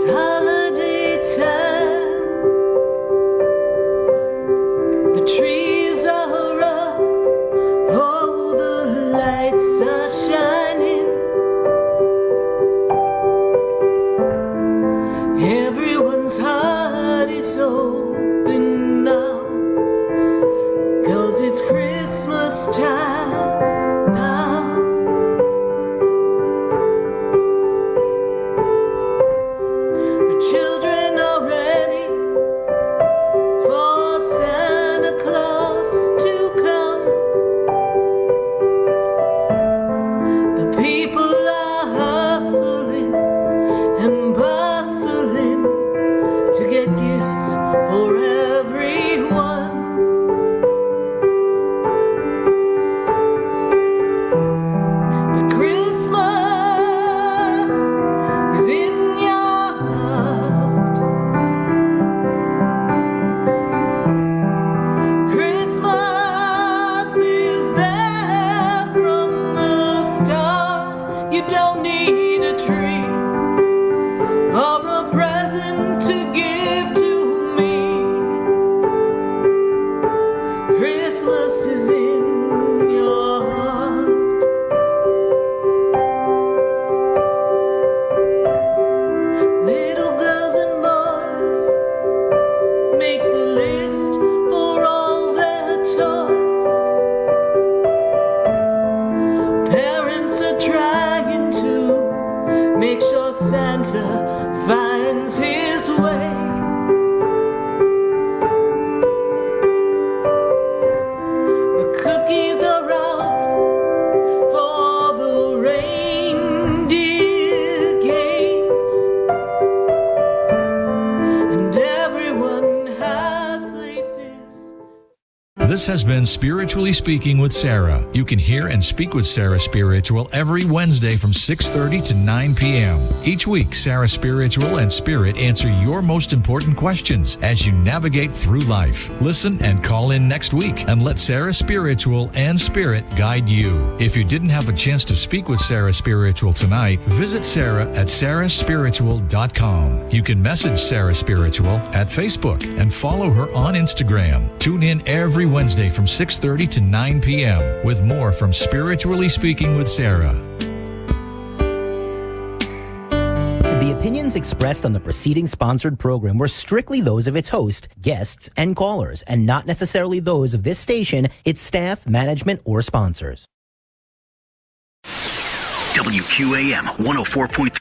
Holiday time, the trees are up, oh, the lights are shining. Everyone's heart is open now, 'cause it's Christmas time now. The children are ready for Santa Claus to come. The people are hustling and bustling to get gifts for everyone. But Christmas is in your heart. Christmas is there from the start. You don't need a tree or a present to give to me. Santa finds his way. The cookies are out for the reindeer games, and everyone has places. This has been Spiritually Speaking with Sarah. You can hear and speak with Sarah Spiritual every Wednesday from 6:30 to 9 p.m. Each week, Sarah Spiritual and Spirit answer your most important questions as you navigate through life. Listen and call in next week and let Sarah Spiritual and Spirit guide you. If you didn't have a chance to speak with Sarah Spiritual tonight, visit Sarah at sarahspiritual.com. You can message Sarah Spiritual at Facebook and follow her on Instagram. Tune in every Wednesday from 6:30 to 9 p.m. with more from Spiritually Speaking with Sarah. The opinions expressed on the preceding sponsored program were strictly those of its host, guests, and callers, and not necessarily those of this station, its staff, management, or sponsors. WQAM 104.3.